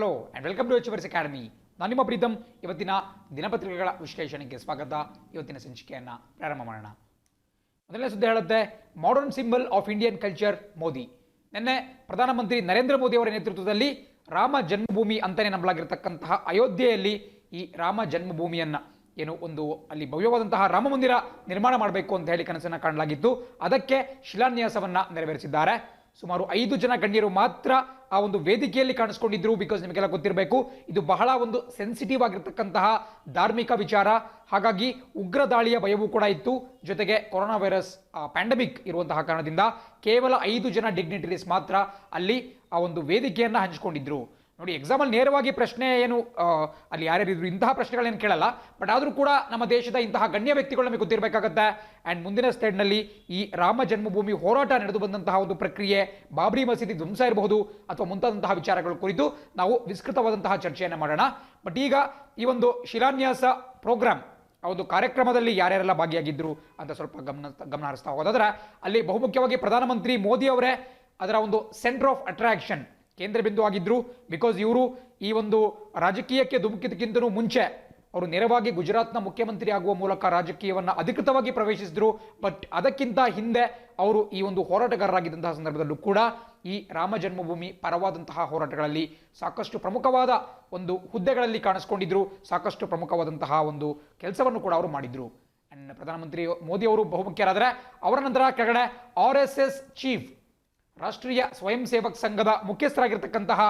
Hello and welcome to H academy. ನಾನು ನಿಮ್ಮ ಪ್ರೀತಮ್. ಇವತ್ತಿನ ದಿನಪತ್ರಿಕೆಗಳ ವಿಶ್ಲೇಷಣೆಗೆ ಸ್ವಾಗತ. ಇವತ್ತಿನ ಸಂಚಿಕೆಯನ್ನು ಪ್ರಾರಂಭ ಮಾಡೋಣ. ಮೊದಲನೇ ಸುದ್ದಿ ಹೇಳುತ್ತೆ, modern symbol of Indian culture Modi. ನಿನ್ನೆ ಪ್ರಧಾನಮಂತ್ರಿ ನರೇಂದ್ರ ಮೋದಿ ಅವರ ನೇತೃತ್ವದಲ್ಲಿ ರಾಮ ಜನ್ಮಭೂಮಿ ಅಂತಲೇ ನಂಬಲಾಗಿರ್ತಕ್ಕಂತಹ ಅಯೋಧ್ಯೆಯಲ್ಲಿ ಈ ರಾಮ ಜನ್ಮಭೂಮಿಯನ್ನು ಏನು ಒಂದು ಅಲ್ಲಿ ಭವ್ಯವಾದಂತಹ ರಾಮ ಮಂದಿರ ನಿರ್ಮಾಣ ಮಾಡಬೇಕು ಅಂತ ಹೇಳಿ ಕನಸನ್ನು ಕಾಣಲಾಗಿತ್ತು. ಅದಕ್ಕೆ ಶಿಲಾನ್ಯಾಸವನ್ನು ನೆರವೇರಿಸಿದ್ದಾರೆ. ಸುಮಾರು 5 ಜನ ಗಣ್ಯರು ಮಾತ್ರ ಆ ಒಂದು ವೇದಿಕೆಯಲ್ಲಿ ಕಾಣಿಸ್ಕೊಂಡಿದ್ರು. ಬಿಕಾಸ್ ನಿಮಗೆಲ್ಲ ಗೊತ್ತಿರಬೇಕು, ಇದು ಬಹಳ ಒಂದು ಸೆನ್ಸಿಟಿವ್ ಆಗಿರ್ತಕ್ಕಂತಹ ಧಾರ್ಮಿಕ ವಿಚಾರ. ಹಾಗಾಗಿ ಉಗ್ರ ದಾಳಿಯ ಭಯವೂ ಕೂಡ ಇತ್ತು. ಜೊತೆಗೆ ಕೊರೋನಾ ವೈರಸ್ ಪ್ಯಾಂಡಮಿಕ್ ಇರುವಂತಹ ಕಾರಣದಿಂದ ಕೇವಲ 5 ಜನ ಡಿಗ್ನಿಟರೀಸ್ ಮಾತ್ರ ಅಲ್ಲಿ ಆ ಒಂದು ವೇದಿಕೆಯನ್ನು ಹಂಚಿಕೊಂಡಿದ್ರು. ನೋಡಿ, ಎಕ್ಸಾಮಲ್ಲಿ ನೇರವಾಗಿ ಪ್ರಶ್ನೆ ಏನು ಅಲ್ಲಿ ಯಾರ್ಯಾರಿದ್ರು ಇಂತಹ ಪ್ರಶ್ನೆಗಳೇನು ಕೇಳಲ್ಲ. ಬಟ್ ಆದರೂ ಕೂಡ ನಮ್ಮ ದೇಶದ ಇಂತಹ ಗಣ್ಯ ವ್ಯಕ್ತಿಗಳು ನಮಗೆ ಗೊತ್ತಿರಬೇಕಾಗತ್ತೆ. ಆ್ಯಂಡ್ ಮುಂದಿನ ಸ್ಲೈಡ್ನಲ್ಲಿ ಈ ರಾಮ ಜನ್ಮಭೂಮಿ ಹೋರಾಟ ನಡೆದು ಬಂದಂತಹ ಒಂದು ಪ್ರಕ್ರಿಯೆ, ಬಾಬ್ರಿ ಮಸೀದಿ ಧ್ವಂಸ ಇರಬಹುದು ಅಥವಾ ಮುಂತಾದಂತಹ ವಿಚಾರಗಳ ಕುರಿತು ನಾವು ವಿಸ್ತೃತವಾದಂತಹ ಚರ್ಚೆಯನ್ನು ಮಾಡೋಣ. ಬಟ್ ಈಗ ಈ ಒಂದು ಶಿಲಾನ್ಯಾಸ ಪ್ರೋಗ್ರಾಮ್ ಆ ಒಂದು ಕಾರ್ಯಕ್ರಮದಲ್ಲಿ ಯಾರ್ಯಾರೆಲ್ಲ ಭಾಗಿಯಾಗಿದ್ರು ಅಂತ ಸ್ವಲ್ಪ ಗಮನ ಹರಿಸ್ತಾ ಹೋದಾದ್ರೆ, ಅಲ್ಲಿ ಬಹುಮುಖ್ಯವಾಗಿ ಪ್ರಧಾನಮಂತ್ರಿ ಮೋದಿ ಅವರೇ ಅದರ ಒಂದು ಸೆಂಟರ್ ಆಫ್ ಅಟ್ರಾಕ್ಷನ್, ಕೇಂದ್ರ ಬಿಂದು ಆಗಿದ್ರು. ಬಿಕಾಸ್ ಇವರು ಈ ಒಂದು ರಾಜಕೀಯಕ್ಕೆ ಧುಮುಕಿದಕ್ಕಿಂತಲೂ ಮುಂಚೆ ಅವರು ನೇರವಾಗಿ ಗುಜರಾತ್ನ ಮುಖ್ಯಮಂತ್ರಿ ಆಗುವ ಮೂಲಕ ರಾಜಕೀಯವನ್ನು ಅಧಿಕೃತವಾಗಿ ಪ್ರವೇಶಿಸಿದ್ರು. ಬಟ್ ಅದಕ್ಕಿಂತ ಹಿಂದೆ ಅವರು ಈ ಒಂದು ಹೋರಾಟಗಾರರಾಗಿದ್ದಂತಹ ಸಂದರ್ಭದಲ್ಲೂ ಕೂಡ ಈ ರಾಮ ಜನ್ಮಭೂಮಿ ಪರವಾದಂತಹ ಹೋರಾಟಗಳಲ್ಲಿ ಸಾಕಷ್ಟು ಪ್ರಮುಖವಾದ ಒಂದು ಹುದ್ದೆಗಳಲ್ಲಿ ಕಾಣಿಸ್ಕೊಂಡಿದ್ರು. ಸಾಕಷ್ಟು ಪ್ರಮುಖವಾದಂತಹ ಒಂದು ಕೆಲಸವನ್ನು ಕೂಡ ಅವರು ಮಾಡಿದ್ರು. ಅಂಡ್ ಪ್ರಧಾನಮಂತ್ರಿ ಮೋದಿ ಅವರು ಬಹುಮುಖ್ಯರಾದರೆ, ಅವರ ನಂತರ ಕೆಳಗಡೆ RSS ಚೀಫ್, ರಾಷ್ಟ್ರೀಯ ಸ್ವಯಂ ಸೇವಕ್ ಸಂಘದ ಮುಖ್ಯಸ್ಥರಾಗಿರ್ತಕ್ಕಂತಹ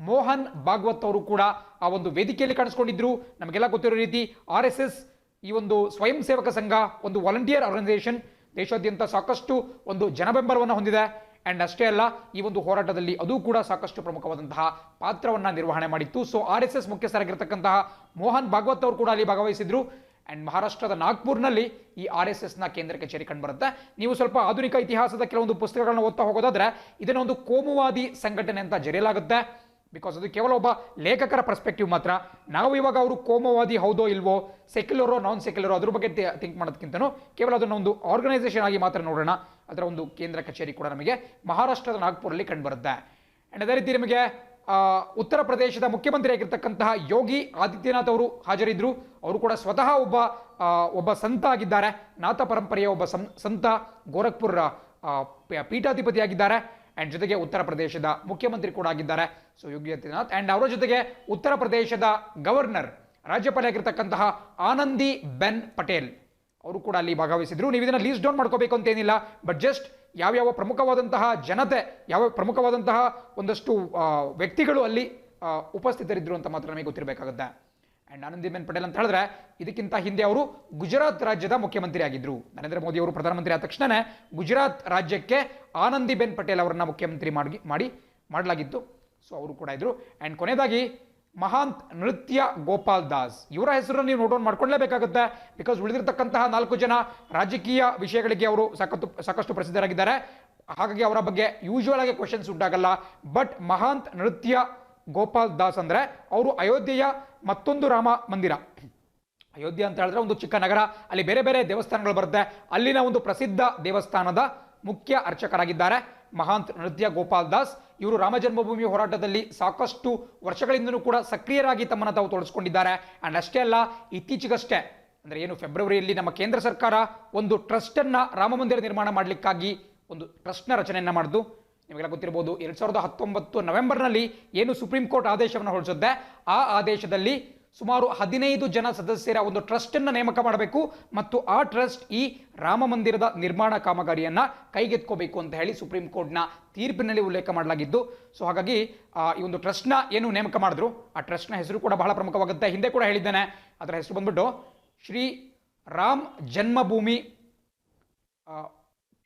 ಮೋಹನ್ ಭಾಗವತ್ ಅವರು ಕೂಡ ಆ ಒಂದು ವೇದಿಕೆಯಲ್ಲಿ ಕಾಣಿಸ್ಕೊಂಡಿದ್ರು. ನಮಗೆಲ್ಲ ಗೊತ್ತಿರೋ ರೀತಿ RSS ಈ ಒಂದು ಸ್ವಯಂ ಸೇವಕ ಸಂಘ ಒಂದು ವಾಲಂಟಿಯರ್ ಆರ್ಗನೈಸೇಷನ್, ದೇಶಾದ್ಯಂತ ಸಾಕಷ್ಟು ಒಂದು ಜನಬೆಂಬಲವನ್ನು ಹೊಂದಿದೆ. ಆ್ಯಂಡ್ ಅಷ್ಟೇ ಅಲ್ಲ, ಈ ಒಂದು ಹೋರಾಟದಲ್ಲಿ ಅದು ಕೂಡ ಸಾಕಷ್ಟು ಪ್ರಮುಖವಾದಂತಹ ಪಾತ್ರವನ್ನು ನಿರ್ವಹಣೆ ಮಾಡಿತ್ತು. ಸೊ RSS ಮುಖ್ಯಸ್ಥರಾಗಿರ್ತಕ್ಕಂತಹ ಮೋಹನ್ ಭಾಗವತ್ ಅವರು ಕೂಡ ಅಲ್ಲಿ ಭಾಗವಹಿಸಿದ್ರು. ಆ್ಯಂಡ್ ಮಹಾರಾಷ್ಟ್ರದ ನಾಗ್ಪುರ್ನಲ್ಲಿ ಈ RSSನ ಕೇಂದ್ರ ಕಚೇರಿ ಕಂಡುಬರುತ್ತೆ. ನೀವು ಸ್ವಲ್ಪ ಆಧುನಿಕ ಇತಿಹಾಸದ ಕೆಲವೊಂದು ಪುಸ್ತಕಗಳನ್ನ ಓದ್ತಾ ಹೋಗೋದಾದ್ರೆ ಇದನ್ನ ಒಂದು ಕೋಮುವಾದಿ ಸಂಘಟನೆ ಅಂತ ಜರೆಯಲಾಗುತ್ತೆ. ಬಿಕಾಸ್ ಅದು ಕೇವಲ ಒಬ್ಬ ಲೇಖಕರ ಪರ್ಸ್ಪೆಕ್ಟಿವ್ ಮಾತ್ರ. ನಾವು ಇವಾಗ ಅವರು ಕೋಮುವಾದಿ ಹೌದೋ ಇಲ್ವೋ, ಸೆಕ್ಯುಲರೋ ನಾನ್ ಸೆಕ್ಯುಲರೋ ಅದ್ರ ಬಗ್ಗೆ ಥಿಂಕ್ ಮಾಡೋದಕ್ಕಿಂತನೂ ಕೇವಲ ಅದನ್ನ ಒಂದು ಆರ್ಗನೈಸೇಷನ್ ಆಗಿ ಮಾತ್ರ ನೋಡೋಣ. ಅದರ ಒಂದು ಕೇಂದ್ರ ಕಚೇರಿ ಕೂಡ ನಮಗೆ ಮಹಾರಾಷ್ಟ್ರದ ನಾಗ್ಪುರಲ್ಲಿ ಕಂಡುಬರುತ್ತೆ. ಆ್ಯಂಡ್ ಅದೇ ರೀತಿ ನಿಮಗೆ ಉತ್ತರ ಪ್ರದೇಶದ ಮುಖ್ಯಮಂತ್ರಿ ಆಗಿರ್ತಕ್ಕಂತಹ ಯೋಗಿ ಆದಿತ್ಯನಾಥ್ ಅವರು ಹಾಜರಿದ್ರು. ಅವರು ಕೂಡ ಸ್ವತಃ ಒಬ್ಬ ಸಂತ ಆಗಿದ್ದಾರೆ. ನಾಥ ಪರಂಪರೆಯ ಒಬ್ಬ ಸಂತ, ಗೋರಖ್ಪುರ್ ಪೀಠಾಧಿಪತಿಯಾಗಿದ್ದಾರೆ. ಆ್ಯಂಡ್ ಜೊತೆಗೆ ಉತ್ತರ ಪ್ರದೇಶದ ಮುಖ್ಯಮಂತ್ರಿ ಕೂಡ ಆಗಿದ್ದಾರೆ, ಸೊ ಯೋಗಿ ಆದಿತ್ಯನಾಥ್. ಆ್ಯಂಡ್ ಅವರ ಜೊತೆಗೆ ಉತ್ತರ ಪ್ರದೇಶದ ಗವರ್ನರ್, ರಾಜ್ಯಪಾಲ ಆಗಿರ್ತಕ್ಕಂತಹ ಆನಂದಿ ಬೆನ್ ಪಟೇಲ್ ಅವರು ಕೂಡ ಅಲ್ಲಿ ಭಾಗವಹಿಸಿದ್ರು. ನೀವು ಇದನ್ನ ಲೀಸ್ಟ್ ಡೌನ್ ಮಾಡ್ಕೋಬೇಕು ಅಂತ ಏನಿಲ್ಲ, ಬಟ್ ಜಸ್ಟ್ ಯಾವ್ಯಾವ ಪ್ರಮುಖವಾದಂತಹ ಜನತೆ, ಯಾವ ಪ್ರಮುಖವಾದಂತಹ ಒಂದಷ್ಟು ವ್ಯಕ್ತಿಗಳು ಅಲ್ಲಿ ಉಪಸ್ಥಿತರಿದ್ರು ಅಂತ ಮಾತ್ರ ನಮಗೆ ಗೊತ್ತಿರಬೇಕಾಗುತ್ತೆ. ಆ್ಯಂಡ್ ಆನಂದಿಬೆನ್ ಪಟೇಲ್ ಅಂತ ಹೇಳಿದ್ರೆ, ಇದಕ್ಕಿಂತ ಹಿಂದೆ ಅವರು ಗುಜರಾತ್ ರಾಜ್ಯದ ಮುಖ್ಯಮಂತ್ರಿ ಆಗಿದ್ರು. ನರೇಂದ್ರ ಮೋದಿ ಅವರು ಪ್ರಧಾನಮಂತ್ರಿ ಆದ ತಕ್ಷಣ ಗುಜರಾತ್ ರಾಜ್ಯಕ್ಕೆ ಆನಂದಿಬೆನ್ ಪಟೇಲ್ ಅವರನ್ನ ಮುಖ್ಯಮಂತ್ರಿ ಮಾಡಲಾಗಿತ್ತು. ಸೊ ಅವರು ಕೂಡ ಇದ್ರು. ಆ್ಯಂಡ್ ಕೊನೆಯದಾಗಿ ಮಹಾಂತ್ ನೃತ್ಯ ಗೋಪಾಲ್ ದಾಸ್, ಇವರ ಹೆಸರನ್ನು ನೀವು ನೋಟ್ ಡೌನ್ ಮಾಡ್ಕೊಳ್ಳೇಬೇಕಾಗುತ್ತೆ. ಬಿಕಾಸ್ ಉಳಿದಿರ್ತಕ್ಕಂತಹ 4 ಜನ ರಾಜಕೀಯ ವಿಷಯಗಳಿಗೆ ಅವರು ಸಾಕಷ್ಟು ಪ್ರಸಿದ್ಧರಾಗಿದ್ದಾರೆ. ಹಾಗಾಗಿ ಅವರ ಬಗ್ಗೆ ಯೂಶುವಲ್ ಆಗಿ ಕ್ವೆಶನ್ಸ್ ಉಂಟಾಗಲ್ಲ. ಬಟ್ ಮಹಾಂತ್ ನೃತ್ಯ ಗೋಪಾಲ್ ದಾಸ್ ಅಂದ್ರೆ ಅವರು ಅಯೋಧ್ಯೆಯ ಮತ್ತೊಂದು ರಾಮ ಮಂದಿರ, ಅಯೋಧ್ಯೆ ಅಂತ ಹೇಳಿದ್ರೆ ಒಂದು ಚಿಕ್ಕ ನಗರ, ಅಲ್ಲಿ ಬೇರೆ ಬೇರೆ ದೇವಸ್ಥಾನಗಳು ಬರುತ್ತೆ. ಅಲ್ಲಿನ ಒಂದು ಪ್ರಸಿದ್ಧ ದೇವಸ್ಥಾನದ ಮುಖ್ಯ ಅರ್ಚಕರಾಗಿದ್ದಾರೆ ಮಹಾಂತ್ ನೃತ್ಯ ಗೋಪಾಲ್ ದಾಸ್. ಇವರು ರಾಮ ಜನ್ಮಭೂಮಿ ಹೋರಾಟದಲ್ಲಿ ಸಾಕಷ್ಟು ವರ್ಷಗಳಿಂದಲೂ ಕೂಡ ಸಕ್ರಿಯರಾಗಿ ತಮ್ಮನ್ನು ತಾವು ತೊಡಗಿಸಿಕೊಂಡಿದ್ದಾರೆ. ಆ್ಯಂಡ್ ಅಷ್ಟೇ ಅಲ್ಲ, ಇತ್ತೀಚೆಗಷ್ಟೇ ಅಂದರೆ ಏನು ಫೆಬ್ರವರಿಯಲ್ಲಿ ನಮ್ಮ ಕೇಂದ್ರ ಸರ್ಕಾರ ಒಂದು ಟ್ರಸ್ಟನ್ನು ರಾಮ ಮಂದಿರ ನಿರ್ಮಾಣ ಮಾಡಲಿಕ್ಕಾಗಿ ಒಂದು ಟ್ರಸ್ಟ್ನ ರಚನೆಯನ್ನು ಮಾಡಿದ್ದು. ನಿಮಗೆಲ್ಲ ಗೊತ್ತಿರಬಹುದು, 2019 ನವೆಂಬರ್ನಲ್ಲಿ ಏನು ಸುಪ್ರೀಂ ಕೋರ್ಟ್ ಆದೇಶವನ್ನು ಹೊರಡಿಸುತ್ತೆ, ಆ ಆದೇಶದಲ್ಲಿ ಸುಮಾರು 15 ಜನ ಸದಸ್ಯರ ಒಂದು ಟ್ರಸ್ಟನ್ನು ನೇಮಕ ಮಾಡಬೇಕು ಮತ್ತು ಆ ಟ್ರಸ್ಟ್ ಈ ರಾಮ ಮಂದಿರದ ನಿರ್ಮಾಣ ಕಾಮಗಾರಿಯನ್ನು ಕೈಗೆತ್ಕೋಬೇಕು ಅಂತ ಹೇಳಿ ಸುಪ್ರೀಂ ಕೋರ್ಟ್ನ ತೀರ್ಪಿನಲ್ಲಿ ಉಲ್ಲೇಖ ಮಾಡಲಾಗಿದ್ದು. ಸೊ ಹಾಗಾಗಿ ಈ ಒಂದು ಟ್ರಸ್ಟ್ನ ಏನು ನೇಮಕ ಮಾಡಿದ್ರು, ಆ ಟ್ರಸ್ಟ್ನ ಹೆಸರು ಕೂಡ ಬಹಳ ಪ್ರಮುಖವಾಗುತ್ತೆ. ಹಿಂದೆ ಕೂಡ ಹೇಳಿದ್ದೇನೆ, ಅದರ ಹೆಸರು ಬಂದ್ಬಿಟ್ಟು ಶ್ರೀ ರಾಮ್ ಜನ್ಮಭೂಮಿ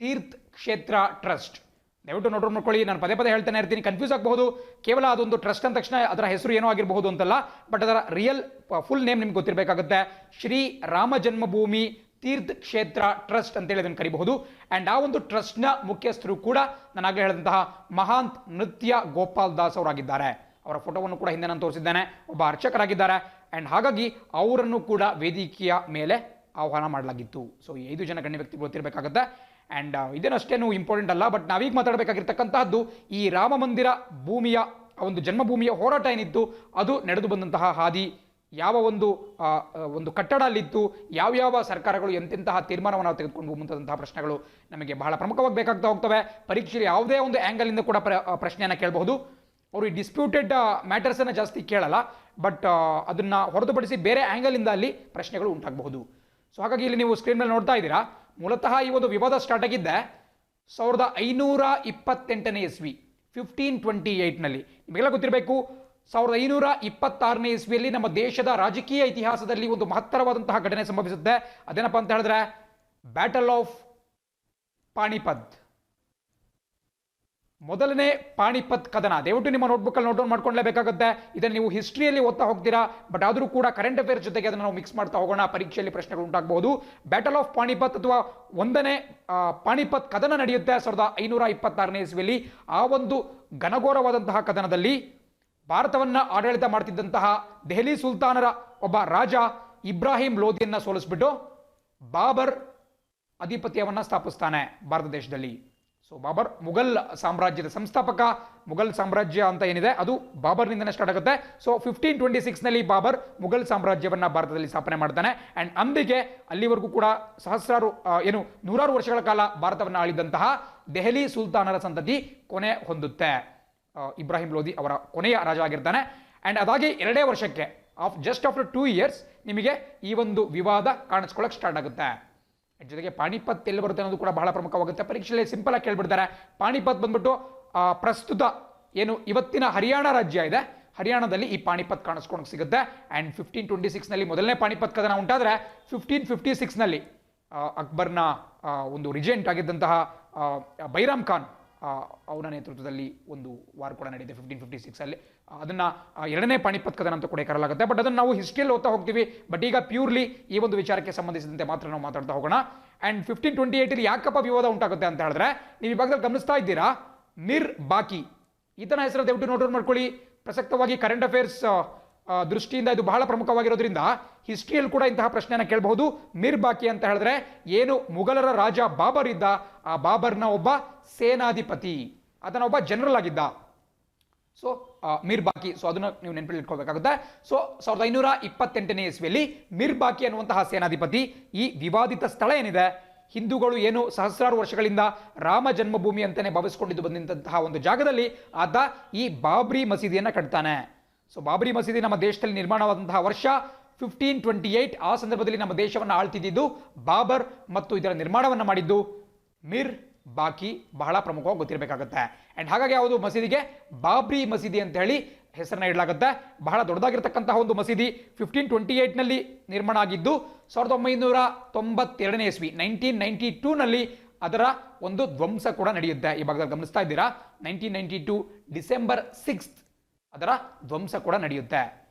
ತೀರ್ಥ ಕ್ಷೇತ್ರ ಟ್ರಸ್ಟ್. ದಯವಿಟ್ಟು ನೋಟ್ ಮಾಡ್ಕೊಳ್ಳಿ, ನಾನು ಪದೇ ಪದೇ ಹೇಳ್ತಾನೆ ಇರ್ತೀನಿ, ಕನ್ಫ್ಯೂಸ್ ಆಗಬಹುದು. ಕೇವಲ ಅದೊಂದು ಟ್ರಸ್ಟ್ ಅಂದ ತಕ್ಷಣ ಅದರ ಹೆಸರು ಏನೋ ಆಗಿರಬಹುದು ಅಂತಲ್ಲ, ಬಟ್ ಅದರ ರಿಯಲ್ ಫುಲ್ ನೇಮ್ ನಿಮ್ಗೆ ಗೊತ್ತಿರಬೇಕಾಗುತ್ತೆ. ಶ್ರೀ ರಾಮ ಜನ್ಮಭೂಮಿ ತೀರ್ಥ ಕ್ಷೇತ್ರ ಟ್ರಸ್ಟ್ ಅಂತೇಳಿ ಅದನ್ನು ಕರಿಬಹುದು. ಆ್ಯಂಡ್ ಆ ಒಂದು ಟ್ರಸ್ಟ್ನ ಮುಖ್ಯಸ್ಥರು ಕೂಡ ನಾನಾಗಲೇ ಹೇಳಿದಂತಹ ಮಹಾಂತ್ ನೃತ್ಯ ಗೋಪಾಲ್ ದಾಸ್ ಅವರಾಗಿದ್ದಾರೆ. ಅವರ ಫೋಟೋವನ್ನು ಕೂಡ ಹಿಂದೆ ನಾನು ತೋರಿಸಿದ್ದೇನೆ, ಒಬ್ಬ ಅರ್ಚಕರಾಗಿದ್ದಾರೆ. ಆ್ಯಂಡ್ ಹಾಗಾಗಿ ಅವರನ್ನು ಕೂಡ ವೇದಿಕೆಯ ಮೇಲೆ ಆಹ್ವಾನ ಮಾಡಲಾಗಿತ್ತು. ಸೊ ಈ 5 ಜನ ಗಣ್ಯ ವ್ಯಕ್ತಿಗಳು ಗೊತ್ತಿರಬೇಕಾಗುತ್ತೆ. ಆ್ಯಂಡ್ ಇದೇನಷ್ಟೇನು ಇಂಪಾರ್ಟೆಂಟ್ ಅಲ್ಲ, ಬಟ್ ನಾವೀಗ ಮಾತಾಡಬೇಕಾಗಿರ್ತಕ್ಕಂತಹದ್ದು ಈ ರಾಮ ಮಂದಿರ ಭೂಮಿಯ ಒಂದು ಜನ್ಮಭೂಮಿಯ ಹೋರಾಟ ಏನಿತ್ತು ಅದು ನಡೆದು ಬಂದಂತಹ ಹಾದಿ, ಯಾವ ಒಂದು ಕಟ್ಟಡ ಅಲ್ಲಿತ್ತು, ಯಾವ್ಯಾವ ಸರ್ಕಾರಗಳು ಎಂತೆಂತಹ ತೀರ್ಮಾನವನ್ನು ತೆಗೆದುಕೊಂಡು ಮುಂತಾದಂತಹ ಪ್ರಶ್ನೆಗಳು ನಮಗೆ ಬಹಳ ಪ್ರಮುಖವಾಗಿ ಬೇಕಾಗ್ತಾ ಹೋಗ್ತವೆ. ಪರೀಕ್ಷೆಯಲ್ಲಿ ಯಾವುದೇ ಒಂದು ಆ್ಯಂಗಲಿಂದ ಕೂಡ ಪ್ರಶ್ನೆಯನ್ನು ಕೇಳಬಹುದು. ಅವರು ಈ ಡಿಸ್ಪ್ಯೂಟೆಡ್ ಮ್ಯಾಟರ್ಸನ್ನು ಜಾಸ್ತಿ ಕೇಳಲ್ಲ, ಬಟ್ ಅದನ್ನು ಹೊರತುಪಡಿಸಿ ಬೇರೆ ಆ್ಯಂಗಲಿಂದ ಅಲ್ಲಿ ಪ್ರಶ್ನೆಗಳು ಉಂಟಾಗಬಹುದು. ಸೊ ಹಾಗಾಗಿ ಇಲ್ಲಿ ನೀವು ಸ್ಕ್ರೀನ್ ಮೇಲೆ ನೋಡ್ತಾ ಇದ್ದೀರಾ, ಮೂಲತಃ ಈ ಒಂದು ವಿವಾದ ಸ್ಟಾರ್ಟ್ ಆಗಿದ್ದೆ 1528ನೇ ಇಸ್ವಿ 1528ನಲ್ಲಿ. ನಿಮಗೆಲ್ಲ ಗೊತ್ತಿರಬೇಕು, 1526ನೇ ಇಸ್ವಿಯಲ್ಲಿ ನಮ್ಮ ದೇಶದ ರಾಜಕೀಯ ಇತಿಹಾಸದಲ್ಲಿ ಒಂದು ಮಹತ್ತರವಾದಂತಹ ಘಟನೆ ಸಂಭವಿಸುತ್ತೆ. ಅದೇನಪ್ಪ ಅಂತ ಹೇಳಿದ್ರೆ ಬ್ಯಾಟಲ್ ಆಫ್ ಪಾಣಿಪತ್, ಮೊದಲನೇ ಪಾಣಿಪತ್ ಕದನ. ದಯವಿಟ್ಟು ನಿಮ್ಮ ನೋಟ್ಬುಕ್ಕಲ್ಲಿ ನೋಟ್ ಡೌನ್ ಮಾಡ್ಕೊಳ್ಳೇಬೇಕಾಗುತ್ತೆ. ಇದನ್ನು ನೀವು ಹಿಸ್ಟ್ರಿಯಲ್ಲಿ ಓದ್ತಾ ಹೋಗ್ತೀರಾ, ಬಟ್ ಆದರೂ ಕೂಡ ಕರೆಂಟ್ ಅಫೇರ್ಸ್ ಜೊತೆಗೆ ಅದನ್ನು ನಾವು ಮಿಕ್ಸ್ ಮಾಡ್ತಾ ಹೋಗೋಣ, ಪರೀಕ್ಷೆಯಲ್ಲಿ ಪ್ರಶ್ನೆಗಳು ಉಂಟಾಗಬಹುದು. ಬ್ಯಾಟಲ್ ಆಫ್ ಪಾಣಿಪತ್ ಅಥವಾ ಒಂದನೇ ಪಾಣಿಪತ್ ಕದನ ನಡೆಯುತ್ತೆ 1526ನೇ ಇಸ್ವಿಯಲ್ಲಿ. ಆ ಒಂದು ಘನಘೋರವಾದಂತಹ ಕದನದಲ್ಲಿ ಭಾರತವನ್ನು ಆಡಳಿತ ಮಾಡ್ತಿದ್ದಂತಹ ದೆಹಲಿ ಸುಲ್ತಾನರ ಒಬ್ಬ ರಾಜ ಇಬ್ರಾಹಿಂ ಲೋಧಿಯನ್ನ ಸೋಲಿಸ್ಬಿಟ್ಟು ಬಾಬರ್ ಅಧಿಪತ್ಯವನ್ನು ಸ್ಥಾಪಿಸ್ತಾನೆ ಭಾರತ ದೇಶದಲ್ಲಿ. ಸೊ ಬಾಬರ್ ಮುಘಲ್ ಸಾಮ್ರಾಜ್ಯದ ಸಂಸ್ಥಾಪಕ. ಮುಘಲ್ ಸಾಮ್ರಾಜ್ಯ ಅಂತ ಏನಿದೆ ಅದು ಬಾಬರ್ನಿಂದನೇ ಸ್ಟಾರ್ಟ್ ಆಗುತ್ತೆ. ಸೊ 1526ನಲ್ಲಿ ಬಾಬರ್ ಮುಘಲ್ ಸಾಮ್ರಾಜ್ಯವನ್ನು ಭಾರತದಲ್ಲಿ ಸ್ಥಾಪನೆ ಮಾಡ್ತಾನೆ. ಆ್ಯಂಡ್ ಅಂದಿಗೆ ಅಲ್ಲಿವರೆಗೂ ಕೂಡ ನೂರಾರು ವರ್ಷಗಳ ಕಾಲ ಭಾರತವನ್ನು ಆಳಿದಂತಹ ದೆಹಲಿ ಸುಲ್ತಾನರ ಸಂತತಿ ಕೊನೆ ಹೊಂದುತ್ತೆ. ಇಬ್ರಾಹಿಂ ಲೋಧಿ ಅವರ ಕೊನೆಯ ರಾಜ ಆಗಿರ್ತಾನೆ. ಆ್ಯಂಡ್ ಅದಾಗಿ 2 ವರ್ಷಕ್ಕೆ ಜಸ್ಟ್ ಆಫ್ಟರ್ 2 ಇಯರ್ಸ್ ನಿಮಗೆ ಈ ಒಂದು ವಿವಾದ ಕಾಣಿಸ್ಕೊಳ್ಳೋಕೆ ಸ್ಟಾರ್ಟ್ ಆಗುತ್ತೆ. ಜೊತೆಗೆ ಪಾಣಿಪತ್ ಎಲ್ಲಿ ಬರುತ್ತೆ ಅನ್ನೋದು ಕೂಡ ಬಹಳ ಪ್ರಮುಖವಾಗುತ್ತೆ. ಪರೀಕ್ಷೆಯಲ್ಲಿ ಸಿಂಪಲ್ ಆಗಿ ಕೇಳ್ಬಿಡ್ತಾರೆ. ಪಾಣಿಪತ್ ಬಂದ್ಬಿಟ್ಟು ಪ್ರಸ್ತುತ ಏನು ಇವತ್ತಿನ ಹರಿಯಾಣ ರಾಜ್ಯ ಇದೆ, ಹರಿಯಾಣದಲ್ಲಿ ಈ ಪಾಣಿಪತ್ ಕಾಣಿಸ್ಕೊಂಡು ಸಿಗುತ್ತೆ. ಆ್ಯಂಡ್ 1526ನಲ್ಲಿ ಮೊದಲನೇ ಪಾಣಿಪತ್ ಕದನ ಉಂಟಾದರೆ 1556ನಲ್ಲಿ ಅಕ್ಬರ್ನ ಒಂದು ರಿಜೆಂಟ್ ಆಗಿದ್ದಂತಹ ಬೈರಾಮ್ ಖಾನ್ ಅವರ ನೇತೃತ್ವದಲ್ಲಿ ಒಂದು ವಾರ್ ಕೂಡ ನಡೆಯುತ್ತೆ 1556ಅಲ್ಲಿ. ಅದನ್ನು 2ನೇ ಪಾಣಿಪತ್ ಕದನ ಅಂತ ಕೂಡ ಕರೆಯಲಾಗುತ್ತೆ. ಬಟ್ ಅದನ್ನು ನಾವು ಹಿಸ್ಟ್ರಿಯಲ್ಲಿ ಓದ್ತಾ ಹೋಗ್ತೀವಿ. ಬಟ್ ಈಗ ಪ್ಯೂರ್ಲಿ ಈ ಒಂದು ವಿಚಾರಕ್ಕೆ ಸಂಬಂಧಿಸಿದಂತೆ ಮಾತ್ರ ನಾವು ಮಾತಾಡ್ತಾ ಹೋಗೋಣ. ಆ್ಯಂಡ್ 1528 ಯಾಕಪ್ಪ ವಿವಾದ ಉಂಟಾಗುತ್ತೆ ಅಂತ ಹೇಳಿದ್ರೆ, ನೀವು ಈ ಭಾಗದಲ್ಲಿ ಗಮನಿಸ್ತಾ ಇದ್ದೀರಾ, ಮಿರ್ ಬಾಕಿ ಈತನ ಹೆಸರು ದಯವಿಟ್ಟು ನೋಟ್ ಮಾಡ್ಕೊಳ್ಳಿ. ಪ್ರಸಕ್ತವಾಗಿ ಕರೆಂಟ್ ಅಫೇರ್ಸ್ ದೃಷ್ಟಿಯಿಂದ ಇದು ಬಹಳ ಪ್ರಮುಖವಾಗಿರೋದ್ರಿಂದ ಹಿಸ್ಟ್ರಿಯಲ್ಲಿ ಕೂಡ ಇಂತಹ ಪ್ರಶ್ನೆಯನ್ನು ಕೇಳಬಹುದು. ಮಿರ್ ಬಾಕಿ ಅಂತ ಹೇಳಿದ್ರೆ ಏನು ಮುಘಲರ ರಾಜ ಬಾಬರ್ ಇದ್ದ, ಆ ಬಾಬರ್ನ ಒಬ್ಬ ಸೇನಾಧಿಪತಿ, ಅದನ್ನ ಒಬ್ಬ ಜನರಲ್ ಆಗಿದ್ದ. ಸೊ ಮಿರ್ ಬಾಕಿ, ಸೊ ಅದನ್ನು ನೀವು ನೆನಪಲ್ಲಿ ಇಟ್ಕೋಬೇಕಾಗುತ್ತೆ. ಸೊ 1528ನೇ ಇಸ್ವಿಯಲ್ಲಿ ಮಿರ್ ಬಾಕಿ ಅನ್ನುವಂತಹ ಸೇನಾಧಿಪತಿ ಈ ವಿವಾದಿತ ಸ್ಥಳ ಏನಿದೆ, ಹಿಂದೂಗಳು ಏನು ಸಹಸ್ರಾರು ವರ್ಷಗಳಿಂದ ರಾಮ ಜನ್ಮಭೂಮಿ ಅಂತಾನೆ ಭಾವಿಸಿಕೊಂಡಿದ್ದು ಬಂದಂತಹ ಒಂದು ಜಾಗದಲ್ಲಿ ಆತ ಈ ಬಾಬ್ರಿ ಮಸೀದಿಯನ್ನು ಕಟ್ತಾನೆ. ಸೊ ಬಾಬ್ರಿ ಮಸೀದಿ ನಮ್ಮ ದೇಶದಲ್ಲಿ ನಿರ್ಮಾಣವಾದಂತಹ ವರ್ಷ 1528. ಆ ಸಂದರ್ಭದಲ್ಲಿ ನಮ್ಮ ದೇಶವನ್ನು ಆಳ್ತಿದ್ದು ಬಾಬರ್ ಮತ್ತು ಇದರ ನಿರ್ಮಾಣವನ್ನು ಮಾಡಿದ್ದು ಮಿರ್ ಬಾಕಿ. ಬಹಳ ಪ್ರಮುಖವಾಗಿ ಗೊತ್ತಿರಬೇಕಾಗುತ್ತೆ. ಆ್ಯಂಡ್ ಹಾಗಾಗಿ ಯಾವುದು ಮಸೀದಿಗೆ ಬಾಬ್ರಿ ಮಸೀದಿ ಅಂತ ಹೇಳಿ ಹೆಸರನ್ನ ಇಡಲಾಗುತ್ತೆ. ಬಹಳ ದೊಡ್ಡದಾಗಿರ್ತಕ್ಕಂತಹ ಒಂದು ಮಸೀದಿ 1528ನಲ್ಲಿ ನಿರ್ಮಾಣ ಆಗಿದ್ದು 1992ನೇ ಇಸ್ವಿ 1992ನಲ್ಲಿ ಅದರ ಒಂದು ಧ್ವಂಸ ಕೂಡ ನಡೆಯುತ್ತೆ. ಈ ಭಾಗದಲ್ಲಿ ಗಮನಿಸ್ತಾ ಇದ್ದೀರಾ, 1992 ಡಿಸೆಂಬರ್ 6 ಅದರ ಧ್ವಂಸ ಕೂಡ ನಡೆಯುತ್ತೆ.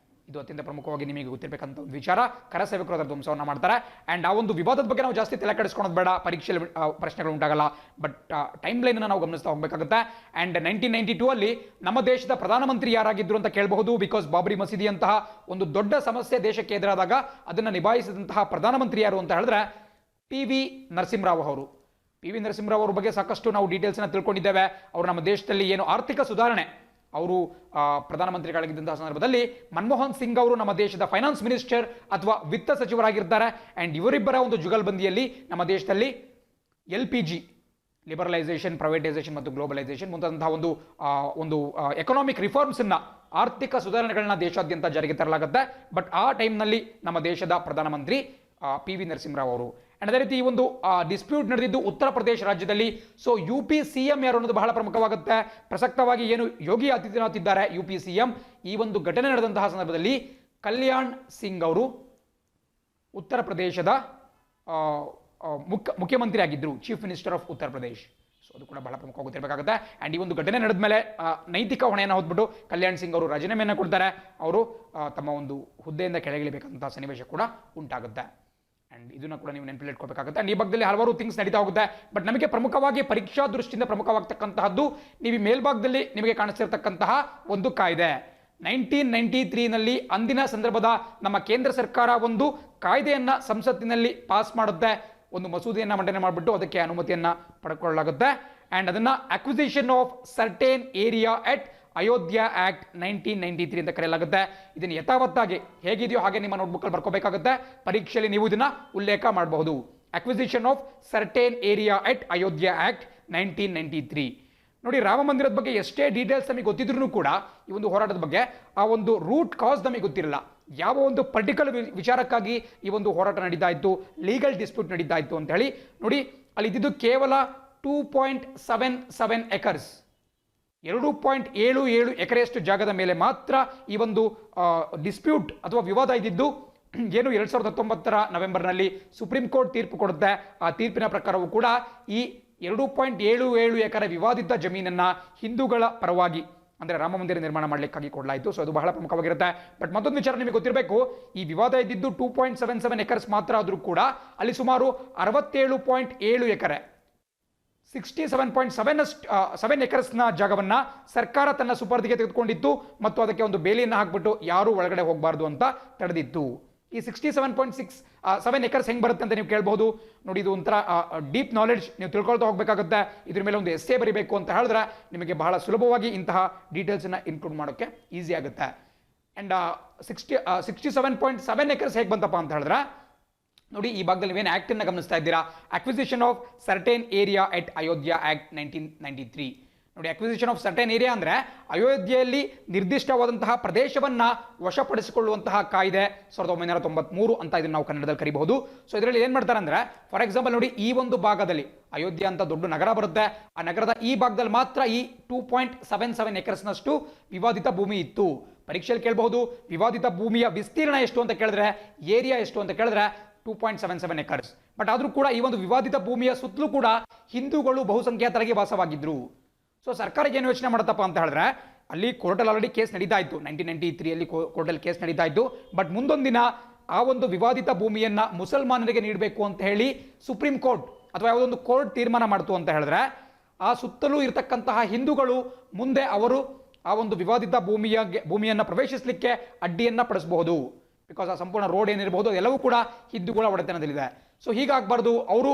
ಇದು ಅತ್ಯಂತ ಪ್ರಮುಖವಾಗಿ ನಿಮಗೆ ಗೊತ್ತಿರಬೇಕಂತ ಒಂದು ವಿಚಾರ. ಕರಸೇವಕರು ಅದರ ಧ್ವಂಸವನ್ನು ಮಾಡ್ತಾರೆ. ಆ್ಯಂಡ್ ಆ ಒಂದು ವಿವಾದದ ಬಗ್ಗೆ ನಾವು ಜಾಸ್ತಿ ತಲೆ ಕೆಡಿಸ್ಕೊಳ್ಳೋದು ಬೇಡ, ಪರೀಕ್ಷೆಯಲ್ಲಿ ಪ್ರಶ್ನೆಗಳು ಉಂಟಾಗಲ್ಲ. ಬಟ್ ಟೈಮ್ ಲೈನನ್ನು ನಾವು ಗಮನಿಸ್ತಾ ಹೋಗಬೇಕಾಗುತ್ತೆ. ಆ್ಯಂಡ್ 1992ಅಲ್ಲಿ ನಮ್ಮ ದೇಶದ ಪ್ರಧಾನಮಂತ್ರಿ ಯಾರಾಗಿದ್ರು ಅಂತ ಕೇಳಬಹುದು. ಬಿಕಾಸ್ ಬಾಬ್ರಿ ಮಸೀದಿಯಂತಹ ಒಂದು ದೊಡ್ಡ ಸಮಸ್ಯೆ ದೇಶಕ್ಕೆ ಎದುರಾದಾಗ ಅದನ್ನು ನಿಭಾಯಿಸಿದಂತಹ ಪ್ರಧಾನಮಂತ್ರಿ ಯಾರು ಅಂತ ಹೇಳಿದ್ರೆ PV ನರಸಿಂಹರಾವ್ ಅವರು. PV ನರಸಿಂಹರಾವ್ ಅವ್ರ ಬಗ್ಗೆ ಸಾಕಷ್ಟು ನಾವು ಡೀಟೇಲ್ಸ್ನ ತಿಳ್ಕೊಂಡಿದ್ದೇವೆ. ಅವರು ನಮ್ಮ ದೇಶದಲ್ಲಿ ಏನು ಆರ್ಥಿಕ ಸುಧಾರಣೆ, ಅವರು ಪ್ರಧಾನಮಂತ್ರಿಗಳಾಗಿದ್ದಂತಹ ಸಂದರ್ಭದಲ್ಲಿ ಮನಮೋಹನ್ ಸಿಂಗ್ ಅವರು ನಮ್ಮ ದೇಶದ ಫೈನಾನ್ಸ್ ಮಿನಿಸ್ಟರ್ ಅಥವಾ ವಿತ್ತ ಸಚಿವರಾಗಿರ್ತಾರೆ. ಆ್ಯಂಡ್ ಇವರಿಬ್ಬರ ಒಂದು ಜುಗಲ್ಬಂದಿಯಲ್ಲಿ ನಮ್ಮ ದೇಶದಲ್ಲಿ LPG ಲಿಬರಲೈಸೇಷನ್, ಪ್ರೈವೇಟೈಸೇಷನ್ ಮತ್ತು ಗ್ಲೋಬಲೈಸೇಷನ್ ಮುಂತಾದಂತಹ ಒಂದು ಎಕನಾಮಿಕ್ ರಿಫಾರ್ಮ್ಸನ್ನು, ಆರ್ಥಿಕ ಸುಧಾರಣೆಗಳನ್ನ ದೇಶಾದ್ಯಂತ ಜಾರಿಗೆ ತರಲಾಗುತ್ತೆ. ಬಟ್ ಆ ಟೈಮ್ನಲ್ಲಿ ನಮ್ಮ ದೇಶದ ಪ್ರಧಾನಮಂತ್ರಿ PV ನರಸಿಂಹರಾವ್ ಅವರು. ಆ್ಯಂಡ್ ಅದೇ ರೀತಿ ಈ ಒಂದು ಡಿಸ್ಪ್ಯೂಟ್ ನಡೆದಿದ್ದು ಉತ್ತರ ಪ್ರದೇಶ ರಾಜ್ಯದಲ್ಲಿ. ಸೊ UP CM ಯಾರು ಅನ್ನೋದು ಬಹಳ ಪ್ರಮುಖವಾಗುತ್ತೆ. ಪ್ರಸಕ್ತವಾಗಿ ಏನು ಯೋಗಿ ಆದಿತ್ಯನಾಥ್ ಇದ್ದಾರೆ UP CM, ಈ ಒಂದು ಘಟನೆ ನಡೆದಂತಹ ಸಂದರ್ಭದಲ್ಲಿ ಕಲ್ಯಾಣ್ ಸಿಂಗ್ ಅವರು ಉತ್ತರ ಪ್ರದೇಶದ ಮುಖ್ಯಮಂತ್ರಿ ಆಗಿದ್ದರು, chief minister of Uttar Pradesh. So ಅದು ಕೂಡ ಬಹಳ ಪ್ರಮುಖವಾಗಿ ಗೊತ್ತಿರಬೇಕಾಗುತ್ತೆ. ಆ್ಯಂಡ್ ಈ ಒಂದು ಘಟನೆ ನಡೆದ ಮೇಲೆ ನೈತಿಕ ಹೊಣೆಯನ್ನು ಹೊತ್ಬಿಟ್ಟು ಕಲ್ಯಾಣ್ ಸಿಂಗ್ ಅವರು ರಾಜೀನಾಮೆಯನ್ನು ಕೊಡ್ತಾರೆ. ಅವರು ತಮ್ಮ ಒಂದು ಹುದ್ದೆಯಿಂದ ಕೆಳಗಿಳಿಬೇಕಂತಹ ಸನ್ನಿವೇಶ ಕೂಡ ಉಂಟಾಗುತ್ತೆ. ಆ್ಯಂಡ್ ಇದನ್ನು ಕೂಡ ನೀವು ನೆನಪಲ್ಲಿ ಇಟ್ಕೋಬೇಕಾಗುತ್ತೆ. ಆ್ಯಂಡ್ ಈ ಭಾಗದಲ್ಲಿ ಹಲವಾರು ಥಿಂಗ್ಸ್ ನಡೀತಾ ಹೋಗುತ್ತೆ. ಬಟ್ ನಮಗೆ ಪ್ರಮುಖವಾಗಿ ಪರೀಕ್ಷಾ ದೃಷ್ಟಿಯಿಂದ ಪ್ರಮುಖವಾಗ್ತಕ್ಕಂತಹದ್ದು ನೀವು ಈ ಮೇಲ್ಭಾಗದಲ್ಲಿ ನಿಮಗೆ ಕಾಣಿಸ್ತಿರ್ತಕ್ಕಂತಹ ಒಂದು ಕಾಯ್ದೆ. 1993ನಲ್ಲಿ ಅಂದಿನ ಸಂದರ್ಭದ ನಮ್ಮ ಕೇಂದ್ರ ಸರ್ಕಾರ ಒಂದು ಕಾಯ್ದೆಯನ್ನು ಸಂಸತ್ತಿನಲ್ಲಿ ಪಾಸ್ ಮಾಡುತ್ತೆ. ಒಂದು ಮಸೂದೆಯನ್ನು ಮಂಡನೆ ಮಾಡಿಬಿಟ್ಟು ಅದಕ್ಕೆ ಅನುಮತಿಯನ್ನು ಪಡ್ಕೊಳ್ಳಲಾಗುತ್ತೆ. ಆ್ಯಂಡ್ ಅದನ್ನು acquisition of certain area at Ayodhya act 1993 ಅಂತ ಕರೆಯಲಾಗುತ್ತೆ. ಇದನ್ನು ಯಥಾವತ್ತಾಗಿ ಹೇಗಿದೆಯೋ ಹಾಗೆ ನಿಮ್ಮ ನೋಟ್ಬುಕ್ಕಲ್ಲಿ ಬರ್ಕೋಬೇಕಾಗುತ್ತೆ. ಪರೀಕ್ಷೆಯಲ್ಲಿ ನೀವು ಇದನ್ನ ಉಲ್ಲೇಖ ಮಾಡಬಹುದು. Acquisition of certain area at Ayodhya act 1993. ನೋಡಿ, ರಾಮ ಮಂದಿರದ ಬಗ್ಗೆ ಎಷ್ಟೇ ಡೀಟೇಲ್ಸ್ ನಮಗೆ ಗೊತ್ತಿದ್ರೂ ಕೂಡ ಈ ಒಂದು ಹೋರಾಟದ ಬಗ್ಗೆ ಆ ಒಂದು ರೂಟ್ ಕಾಸ್ ನಮಗೆ ಗೊತ್ತಿರಲ್ಲ. ಯಾವ ಒಂದು ಪರ್ಟಿಕ್ಯುಲರ್ ವಿಚಾರಕ್ಕಾಗಿ ಈ ಒಂದು ಹೋರಾಟ ನಡೀತಾ ಇತ್ತು, ಲೀಗಲ್ ಡಿಸ್ಪ್ಯೂಟ್ ನಡೀತಾ ಇತ್ತು ಅಂತ ಹೇಳಿ. ನೋಡಿ, ಅಲ್ಲಿ ಇದ್ದಿದ್ದು ಕೇವಲ 2.77 ಎಕರ್ಸ್, 2.77 ಎಕರೆಯಷ್ಟು ಜಾಗದ ಮೇಲೆ ಮಾತ್ರ ಈ ಒಂದು ಡಿಸ್ಪ್ಯೂಟ್ ಅಥವಾ ವಿವಾದ ಇದ್ದಿದ್ದು. ಏನು 2019 ನವೆಂಬರ್ನಲ್ಲಿ ಸುಪ್ರೀಂ ಕೋರ್ಟ್ ತೀರ್ಪು ಕೊಡುತ್ತೆ. ಆ ತೀರ್ಪಿನ ಪ್ರಕಾರವೂ ಕೂಡ ಈ 2.77 ಎಕರೆ ವಿವಾದಿತ ಜಮೀನನ್ನ ಹಿಂದೂಗಳ ಪರವಾಗಿ ಅಂದರೆ ರಾಮ ಮಂದಿರ ನಿರ್ಮಾಣ ಮಾಡಲಿಕ್ಕಾಗಿ ಕೊಡಲಾಯಿತು. ಸೊ ಅದು ಬಹಳ ಪ್ರಮುಖವಾಗಿರುತ್ತೆ. ಬಟ್ ಮತ್ತೊಂದು ವಿಚಾರ ನಿಮಗೆ ಗೊತ್ತಿರಬೇಕು, ಈ ವಿವಾದ ಇದ್ದಿದ್ದು 2.77 ಎಕರ್ಸ್ ಮಾತ್ರ ಆದರೂ ಕೂಡ ಅಲ್ಲಿ ಸುಮಾರು 67.7 ಎಕರೆ 67.7 ಎಕರ್ಸ್ನ ಜಾಗವನ್ನ ಸರ್ಕಾರ ತನ್ನ ಸುಪರ್ದಿಗೆ ತೆಗೆದುಕೊಂಡಿತ್ತು ಮತ್ತು ಅದಕ್ಕೆ ಒಂದು ಬೇಲಿಯನ್ನು ಹಾಕ್ಬಿಟ್ಟು ಯಾರೂ ಒಳಗಡೆ ಹೋಗಬಾರ್ದು ಅಂತ ತಡೆದಿತ್ತು. ಈ 67.7 ಎಕರ್ಸ್ ಹೆಂಗೆ ಬರುತ್ತೆ ಅಂತ ನೀವು ಕೇಳಬಹುದು. ನೋಡಿ, ಇದು ಒಂಥರ ಡೀಪ್ ನಾಲೆಡ್ಜ್, ನೀವು ತಿಳ್ಕೊಳ್ತಾ ಹೋಗಬೇಕಾಗುತ್ತೆ. ಇದ್ರ ಮೇಲೆ ಒಂದು ಎಸ್ಸೇ ಬರೀಬೇಕು ಅಂತ ಹೇಳಿದ್ರೆ ನಿಮಗೆ ಬಹಳ ಸುಲಭವಾಗಿ ಇಂತಹ ಡೀಟೇಲ್ಸನ್ನು ಇನ್ಕ್ಲೂಡ್ ಮಾಡೋಕ್ಕೆ ಈಸಿ ಆಗುತ್ತೆ. ಆ್ಯಂಡ್ 67.7 ಎಕರ್ಸ್ ಹೇಗೆ ಬಂತಪ್ಪ ಅಂತ ಹೇಳಿದ್ರೆ, ನೋಡಿ ಈ ಭಾಗದಲ್ಲಿ ನೀವೇನು ಆ್ಯಕ್ಟನ್ನು ಗಮನಿಸ್ತಾ ಇದ್ದೀರಾ, acquisition of certain area at Ayodhya act 1993. ನೋಡಿ, ಅಕ್ವಿಸಿಷನ್ ಆಫ್ ಸರ್ಟೇನ್ ಏರಿಯಾ ಅಂದರೆ ಅಯೋಧ್ಯೆಯಲ್ಲಿ ನಿರ್ದಿಷ್ಟವಾದಂತಹ ಪ್ರದೇಶವನ್ನು ವಶಪಡಿಸಿಕೊಳ್ಳುವಂತಹ ಕಾಯ್ದೆ 1993 ಅಂತ ಇದನ್ನು ನಾವು ಕನ್ನಡದಲ್ಲಿ ಕರಿಬಹುದು. ಸೊ ಇದರಲ್ಲಿ ಏನು ಮಾಡ್ತಾರೆ ಅಂದರೆ, ಫಾರ್ ಎಕ್ಸಾಂಪಲ್ ನೋಡಿ, ಈ ಒಂದು ಭಾಗದಲ್ಲಿ ಅಯೋಧ್ಯ ಅಂತ ದೊಡ್ಡ ನಗರ ಬರುತ್ತೆ. ಆ ನಗರದ ಈ ಭಾಗದಲ್ಲಿ ಮಾತ್ರ ಈ 2.77 ಎಕರ್ಸ್ನಷ್ಟು ವಿವಾದಿತ ಭೂಮಿ ಇತ್ತು. ಪರೀಕ್ಷೆಯಲ್ಲಿ ಕೇಳಬಹುದು, ವಿವಾದಿತ ಭೂಮಿಯ ವಿಸ್ತೀರ್ಣ ಎಷ್ಟು ಅಂತ ಕೇಳಿದ್ರೆ, ಏರಿಯಾ ಎಷ್ಟು ಅಂತ ಕೇಳಿದ್ರೆ 2.77 ಎಕರ್ಸ್. ಬಟ್ ಆದರೂ ಕೂಡ ಈ ಒಂದು ವಿವಾದಿತ ಭೂಮಿಯ ಸುತ್ತಲೂ ಕೂಡ ಹಿಂದೂಗಳು ಬಹುಸಂಖ್ಯಾತರಾಗಿ ವಾಸವಾಗಿದ್ರು. ಸೊ ಸರ್ಕಾರಕ್ಕೆ ಏನು ಯೋಚನೆ ಮಾಡುತ್ತಪ್ಪ ಅಂತ ಹೇಳಿದ್ರೆ, ಅಲ್ಲಿ ಕೋರ್ಟಲ್ಲಿ ಆಲ್ರೆಡಿ ಕೇಸ್ ನಡೀತಾ ಇತ್ತು, 1993 ಕೋರ್ಟಲ್ಲಿ ಕೇಸ್ ನಡೀತಾ ಇತ್ತು. ಬಟ್ ಮುಂದೊಂದು ದಿನ ಆ ಒಂದು ವಿವಾದಿತ ಭೂಮಿಯನ್ನ ಮುಸಲ್ಮಾನರಿಗೆ ನೀಡಬೇಕು ಅಂತ ಹೇಳಿ ಸುಪ್ರೀಂ ಕೋರ್ಟ್ ಅಥವಾ ಯಾವುದೊಂದು ಕೋರ್ಟ್ ತೀರ್ಮಾನ ಮಾಡ್ತು ಅಂತ ಹೇಳಿದ್ರೆ, ಆ ಸುತ್ತಲೂ ಇರತಕ್ಕಂತಹ ಹಿಂದೂಗಳು ಮುಂದೆ ಅವರು ಆ ಒಂದು ವಿವಾದಿತ ಭೂಮಿಯನ್ನು ಪ್ರವೇಶಿಸಲಿಕ್ಕೆ ಅಡ್ಡಿಯನ್ನ ಪಡಿಸಬಹುದು. ಬಿಕಾಸ್ ಆ ಸಂಪೂರ್ಣ ರೋಡ್ ಏನಿರಬಹುದು ಎಲ್ಲವೂ ಕೂಡ ಹಿಂದೂಗಳ ಒಡೆತನದಲ್ಲಿದೆ. ಸೊ ಹೀಗಾಗಬಾರ್ದು. ಅವರು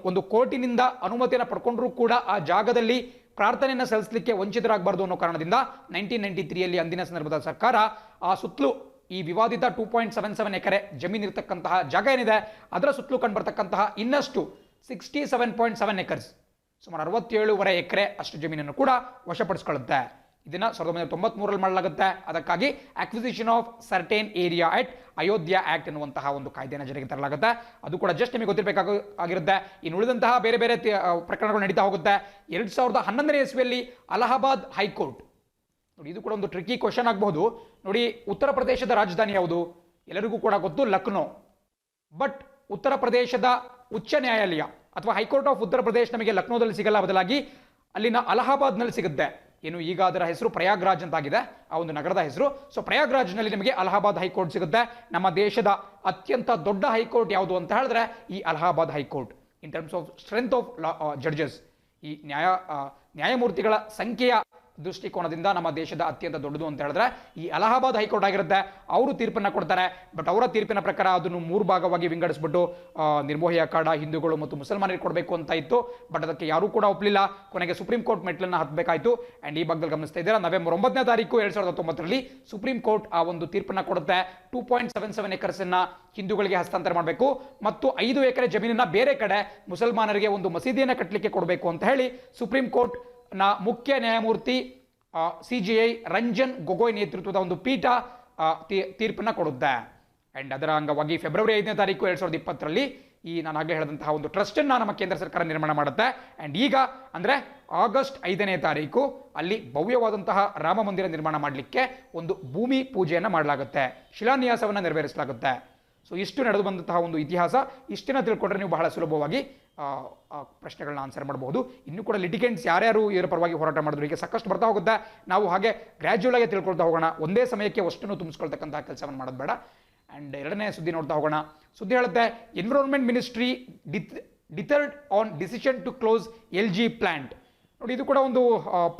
ಒಂದು ಕೋರ್ಟಿನಿಂದ ಅನುಮತಿಯನ್ನು ಪಡ್ಕೊಂಡ್ರೂ ಕೂಡ ಆ ಜಾಗದಲ್ಲಿ ಪ್ರಾರ್ಥನೆಯನ್ನು ಸಲ್ಲಿಸಲಿಕ್ಕೆ ವಂಚಿತರಾಗಬಾರ್ದು ಅನ್ನೋ ಕಾರಣದಿಂದ 1993 ಅಂದಿನ ಸಂದರ್ಭದ ಸರ್ಕಾರ ಆ ಸುತ್ತಲೂ ಈ ವಿವಾದಿತ 2.77 ಎಕರೆ ಜಮೀನು ಇರತಕ್ಕಂತಹ ಜಾಗ ಏನಿದೆ ಅದರ ಸುತ್ತಲೂ ಕಂಡುಬರ್ತಕ್ಕಂತಹ ಇನ್ನಷ್ಟು 67.7 ಎಕರ್ಸ್, ಸುಮಾರು 67.5 ಎಕರೆ ಅಷ್ಟು ಜಮೀನನ್ನು ಕೂಡ ವಶಪಡಿಸಿಕೊಳ್ಳುತ್ತೆ. ಇದನ್ನ 1993 ಮಾಡಲಾಗುತ್ತೆ. ಅದಕ್ಕಾಗಿ acquisition of certain area at Ayodhya act ಎನ್ನುವಂತಹ ಒಂದು ಕಾಯ್ದೆಯನ್ನು ಜಾರಿಗೆ ತರಲಾಗುತ್ತೆ. ಅದು ಕೂಡ ಜಸ್ಟ್ ನಿಮಗೆ ಗೊತ್ತಿರಬೇಕಾಗಿರುತ್ತೆ. ಇನ್ನು ಉಳಿದಂತಹ ಬೇರೆ ಬೇರೆ ಪ್ರಕರಣಗಳು ನಡೀತಾ ಹೋಗುತ್ತೆ. 2011ನೇ ಇಸ್ವಿಯಲ್ಲಿ ಅಲಹಾಬಾದ್ ಹೈಕೋರ್ಟ್, ನೋಡಿ ಇದು ಕೂಡ ಒಂದು ಟ್ರಿಕಿ ಕ್ವಶನ್ ಆಗಬಹುದು. ನೋಡಿ, ಉತ್ತರ ಪ್ರದೇಶದ ರಾಜಧಾನಿ ಯಾವುದು? ಎಲ್ಲರಿಗೂ ಕೂಡ ಗೊತ್ತು, ಲಕ್ನೋ. ಬಟ್ ಉತ್ತರ ಪ್ರದೇಶದ ಉಚ್ಚ ನ್ಯಾಯಾಲಯ ಅಥವಾ ಹೈಕೋರ್ಟ್ ಆಫ್ ಉತ್ತರ ಪ್ರದೇಶ ನಮಗೆ ಲಕ್ನೋದಲ್ಲಿ ಸಿಗಲ್ಲ, ಬದಲಾಗಿ ಅಲ್ಲಿನ ಅಲಹಾಬಾದ್ನಲ್ಲಿ ಸಿಗುತ್ತೆ. ಏನು ಈಗ ಅದರ ಹೆಸರು ಪ್ರಯಾಗ್ರಾಜ್ ಅಂತಾಗಿದೆ, ಆ ಒಂದು ನಗರದ ಹೆಸರು. ಸೊ ಪ್ರಯಾಗ್ರಾಜ್ನಲ್ಲಿ ನಿಮಗೆ ಅಲಹಾಬಾದ್ ಹೈಕೋರ್ಟ್ ಸಿಗುತ್ತೆ. ನಮ್ಮ ದೇಶದ ಅತ್ಯಂತ ದೊಡ್ಡ ಹೈಕೋರ್ಟ್ ಯಾವುದು ಅಂತ ಹೇಳಿದ್ರೆ ಈ Allahabad high court. In terms of strength of judges, ಈ ನ್ಯಾಯಮೂರ್ತಿಗಳ ಸಂಖ್ಯೆಯ ದೃಷ್ಟಿಕೋನದಿಂದ ನಮ್ಮ ದೇಶದ ಅತ್ಯಂತ ದೊಡ್ಡದು ಅಂತ ಹೇಳಿದ್ರೆ ಈ ಅಲಹಾಬಾದ್ ಹೈಕೋರ್ಟ್ ಆಗಿರುತ್ತೆ. ಅವರು ತೀರ್ಪನ್ನ ಕೊಡ್ತಾರೆ. ಬಟ್ ಅವರ ತೀರ್ಪಿನ ಪ್ರಕಾರ ಅದನ್ನು 3 ಭಾಗವಾಗಿ ವಿಂಗಡಿಸ್ಬಿಟ್ಟು ನಿರ್ಮೋಹಿ ಅಖಾಡ, ಹಿಂದೂಗಳು ಮತ್ತು ಮುಸಲ್ಮಾನರಿಗೆ ಕೊಡಬೇಕು ಅಂತ ಇತ್ತು. ಬಟ್ ಅದಕ್ಕೆ ಯಾರೂ ಕೂಡ ಒಪ್ಪಲಿಲ್ಲ. ಕೊನೆಗೆ ಸುಪ್ರೀಂ ಕೋರ್ಟ್ ಮೆಟ್ಲನ್ನು ಹತ್ತಬೇಕಾಯಿತು. ಆ್ಯಂಡ್ ಈ ಭಾಗದಲ್ಲಿ ಗಮನಿಸ್ತಾ ಇದ್ದೀರಾ, ನವೆಂಬರ್ 9ನೇ ತಾರೀಕು 2019ರಲ್ಲಿ ಸುಪ್ರೀಂ ಕೋರ್ಟ್ ಆ ಒಂದು ತೀರ್ಪನ್ನ ಕೊಡುತ್ತೆ. 2.77 ಎಕರ್ಸ್ ಅನ್ನ ಹಿಂದೂಗಳಿಗೆ ಹಸ್ತಾಂತರ ಮಾಡಬೇಕು ಮತ್ತು 5 ಎಕರೆ ಜಮೀನನ್ನ ಬೇರೆ ಕಡೆ ಮುಸಲ್ಮಾನರಿಗೆ ಒಂದು ಮಸೀದಿಯನ್ನು ಕಟ್ಟಲಿಕ್ಕೆ ಕೊಡಬೇಕು ಅಂತ ಹೇಳಿ ಸುಪ್ರೀಂ ಕೋರ್ಟ್ ನ ಮುಖ್ಯ ನ್ಯಾಯಮೂರ್ತಿ CJI ರಂಜನ್ ಗೊಗೊಯ್ ನೇತೃತ್ವದ ಒಂದು ಪೀಠ ತೀರ್ಪನ್ನ ಕೊಡುತ್ತೆ. ಅಂಡ್ ಅದರ ಅಂಗವಾಗಿ ಫೆಬ್ರವರಿ 5ನೇ ತಾರೀಕು 2020ರಲ್ಲಿ ಈ ನಾನು ಆಗಲೇ ಹೇಳಿದಂತಹ ಒಂದು ಟ್ರಸ್ಟ್ ಅನ್ನ ನಮ್ಮ ಕೇಂದ್ರ ಸರ್ಕಾರ ನಿರ್ಮಾಣ ಮಾಡುತ್ತೆ. ಅಂಡ್ ಈಗ ಅಂದ್ರೆ ಆಗಸ್ಟ್ 5ನೇ ತಾರೀಕು ಅಲ್ಲಿ ಭವ್ಯವಾದಂತಹ ರಾಮ ಮಂದಿರ ನಿರ್ಮಾಣ ಮಾಡಲಿಕ್ಕೆ ಒಂದು ಭೂಮಿ ಪೂಜೆಯನ್ನು ಮಾಡಲಾಗುತ್ತೆ, ಶಿಲಾನ್ಯಾಸವನ್ನು ನೆರವೇರಿಸಲಾಗುತ್ತೆ. ಸೊ ಇಷ್ಟು ನಡೆದು ಬಂದಂತಹ ಒಂದು ಇತಿಹಾಸ. ಇಷ್ಟನ್ನ ತಿಳ್ಕೊಂಡ್ರೆ ನೀವು ಬಹಳ ಸುಲಭವಾಗಿ ಪ್ರಶ್ನೆಗಳನ್ನ ಆನ್ಸರ್ ಮಾಡಬಹುದು. ಇನ್ನೂ ಕೂಡ ಲಿಟಿಗೆಂಟ್ಸ್ ಯಾರ್ಯಾರು ಇದರ ಪರವಾಗಿ ಹೋರಾಟ ಮಾಡಿದ್ರು ಈಗ ಸಾಕಷ್ಟು ಬರ್ತಾ ಹೋಗುತ್ತೆ. ನಾವು ಹಾಗೆ ಗ್ರ್ಯಾಜುಯಲ್ ಆಗಿ ತಿಳ್ಕೊಳ್ತಾ ಹೋಗೋಣ. ಒಂದೇ ಸಮಯಕ್ಕೆ ಅಷ್ಟನ್ನು ತುಂಬಿಸ್ಕೊಳ್ತಕ್ಕಂತಹ ಕೆಲಸವನ್ನು ಮಾಡೋದು ಬೇಡ. ಆ್ಯಂಡ್ ಎರಡನೇ ಸುದ್ದಿ ನೋಡ್ತಾ ಹೋಗೋಣ. ಸುದ್ದಿ ಹೇಳುತ್ತೆ, environment ministry deterred on decision to close LG plant. ನೋಡಿ, ಇದು ಕೂಡ ಒಂದು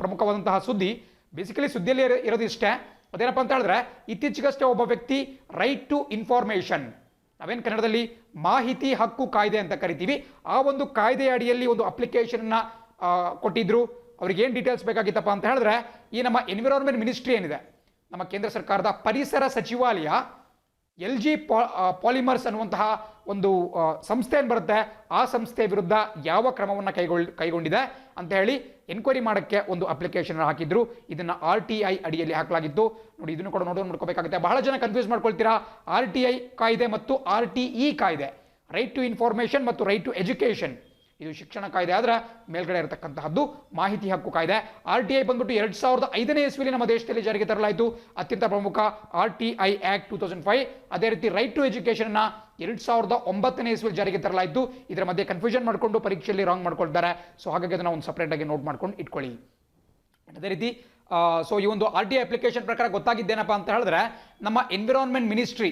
ಪ್ರಮುಖವಾದಂತಹ ಸುದ್ದಿ. ಬೇಸಿಕಲಿ ಸುದ್ದಿಯಲ್ಲಿ ಇರೋದು ಇಷ್ಟೇ. ಅದೇನಪ್ಪ ಅಂತ ಹೇಳಿದ್ರೆ, ಇತ್ತೀಚೆಗಷ್ಟೇ ಒಬ್ಬ ವ್ಯಕ್ತಿ ರೈಟ್ ಟು ಇನ್ಫಾರ್ಮೇಷನ್, ನಾವೇನು ಕನ್ನಡದಲ್ಲಿ ಮಾಹಿತಿ ಹಕ್ಕು ಕಾಯ್ದೆ ಅಂತ ಕರಿತೀವಿ, ಆ ಒಂದು ಕಾಯ್ದೆಯ ಅಡಿಯಲ್ಲಿ ಒಂದು ಅಪ್ಲಿಕೇಶನ್ನ ಕೊಟ್ಟಿದ್ರು. ಅವ್ರಿಗೆ ಏನು ಡೀಟೇಲ್ಸ್ ಬೇಕಾಗಿತ್ತಪ್ಪ ಅಂತ ಹೇಳಿದ್ರೆ, ಈ ನಮ್ಮ ಎನ್ವಿರಾನ್ಮೆಂಟ್ ಮಿನಿಸ್ಟ್ರಿ ಏನಿದೆ, ನಮ್ಮ ಕೇಂದ್ರ ಸರ್ಕಾರದ ಪರಿಸರ ಸಚಿವಾಲಯ LG ಪಾಲಿಮರ್ಸ್ ಅನ್ನುವಂತಹ ಒಂದು ಸಂಸ್ಥೆ ಏನು ಬರುತ್ತೆ, ಆ ಸಂಸ್ಥೆಯ ವಿರುದ್ಧ ಯಾವ ಕ್ರಮವನ್ನು ಕೈಗೊಂಡಿದೆ ಅಂತ ಹೇಳಿ ಎನ್ಕ್ವೈರಿ ಮಾಡೋಕ್ಕೆ ಒಂದು ಅಪ್ಲಿಕೇಶನ್ ಹಾಕಿದ್ರು. ಇದನ್ನು RTI ಅಡಿಯಲ್ಲಿ ಹಾಕಲಾಗಿತ್ತು. ನೋಡಿ, ಇದನ್ನು ಕೂಡ ನೋಡ್ಕೋಬೇಕಾಗುತ್ತೆ. ಬಹಳ ಜನ ಕನ್ಫ್ಯೂಸ್ ಮಾಡ್ಕೊಳ್ತೀರಾ RTI ಕಾಯ್ದೆ ಮತ್ತು RTE ಕಾಯ್ದೆ, ರೈಟ್ ಟು ಇನ್ಫಾರ್ಮೇಷನ್ ಮತ್ತು ರೈಟ್ ಟು ಎಜುಕೇಷನ್. ಇದು ಶಿಕ್ಷಣ ಕಾಯ್ದೆ ಆದ್ರೆ ಮೇಲ್ಗಡೆ ಇರತಕ್ಕಂತಹದ್ದು ಮಾಹಿತಿ ಹಕ್ಕು ಕಾಯ್ದೆ. RTI ಬಂದ್ಬಿಟ್ಟು 2005ನೇ ಇಸ್ವಿಯಲ್ಲಿ ನಮ್ಮ ದೇಶದಲ್ಲಿ ಜಾರಿಗೆ ತರಲಾಯಿತು. ಅತ್ಯಂತ ಪ್ರಮುಖ RTI ಆಕ್ಟ್ 2005. ಅದೇ ರೀತಿ ರೈಟ್ ಟು ಎಜುಕೇಷನ್ ಅನ್ನ 2009ನೇ ಇಸ್ವಿಯಲ್ಲಿ ಜಾರಿಗೆ ತರಲಾಯಿತು. ಇದರ ಮಧ್ಯೆ ಕನ್ಫ್ಯೂಷನ್ ಮಾಡಿಕೊಂಡು ಪರೀಕ್ಷೆಯಲ್ಲಿ ರಾಂಗ್ ಮಾಡ್ಕೊಳ್ತಾರೆ. ಸೊ ಹಾಗಾಗಿ ಅದನ್ನ ಒಂದು ಸಪರೇಟ್ ಆಗಿ ನೋಟ್ ಮಾಡ್ಕೊಂಡು ಇಟ್ಕೊಳ್ಳಿ. ಅದೇ ರೀತಿ ಸೊ ಈ ಒಂದು RTI ಅಪ್ಲಿಕೇಶನ್ ಪ್ರಕಾರ ಗೊತ್ತಾಗಿದ್ದೇನಪ್ಪ ಅಂತ ಹೇಳಿದ್ರೆ, ನಮ್ಮ ಎನ್ವಿರಾನ್ಮೆಂಟ್ ಮಿನಿಸ್ಟ್ರಿ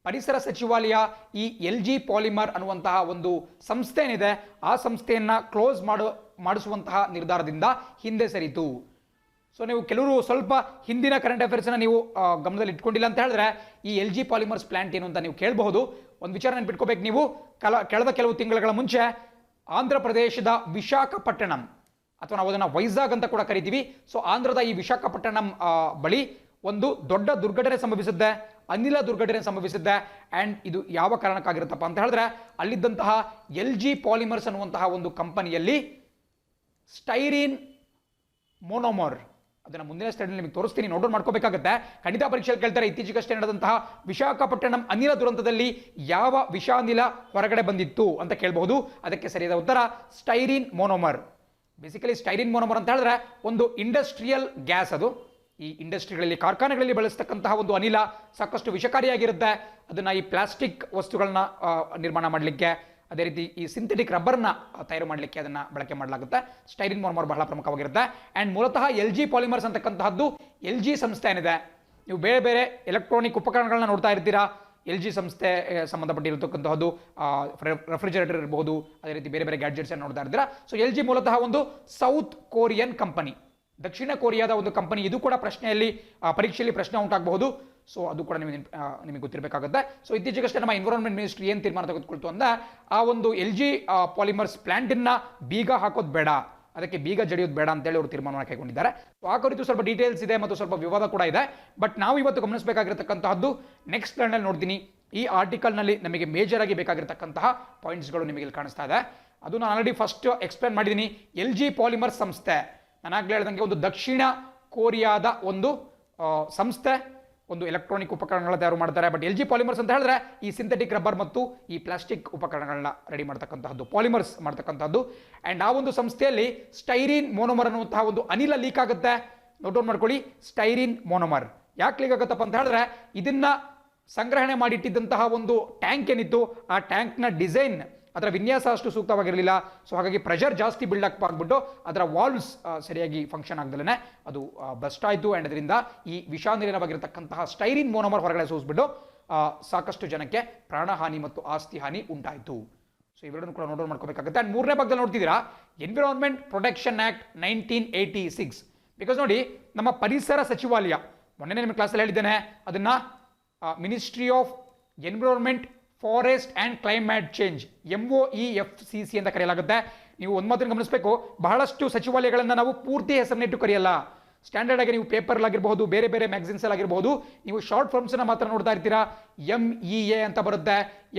ಪರಿಸರ ಸಚಿವಾಲಯ ಈ LG ಪಾಲಿಮರ್ ಅನ್ನುವಂತಹ ಒಂದು ಸಂಸ್ಥೆ ಏನಿದೆ, ಆ ಸಂಸ್ಥೆಯನ್ನ ಕ್ಲೋಸ್ ಮಾಡಿಸುವಂತಹ ನಿರ್ಧಾರದಿಂದ ಹಿಂದೆ ಸರಿತು. ಸೊ ನೀವು ಕೆಲವರು ಸ್ವಲ್ಪ ಹಿಂದಿನ ಕರೆಂಟ್ ಅಫೇರ್ಸ್ನ ನೀವು ಗಮನದಲ್ಲಿ ಇಟ್ಕೊಂಡಿಲ್ಲ ಅಂತ ಹೇಳಿದ್ರೆ, ಈ LG ಪಾಲಿಮರ್ಸ್ ಪ್ಲಾಂಟ್ ಏನು ಅಂತ ನೀವು ಕೇಳಬಹುದು. ಒಂದು ವಿಚಾರ ನೆನಪಿಟ್ಕೋಬೇಕು ನೀವು, ಕಳೆದ ಕೆಲವು ತಿಂಗಳ ಮುಂಚೆ ಆಂಧ್ರ ಪ್ರದೇಶದ ವಿಶಾಖಪಟ್ಟಣಂ, ಅಥವಾ ನಾವು ಅದನ್ನು ವೈಜಾಗ್ ಅಂತ ಕೂಡ ಕರಿತೀವಿ. ಸೊ ಆಂಧ್ರದ ಈ ವಿಶಾಖಪಟ್ಟಣಂ ಬಳಿ ಒಂದು ದೊಡ್ಡ ದುರ್ಘಟನೆ ಸಂಭವಿಸಿದ್ದೆ, ಅನಿಲ ದುರ್ಘಟನೆ ಸಂಭವಿಸಿದ್ದೆ. ಆ್ಯಂಡ್ ಇದು ಯಾವ ಕಾರಣಕ್ಕಾಗಿರುತ್ತಪ್ಪ ಅಂತ ಹೇಳಿದ್ರೆ, ಅಲ್ಲಿದ್ದಂತಹ LG ಪಾಲಿಮರ್ಸ್ ಅನ್ನುವಂತಹ ಒಂದು ಕಂಪನಿಯಲ್ಲಿ ಸ್ಟೈರಿನ್ ಮೊನೋಮರ್, ಅದನ್ನು ಮುಂದಿನ ಸ್ಲೈಡ್ನಲ್ಲಿ ನಿಮಗೆ ತೋರಿಸ್ತೀನಿ, ನೋಟ್ ಮಾಡ್ಕೋಬೇಕಾಗುತ್ತೆ. ಖಂಡಿತ ಪರೀಕ್ಷೆಯಲ್ಲಿ ಕೇಳ್ತಾರೆ, ಇತ್ತೀಚೆಗಷ್ಟೇ ನಡೆದಂತಹ ವಿಶಾಖಪಟ್ಟಣಂ ಅನಿಲ ದುರಂತದಲ್ಲಿ ಯಾವ ವಿಷಾನಿಲ ಹೊರಗಡೆ ಬಂದಿತ್ತು ಅಂತ ಕೇಳಬಹುದು. ಅದಕ್ಕೆ ಸರಿಯಾದ ಉತ್ತರ ಸ್ಟೈರಿನ್ ಮೊನೋಮರ್. ಬೇಸಿಕಲಿ ಸ್ಟೈರಿನ್ ಮೊನೋಮರ್ ಅಂತ ಹೇಳಿದ್ರೆ ಒಂದು ಇಂಡಸ್ಟ್ರಿಯಲ್ ಗ್ಯಾಸ್. ಅದು ಈ ಇಂಡಸ್ಟ್ರಿಗಳಲ್ಲಿ, ಕಾರ್ಖಾನೆಗಳಲ್ಲಿ ಬಳಸ್ತಕ್ಕಂತಹ ಒಂದು ಅನಿಲ ಸಾಕಷ್ಟು ವಿಷಕಾರಿಯಾಗಿರುತ್ತೆ. ಅದನ್ನು ಈ ಪ್ಲಾಸ್ಟಿಕ್ ವಸ್ತುಗಳನ್ನ ನಿರ್ಮಾಣ ಮಾಡಲಿಕ್ಕೆ, ಅದೇ ರೀತಿ ಈ ಸಿಂಥೆಟಿಕ್ ರಬ್ಬರ್ನ ತಯಾರು ಮಾಡಲಿಕ್ಕೆ ಅದನ್ನು ಬಳಕೆ ಮಾಡಲಾಗುತ್ತೆ. ಸ್ಟೈರಿನ್ ಮೊನೋಮರ್ ಬಹಳ ಪ್ರಮುಖವಾಗಿರುತ್ತೆ. ಆ್ಯಂಡ್ ಮೂಲತಃ LG ಪಾಲಿಮರ್ಸ್ ಅಂತಕ್ಕಂತಹದ್ದು LG ಸಂಸ್ಥೆ ಏನಿದೆ, ನೀವು ಬೇರೆ ಬೇರೆ ಎಲೆಕ್ಟ್ರಾನಿಕ್ ಉಪಕರಣಗಳನ್ನ ನೋಡ್ತಾ ಇರ್ತೀರಾ. LG ಸಂಸ್ಥೆ ಸಂಬಂಧಪಟ್ಟಿರತಕ್ಕಂತಹದ್ದು ರೆಫ್ರಿಜರೇಟರ್ ಇರಬಹುದು, ಅದೇ ರೀತಿ ಬೇರೆ ಬೇರೆ ಗ್ಯಾಡ್ಜೆಟ್ಸ್ ಅನ್ನು ನೋಡ್ತಾ ಇರ್ತೀರಾ. ಸೊ LG ಮೂಲತಃ ಒಂದು ಸೌತ್ ಕೊರಿಯನ್ ಕಂಪನಿ, ದಕ್ಷಿಣ ಕೊರಿಯಾದ ಒಂದು ಕಂಪನಿ. ಇದು ಕೂಡ ಪರೀಕ್ಷೆಯಲ್ಲಿ ಪ್ರಶ್ನೆ ಉಂಟಾಗಬಹುದು. ಸೊ ಅದು ಕೂಡ ನಿಮಗೆ ಗೊತ್ತಿರಬೇಕಾಗುತ್ತೆ. ಸೊ ಇತ್ತೀಚೆಗಷ್ಟೇ ನಮ್ಮ ಎನ್ವಿರಾನ್ಮೆಂಟ್ ಮಿನಿಸ್ಟ್ರಿ ಏನು ತೀರ್ಮಾನ ತೆಗೆದುಕೊಳ್ತು ಅಂದ್ರೆ, ಆ ಒಂದು LG ಪಾಲಿಮರ್ಸ್ ಪ್ಲಾಂಟನ್ನ ಬೀಗ ಹಾಕೋದು ಬೇಡ, ಅದಕ್ಕೆ ಬೀಗ ಜಡಿಯೋದು ಬೇಡ ಅಂತೇಳಿ ಅವರು ತೀರ್ಮಾನವನ್ನು ಕೈಗೊಂಡಿದ್ದಾರೆ. ಸೊ ಆ ಕುರಿತು ಸ್ವಲ್ಪ ಡೀಟೇಲ್ಸ್ ಇದೆ ಮತ್ತು ಸ್ವಲ್ಪ ವಿವಾದ ಕೂಡ ಇದೆ. ಬಟ್ ನಾವು ಇವತ್ತು ಗಮನಿಸಬೇಕಾಗಿರತಕ್ಕಂತಹದ್ದು ನೆಕ್ಸ್ಟ್ ಸ್ಲೈಡ್ನಲ್ಲಿ ನೋಡ್ತೀನಿ. ಈ ಆರ್ಟಿಕಲ್ನಲ್ಲಿ ನಮಗೆ ಮೇಜರ್ ಆಗಿ ಬೇಕಾಗಿರತಕ್ಕಂತಹ ಪಾಯಿಂಟ್ಸ್ಗಳು ನಿಮಗೆ ಇಲ್ಲಿ ಕಾಣಿಸ್ತಾ ಇದೆ. ಅದು ನಾನು ಆಲ್ರೆಡಿ ಫಸ್ಟ್ ಎಕ್ಸ್ಪ್ಲೇನ್ ಮಾಡಿದ್ದೀನಿ. LG ಪಾಲಿಮರ್ಸ್ ಸಂಸ್ಥೆ ನಾನು ಆಗಲೇ ಹೇಳ್ದಂಗೆ ಒಂದು ದಕ್ಷಿಣ ಕೊರಿಯಾದ ಒಂದು ಸಂಸ್ಥೆ, ಒಂದು ಎಲೆಕ್ಟ್ರಾನಿಕ್ ಉಪಕರಣಗಳನ್ನ ತಯಾರು ಮಾಡ್ತಾರೆ. ಬಟ್ LG ಪಾಲಿಮರ್ಸ್ ಅಂತ ಹೇಳಿದ್ರೆ ಈ ಸಿಂಥೆಟಿಕ್ ರಬ್ಬರ್ ಮತ್ತು ಈ ಪ್ಲಾಸ್ಟಿಕ್ ಉಪಕರಣಗಳನ್ನ ರೆಡಿ ಮಾಡ್ತಕ್ಕಂತಹದ್ದು, ಪಾಲಿಮರ್ಸ್ ಮಾಡ್ತಕ್ಕಂಥದ್ದು. ಆ್ಯಂಡ್ ಆ ಒಂದು ಸಂಸ್ಥೆಯಲ್ಲಿ ಸ್ಟೈರಿನ್ ಮೊನೋಮರ್ ಅನ್ನುವಂತಹ ಒಂದು ಅನಿಲ ಲೀಕ್ ಆಗುತ್ತೆ. ನೋಟ್ ಡೌನ್ ಮಾಡ್ಕೊಳ್ಳಿ, ಸ್ಟೈರಿನ್ ಮೊನೋಮರ್ ಯಾಕೆ ಲೀಕ್ ಆಗುತ್ತಪ್ಪ ಅಂತ ಹೇಳಿದ್ರೆ, ಇದನ್ನ ಸಂಗ್ರಹಣೆ ಮಾಡಿಟ್ಟಿದ್ದಂತಹ ಒಂದು ಟ್ಯಾಂಕ್ ಏನಿತ್ತು, ಆ ಟ್ಯಾಂಕ್ನ ಡಿಸೈನ್, ಅದರ ವಿನ್ಯಾಸ ಅಷ್ಟು ಸೂಕ್ತವಾಗಿರಲಿಲ್ಲ. ಸೊ ಹಾಗಾಗಿ ಪ್ರೆಷರ್ ಜಾಸ್ತಿ ಬಿಲ್ಡ್ ಅಪ್ ಆಗಿಬಿಟ್ಟು ಅದರ ವಾಲ್ವ್ಸ್ ಸರಿಯಾಗಿ ಫಂಕ್ಷನ್ ಆಗದಲ್ಲೇ ಅದು ಬಸ್ಟ್ ಆಯಿತು. ಆ್ಯಂಡ್ ಅದರಿಂದ ಈ ವಿಷಾನಿಲವಾಗಿರತಕ್ಕಂತಹ ಸ್ಟೈರಿನ್ ಮೊನೋಮರ್ ಹೊರಗಡೆ ಸೂಸ್ಬಿಟ್ಟು ಸಾಕಷ್ಟು ಜನಕ್ಕೆ ಪ್ರಾಣಹಾನಿ ಮತ್ತು ಆಸ್ತಿ ಹಾನಿ ಉಂಟಾಯಿತು. ಸೊ ಇವೆರಡನ್ನು ಕೂಡ ನೋಟ್ ಮಾಡ್ಕೋಬೇಕಾಗುತ್ತೆ. ಆ್ಯಂಡ್ ಮೂರನೇ ಭಾಗದಲ್ಲಿ ನೋಡ್ತಿದ್ದೀರಾ ಎನ್ವಿರಾನ್ಮೆಂಟ್ ಪ್ರೊಟೆಕ್ಷನ್ ಆಕ್ಟ್ 1986. ಬಿಕಾಸ್ ನೋಡಿ, ನಮ್ಮ ಪರಿಸರ ಸಚಿವಾಲಯ, ಮೊನ್ನೆ ನಿಮಗೆ ಕ್ಲಾಸಲ್ಲಿ ಹೇಳಿದ್ದೇನೆ, ಅದನ್ನ ministry of environment forest and climate change, MOEFCC ಅಂತ ಕರೆಯಲಾಗುತ್ತೆ. ನೀವು ಒಂದು ಮಾತನ್ನು ಗಮನಿಸಬೇಕು, ಬಹಳಷ್ಟು ಸಚಿವಾಲಯಗಳನ್ನು ನಾವು ಪೂರ್ತಿ ಹೆಸರನ್ನಿಟ್ಟು ಕರೆಯಲ್ಲ. ಸ್ಟ್ಯಾಂಡರ್ಡ್ ಆಗಿ ನೀವು ಪೇಪರ್ಲಾಗಿರ್ಬಹುದು, ಬೇರೆ ಬೇರೆ ಮ್ಯಾಗಝಿನ್ಸಲ್ಲಾಗಿರ್ಬಹುದು, ನೀವು ಶಾರ್ಟ್ ಫಾರ್ಮ್ಸನ್ನ ಮಾತ್ರ ನೋಡ್ತಾ ಇರ್ತೀರಾ. MEA ಅಂತ ಬರುತ್ತೆ,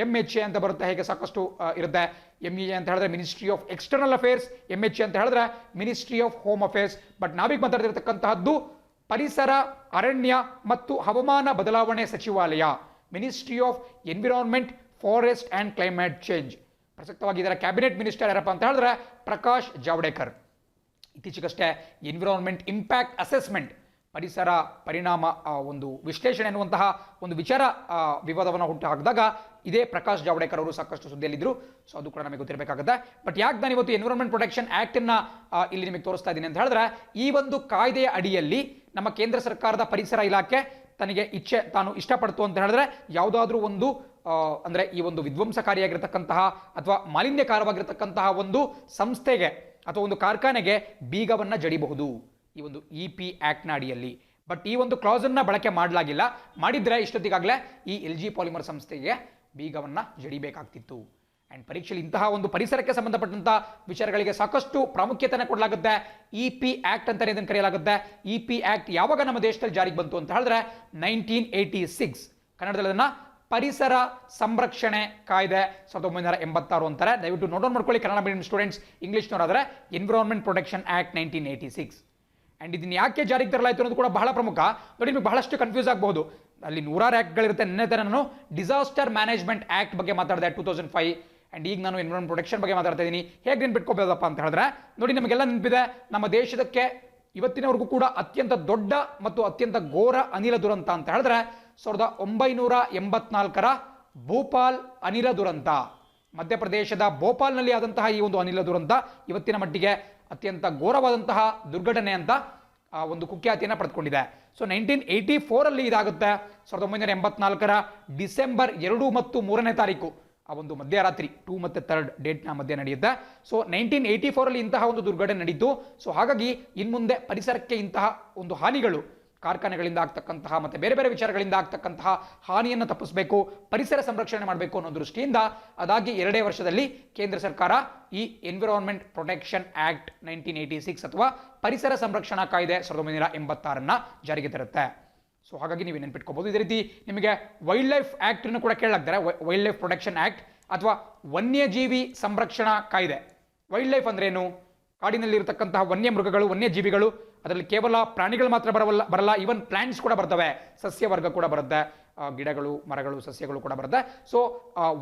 MHA ಅಂತ ಬರುತ್ತೆ, ಹೇಗೆ ಸಾಕಷ್ಟು ಇರುತ್ತೆ. MEA ಅಂತ ಹೇಳಿದ್ರೆ ministry of external affairs, MHA ಅಂತ ಹೇಳಿದ್ರೆ ministry of home affairs. But ನಾವೀಗ ಮಾತಾಡ್ತಿರ್ತಕ್ಕಂತಹದ್ದು ಪರಿಸರ, ಅರಣ್ಯ ಮತ್ತು ಹವಾಮಾನ ಬದಲಾವಣೆ ಸಚಿವಾಲಯ, ministry of environment forest and climate change. ಪ್ರಸಕ್ತವಾಗಿ ಇದರ ಕ್ಯಾಬಿನೆಟ್ ಮಿನಿಸ್ಟರ್ ಯಾರಪ್ಪ ಅಂತ ಹೇಳಿದ್ರೆ ಪ್ರಕಾಶ್ ಜಾವಡೇಕರ್. ಇತ್ತೀಚೆಗಷ್ಟೇ ಎನ್ವಿರಾನ್ಮೆಂಟ್ ಇಂಪ್ಯಾಕ್ಟ್ ಅಸೆಸ್ಮೆಂಟ್, ಪರಿಸರ ಪರಿಣಾಮ ಒಂದು ವಿಶ್ಲೇಷಣೆ ಎನ್ನುವಂತಹ ಒಂದು ವಿಚಾರ ವಿವಾದವನ್ನು ಹುಟ್ಟು ಹಾಕಿದಾಗ ಇದೇ ಪ್ರಕಾಶ್ ಜಾವಡೇಕರ್ ಅವರು ಸಾಕಷ್ಟು ಸುದ್ದಿಯಲ್ಲಿದ್ದರು. ಸೊ ಅದು ಕೂಡ ನಮಗೆ ಗೊತ್ತಿರಬೇಕಾಗುತ್ತೆ. ಬಟ್ ಯಾಕೆ ನಾನು ಇವತ್ತು ಎನ್ವಿರಾನ್ಮೆಂಟ್ ಪ್ರೊಟೆಕ್ಷನ್ ಆ್ಯಕ್ಟನ್ನು ಇಲ್ಲಿ ನಿಮಗೆ ತೋರಿಸ್ತಾ ಇದ್ದೀನಿ ಅಂತ ಹೇಳಿದ್ರೆ, ಈ ಒಂದು ಕಾಯ್ದೆಯ ಅಡಿಯಲ್ಲಿ ನಮ್ಮ ಕೇಂದ್ರ ಸರ್ಕಾರದ ಪರಿಸರ ಇಲಾಖೆ ತಾನು ಇಷ್ಟಪಡ್ತು ಅಂತ ಹೇಳಿದ್ರೆ ಯಾವುದಾದ್ರೂ ಒಂದು ಅಂದರೆ ಈ ಒಂದು ವಿಧ್ವಂಸಕಾರಿಯಾಗಿರ್ತಕ್ಕಂತಹ ಅಥವಾ ಮಾಲಿನ್ಯಕಾರವಾಗಿರ್ತಕ್ಕಂತಹ ಒಂದು ಸಂಸ್ಥೆಗೆ ಅಥವಾ ಒಂದು ಕಾರ್ಖಾನೆಗೆ ಬೀಗವನ್ನು ಜಡಿಬಹುದು ಈ ಒಂದು EP ಆ್ಯಕ್ಟ್ನ ಅಡಿಯಲ್ಲಿ. ಬಟ್ ಈ ಒಂದು ಕ್ಲಾಸನ್ನು ಬಳಕೆ ಮಾಡಲಾಗಿಲ್ಲ. ಮಾಡಿದ್ರೆ ಇಷ್ಟೊತ್ತಿಗಾಗಲೇ ಈ LG ಪಾಲಿಮರ್ ಸಂಸ್ಥೆಗೆ ಬೀಗವನ್ನು ಜಡಿಬೇಕಾಗ್ತಿತ್ತು. ಆ್ಯಂಡ್ ಪರೀಕ್ಷೆಯಲ್ಲಿ ಇಂತಹ ಒಂದು ಪರಿಸರಕ್ಕೆ ಸಂಬಂಧಪಟ್ಟಂಥ ವಿಚಾರಗಳಿಗೆ ಸಾಕಷ್ಟು ಪ್ರಾಮುಖ್ಯತೆಯನ್ನು ಕೊಡಲಾಗುತ್ತೆ. EP ಆ್ಯಕ್ಟ್ ಅಂತಲೇ ಇದನ್ನು ಕರೆಯಲಾಗುತ್ತೆ. EP ಆ್ಯಕ್ಟ್ ಯಾವಾಗ ನಮ್ಮ ದೇಶದಲ್ಲಿ ಜಾರಿಗೆ ಬಂತು ಅಂತ ಹೇಳಿದ್ರೆ 1986, ಕನ್ನಡದಲ್ಲಿ ಅದನ್ನು ಪರಿಸರ ಸಂರಕ್ಷಣೆ ಕಾಯ್ದೆ 1986 ಅಂತಾರೆ. ದಯವಿಟ್ಟು ನೋಟ್ ಡೌನ್ ಮಾಡ್ಕೊಳ್ಳಿ ಕನ್ನಡ ಮೀಡಿಯಂ ಸ್ಟೂಡೆಂಟ್ಸ್. ಇಂಗ್ಲೀಷ್ನವರಾದರೆ ಎನ್ವಿರಾನ್ಮೆಂಟ್ ಪ್ರೊಟೆಕ್ಷನ್ ಆ್ಯಕ್ಟ್ 1986. ಆ್ಯಂಡ್ ಇದನ್ನು ಯಾಕೆ ಜಾರಿಗೆ ತರಲಾಯಿತು ಅನ್ನೋದು ಕೂಡ ಬಹಳ ಪ್ರಮುಖ. ನೋಡಿ, ನಿಮಗೆ ಬಹಳಷ್ಟು ಕನ್ಫ್ಯೂಸ್ ಆಗಬಹುದು. ಅಲ್ಲಿ ನೂರಾರು ಆ್ಯಕ್ಟ್ಗಳಿರುತ್ತೆ. ನಿನ್ನೆ ತರ ನಾನು ಡಿಸಾಸ್ಟರ್ ಮ್ಯಾನೇಜ್ಮೆಂಟ್ ಆ್ಯಕ್ಟ್ ಬಗ್ಗೆ ಮಾತಾಡಿದೆ 2005. ಆ್ಯಂಡ್ ಈಗ ನಾನು ಎನ್ವಿರಾನ್ಮೆಂಟ್ ಪ್ರೊಟೆಕ್ಷನ್ ಬಗ್ಗೆ ಮಾತಾಡ್ತಾ ಇದ್ದೀನಿ. ಹೇಗೆ ನೆನ್ಪಿಟ್ಕೋಬೋದಪ್ಪ ಅಂತ ಹೇಳಿದ್ರೆ, ನೋಡಿ, ನಮಗೆಲ್ಲ ನೆನಪಿದೆ, ನಮ್ಮ ದೇಶದಕ್ಕೆ ಇವತ್ತಿನವರೆಗೂ ಕೂಡ ಅತ್ಯಂತ ದೊಡ್ಡ ಮತ್ತು ಅತ್ಯಂತ ಘೋರ ಅನಿಲ ದುರಂತ ಅಂತ ಹೇಳಿದ್ರೆ 1984ರ ಭೋಪಾಲ್ ಅನಿಲ ದುರಂತ. ಮಧ್ಯಪ್ರದೇಶದ ಭೋಪಾಲ್ನಲ್ಲಿ ಆದಂತಹ ಈ ಒಂದು ಅನಿಲ ದುರಂತ ಇವತ್ತಿನ ಮಟ್ಟಿಗೆ ಅತ್ಯಂತ ಘೋರವಾದಂತಹ ದುರ್ಘಟನೆ ಅಂತ ಒಂದು ಕುಖ್ಯಾತಿಯನ್ನು ಪಡೆದುಕೊಂಡಿದೆ. ಸೊ 1984 ಇದಾಗುತ್ತೆ. 1984ರ ಡಿಸೆಂಬರ್ 2 ಮತ್ತು 3ನೇ ತಾರೀಕು, ಆ ಒಂದು ಮಧ್ಯರಾತ್ರಿ 2 ಮತ್ತು 3 ಡೇಟ್ನ ಮಧ್ಯೆ ನಡೆಯುತ್ತೆ. ಸೊ 1984 ಇಂತಹ ಒಂದು ದುರ್ಘಟನೆ ನಡೀತು. ಸೊ ಹಾಗಾಗಿ ಇನ್ಮುಂದೆ ಪರಿಸರಕ್ಕೆ ಇಂತಹ ಒಂದು ಹಾನಿಗಳು, ಕಾರ್ಖಾನೆಗಳಿಂದ ಆಗ್ತಕ್ಕಂತಹ ಮತ್ತು ಬೇರೆ ಬೇರೆ ವಿಚಾರಗಳಿಂದ ಆಗ್ತಕ್ಕಂತಹ ಹಾನಿಯನ್ನು ತಪ್ಪಿಸಬೇಕು, ಪರಿಸರ ಸಂರಕ್ಷಣೆ ಮಾಡಬೇಕು ಅನ್ನೋ ದೃಷ್ಟಿಯಿಂದ ಅದಾಗಿ 2 ವರ್ಷದಲ್ಲಿ ಕೇಂದ್ರ ಸರ್ಕಾರ ಈ ಎನ್ವಿರಾನ್ಮೆಂಟ್ ಪ್ರೊಟೆಕ್ಷನ್ ಆ್ಯಕ್ಟ್ 1986 ಅಥವಾ ಪರಿಸರ ಸಂರಕ್ಷಣಾ ಕಾಯ್ದೆ 1986 ಜಾರಿಗೆ ತರುತ್ತೆ. ಸೊ ಹಾಗಾಗಿ ನೀವು ನೆನ್ಪಿಟ್ಕೋಬಹುದು. ಇದೇ ರೀತಿ ನಿಮಗೆ ವೈಲ್ಡ್ ಲೈಫ್ ಆ್ಯಕ್ಟ್ ಅನ್ನು ಕೂಡ ಕೇಳಲಾಗ್ತಾರೆ. ವೈಲ್ಡ್ ಲೈಫ್ ಪ್ರೊಟೆಕ್ಷನ್ ಆ್ಯಕ್ಟ್ ಅಥವಾ ವನ್ಯಜೀವಿ ಸಂರಕ್ಷಣಾ ಕಾಯ್ದೆ. ವೈಲ್ಡ್ ಲೈಫ್ ಅಂದ್ರೆ ಏನು? ಕಾಡಿನಲ್ಲಿ ಇರತಕ್ಕಂತಹ ವನ್ಯ ಮೃಗಗಳು, ವನ್ಯಜೀವಿಗಳು. ಅದರಲ್ಲಿ ಕೇವಲ ಪ್ರಾಣಿಗಳು ಮಾತ್ರ ಬರಲ್ಲ, ಈವನ್ ಪ್ಲಾಂಟ್ಸ್ ಕೂಡ ಬರ್ತವೆ, ಸಸ್ಯವರ್ಗ ಕೂಡ ಬರುತ್ತೆ, ಗಿಡಗಳು, ಮರಗಳು, ಸಸ್ಯಗಳು ಕೂಡ ಬರುತ್ತೆ. So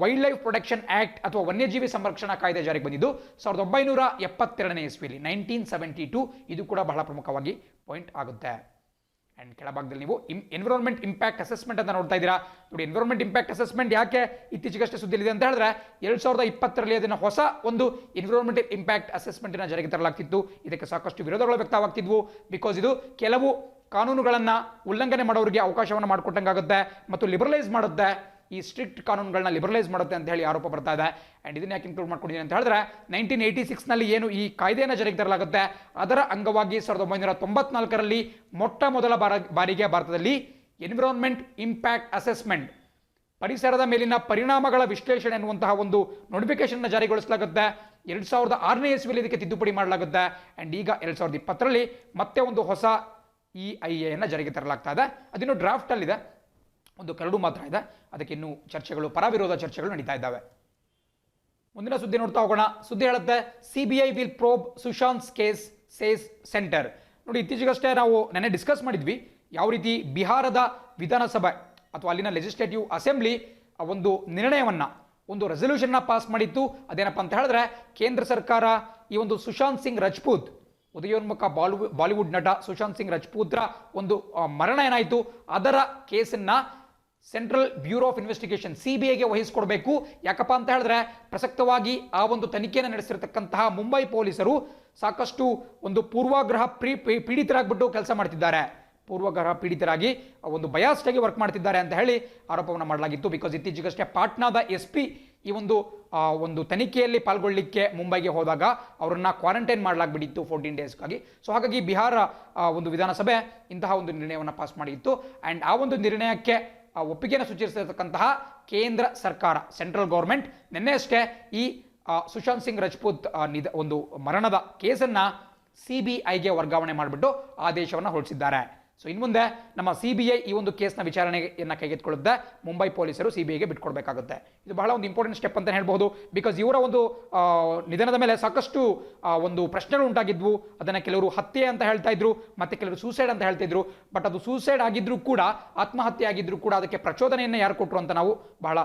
wild life protection act ಅಥವಾ ವನ್ಯಜೀವಿ ಸಂರಕ್ಷಣಾ ಕಾಯ್ದೆ ಜಾರಿಗೆ ಬಂದಿದ್ದು 1972ನೇ ಇಸ್ವಿಯಲ್ಲಿ, 1972. ಇದು ಕೂಡ ಬಹಳ ಪ್ರಮುಖವಾಗಿ ಪಾಯಿಂಟ್ ಆಗುತ್ತೆ. ಆ್ಯಂಡ್ ಕೆಳಭಾಗದಲ್ಲಿ ನೀವು ಎನ್ವಿರಾನ್ಮೆಂಟ್ ಇಂಪ್ಯಾಕ್ಟ್ ಅಸೆಸ್ಮೆಂಟ್ ಅಂತ ನೋಡ್ತಾ ಇದ್ದೀರಾ. ನೋಡಿ, ಎನ್ವಿರಾನ್ಮೆಂಟ್ ಇಂಪ್ಯಾಕ್ಟ್ ಅಸೆಸ್ಮೆಂಟ್ ಯಾಕೆ ಇತ್ತೀಚೆಗಷ್ಟೇ ಸುದ್ದಿಯಲ್ಲಿದೆ ಅಂತ ಹೇಳಿದ್ರೆ 2020ರಲ್ಲಿ ಅದನ್ನು ಹೊಸ ಒಂದು ಎನ್ವಿರಾನ್ಮೆಂಟ್ ಇಂಪ್ಯಾಕ್ಟ್ ಅಸೆಸ್ಮೆಂಟ್ನ ಜಾರಿಗೆ ತರಲಾಗ್ತಿತ್ತು. ಇದಕ್ಕೆ ಸಾಕಷ್ಟು ವಿರೋಧಗಳು ವ್ಯಕ್ತವಾಗ್ತಿದ್ವು. ಬಿಕಾಸ್ ಇದು ಕೆಲವು ಕಾನೂನುಗಳನ್ನು ಉಲ್ಲಂಘನೆ ಮಾಡೋರಿಗೆ ಅವಕಾಶವನ್ನು ಮಾಡಿಕೊಟ್ಟಂಗಾಗುತ್ತೆ ಮತ್ತು ಲಿಬರಲೈಸ್ ಮಾಡುತ್ತೆ. ಈ ಸ್ಟ್ರಿಕ್ಟ್ ಕಾನೂನುಗಳನ್ನ ಲಿಬರಲೈಸ್ ಮಾಡುತ್ತೆ ಅಂತ ಹೇಳಿ ಆರೋಪ ಬರ್ತಾ ಇದೆ. ಆ್ಯಂಡ್ ಇದನ್ನ ಯಾಕೆ ಇನ್ಕ್ಲೂಡ್ ಮಾಡ್ಕೊಂಡಿದ್ದೀನಿ ಅಂತ ಹೇಳಿದ್ರೆ 1986ನಲ್ಲಿ ಏನು ಈ ಕಾಯ್ದೆಯನ್ನು ಜಾರಿಗೆ ತರಲಾಗುತ್ತೆ, ಅದರ ಅಂಗವಾಗಿ 1994ರಲ್ಲಿ ಮೊಟ್ಟ ಮೊದಲ ಬಾರಿಗೆ ಭಾರತದಲ್ಲಿ ಎನ್ವಿರಾನ್ಮೆಂಟ್ ಇಂಪ್ಯಾಕ್ಟ್ ಅಸೆಸ್ಮೆಂಟ್, ಪರಿಸರದ ಮೇಲಿನ ಪರಿಣಾಮಗಳ ವಿಶ್ಲೇಷಣೆ ಎನ್ನುವಂತಹ ಒಂದು ನೋಟಿಫಿಕೇಶನ್ ಜಾರಿಗೊಳಿಸಲಾಗುತ್ತೆ. 2006ನೇ ಇಸ್ವಿಯಲ್ಲಿ ಇದಕ್ಕೆ ತಿದ್ದುಪಡಿ ಮಾಡಲಾಗುತ್ತೆ. ಆ್ಯಂಡ್ ಈಗ 2020ರಲ್ಲಿ ಮತ್ತೆ ಒಂದು ಹೊಸ EIA ಜಾರಿಗೆ ತರಲಾಗ್ತಾ ಇದೆ. ಅದಿನ್ನು ಡ್ರಾಫ್ಟಲ್ಲಿದೆ, ಒಂದು ಕರಡು ಮಾತ್ರ ಇದೆ. ಅದಕ್ಕೆ ಇನ್ನೂ ಚರ್ಚೆಗಳು, ಪರವಿರೋಧ ಚರ್ಚೆಗಳು ನಡೀತಾ ಇದ್ದಾವೆ. ಮುಂದಿನ ಸುದ್ದಿ ನೋಡ್ತಾ ಹೋಗೋಣ. ಸುದ್ದಿ ಹೇಳುತ್ತೆ, CBI will probe Sushant case says centre. ನೋಡಿ, ಇತ್ತೀಚೆಗಷ್ಟೇ ನಾವು ನೆನ್ನೆ ಡಿಸ್ಕಸ್ ಮಾಡಿದ್ವಿ ಯಾವ ರೀತಿ ಬಿಹಾರದ ವಿಧಾನಸಭೆ ಅಥವಾ ಅಲ್ಲಿನ ಲೆಜಿಸ್ಲೇಟಿವ್ ಅಸೆಂಬ್ಲಿ ಒಂದು ನಿರ್ಣಯವನ್ನ, ಒಂದು ರೆಸಲ್ಯೂಷನ್ನ ಪಾಸ್ ಮಾಡಿತ್ತು. ಅದೇನಪ್ಪ ಅಂತ ಹೇಳಿದ್ರೆ, ಕೇಂದ್ರ ಸರ್ಕಾರ ಈ ಒಂದು ಸುಶಾಂತ್ ಸಿಂಗ್ ರಜಪೂತ್, ಉದಯೋನ್ಮುಖ ಬಾಲಿವುಡ್ ನಟ ಸುಶಾಂತ್ ಸಿಂಗ್ ರಜಪೂತ್ರ ಒಂದು ಮರಣ ಏನಾಯಿತು, ಅದರ ಕೇಸನ್ನ ಸೆಂಟ್ರಲ್ ಬ್ಯೂರೋ ಆಫ್ ಇನ್ವೆಸ್ಟಿಗೇಷನ್ CBIಗೆ ವಹಿಸಿಕೊಡ್ಬೇಕು. ಯಾಕಪ್ಪ ಅಂತ ಹೇಳಿದ್ರೆ, ಪ್ರಸಕ್ತವಾಗಿ ಆ ಒಂದು ತನಿಖೆಯನ್ನು ನಡೆಸಿರತಕ್ಕಂತಹ ಮುಂಬೈ ಪೊಲೀಸರು ಸಾಕಷ್ಟು ಒಂದು ಪೂರ್ವಾಗ್ರಹ ಪೀಡಿತರಾಗ್ಬಿಟ್ಟು ಕೆಲಸ ಮಾಡ್ತಿದ್ದಾರೆ, ಪೂರ್ವಗ್ರಹ ಪೀಡಿತರಾಗಿ ಒಂದು ಬಯಾಸ್ಡ್ ಆಗಿ ವರ್ಕ್ ಮಾಡ್ತಿದ್ದಾರೆ ಅಂತ ಹೇಳಿ ಆರೋಪವನ್ನು ಮಾಡಲಾಗಿತ್ತು. ಬಿಕಾಸ್ ಇತ್ತೀಚೆಗಷ್ಟೇ ಪಾಟ್ನಾದ SP ಈ ಒಂದು ತನಿಖೆಯಲ್ಲಿ ಪಾಲ್ಗೊಳ್ಳಿಕ್ಕೆ ಮುಂಬೈಗೆ ಹೋದಾಗ ಅವರನ್ನ ಕ್ವಾರಂಟೈನ್ ಮಾಡಲಾಗ್ಬಿಟ್ಟಿತ್ತು 14 ಡೇಸ್ಗಾಗಿ. ಸೊ ಹಾಗಾಗಿ ಬಿಹಾರ ಒಂದು ವಿಧಾನಸಭೆ ಇಂತಹ ಒಂದು ನಿರ್ಣಯವನ್ನು ಪಾಸ್ ಮಾಡಿತ್ತು. ಆ್ಯಂಡ್ ಆ ಒಂದು ನಿರ್ಣಯಕ್ಕೆ ಒಪ್ಪಿಗೆಯನ್ನು ಸೂಚಿಸಿರತಕ್ಕಂತಹ ಕೇಂದ್ರ ಸರ್ಕಾರ, ಸೆಂಟ್ರಲ್ ಗೌರ್ಮೆಂಟ್, ನಿನ್ನೆ ಅಷ್ಟೇ ಈ ಸುಶಾಂತ್ ಸಿಂಗ್ ರಜಪೂತ್ ಒಂದು ಮರಣದ ಕೇಸನ್ನು CBIಗೆ ವರ್ಗಾವಣೆ ಮಾಡಿಬಿಟ್ಟು ಆದೇಶವನ್ನು ಹೊರಡಿಸಿದ್ದಾರೆ. ಸೊ ಇನ್ನು ಮುಂದೆ ನಮ್ಮ CBI ಈ ಒಂದು ಕೇಸ್ನ ವಿಚಾರಣೆಯನ್ನು ಕೈಗೆತ್ತಿಕೊಳ್ಳುತ್ತೆ. ಮುಂಬೈ ಪೊಲೀಸರು CBIಗೆ ಬಿಟ್ಕೊಡ್ಬೇಕಾಗುತ್ತೆ. ಇದು ಬಹಳ ಒಂದು ಇಂಪಾರ್ಟೆಂಟ್ ಸ್ಟೆಪ್ ಅಂತ ಹೇಳ್ಬೋದು. ಬಿಕಾಸ್ ಇವರ ಒಂದು ನಿಧನದ ಮೇಲೆ ಸಾಕಷ್ಟು ಒಂದು ಪ್ರಶ್ನೆಗಳು ಉಂಟಾಗಿದ್ವು. ಅದನ್ನು ಕೆಲವರು ಹತ್ಯೆ ಅಂತ ಹೇಳ್ತಾ ಇದ್ರು, ಮತ್ತೆ ಕೆಲವರು ಸೂಸೈಡ್ ಅಂತ ಹೇಳ್ತಾ ಇದ್ರು. ಬಟ್ ಅದು ಸೂಸೈಡ್ ಆಗಿದ್ರು ಕೂಡ, ಆತ್ಮಹತ್ಯೆ ಆಗಿದ್ರು ಕೂಡ ಅದಕ್ಕೆ ಪ್ರಚೋದನೆಯನ್ನು ಯಾರು ಕೊಟ್ಟರು ಅಂತ ನಾವು ಬಹಳ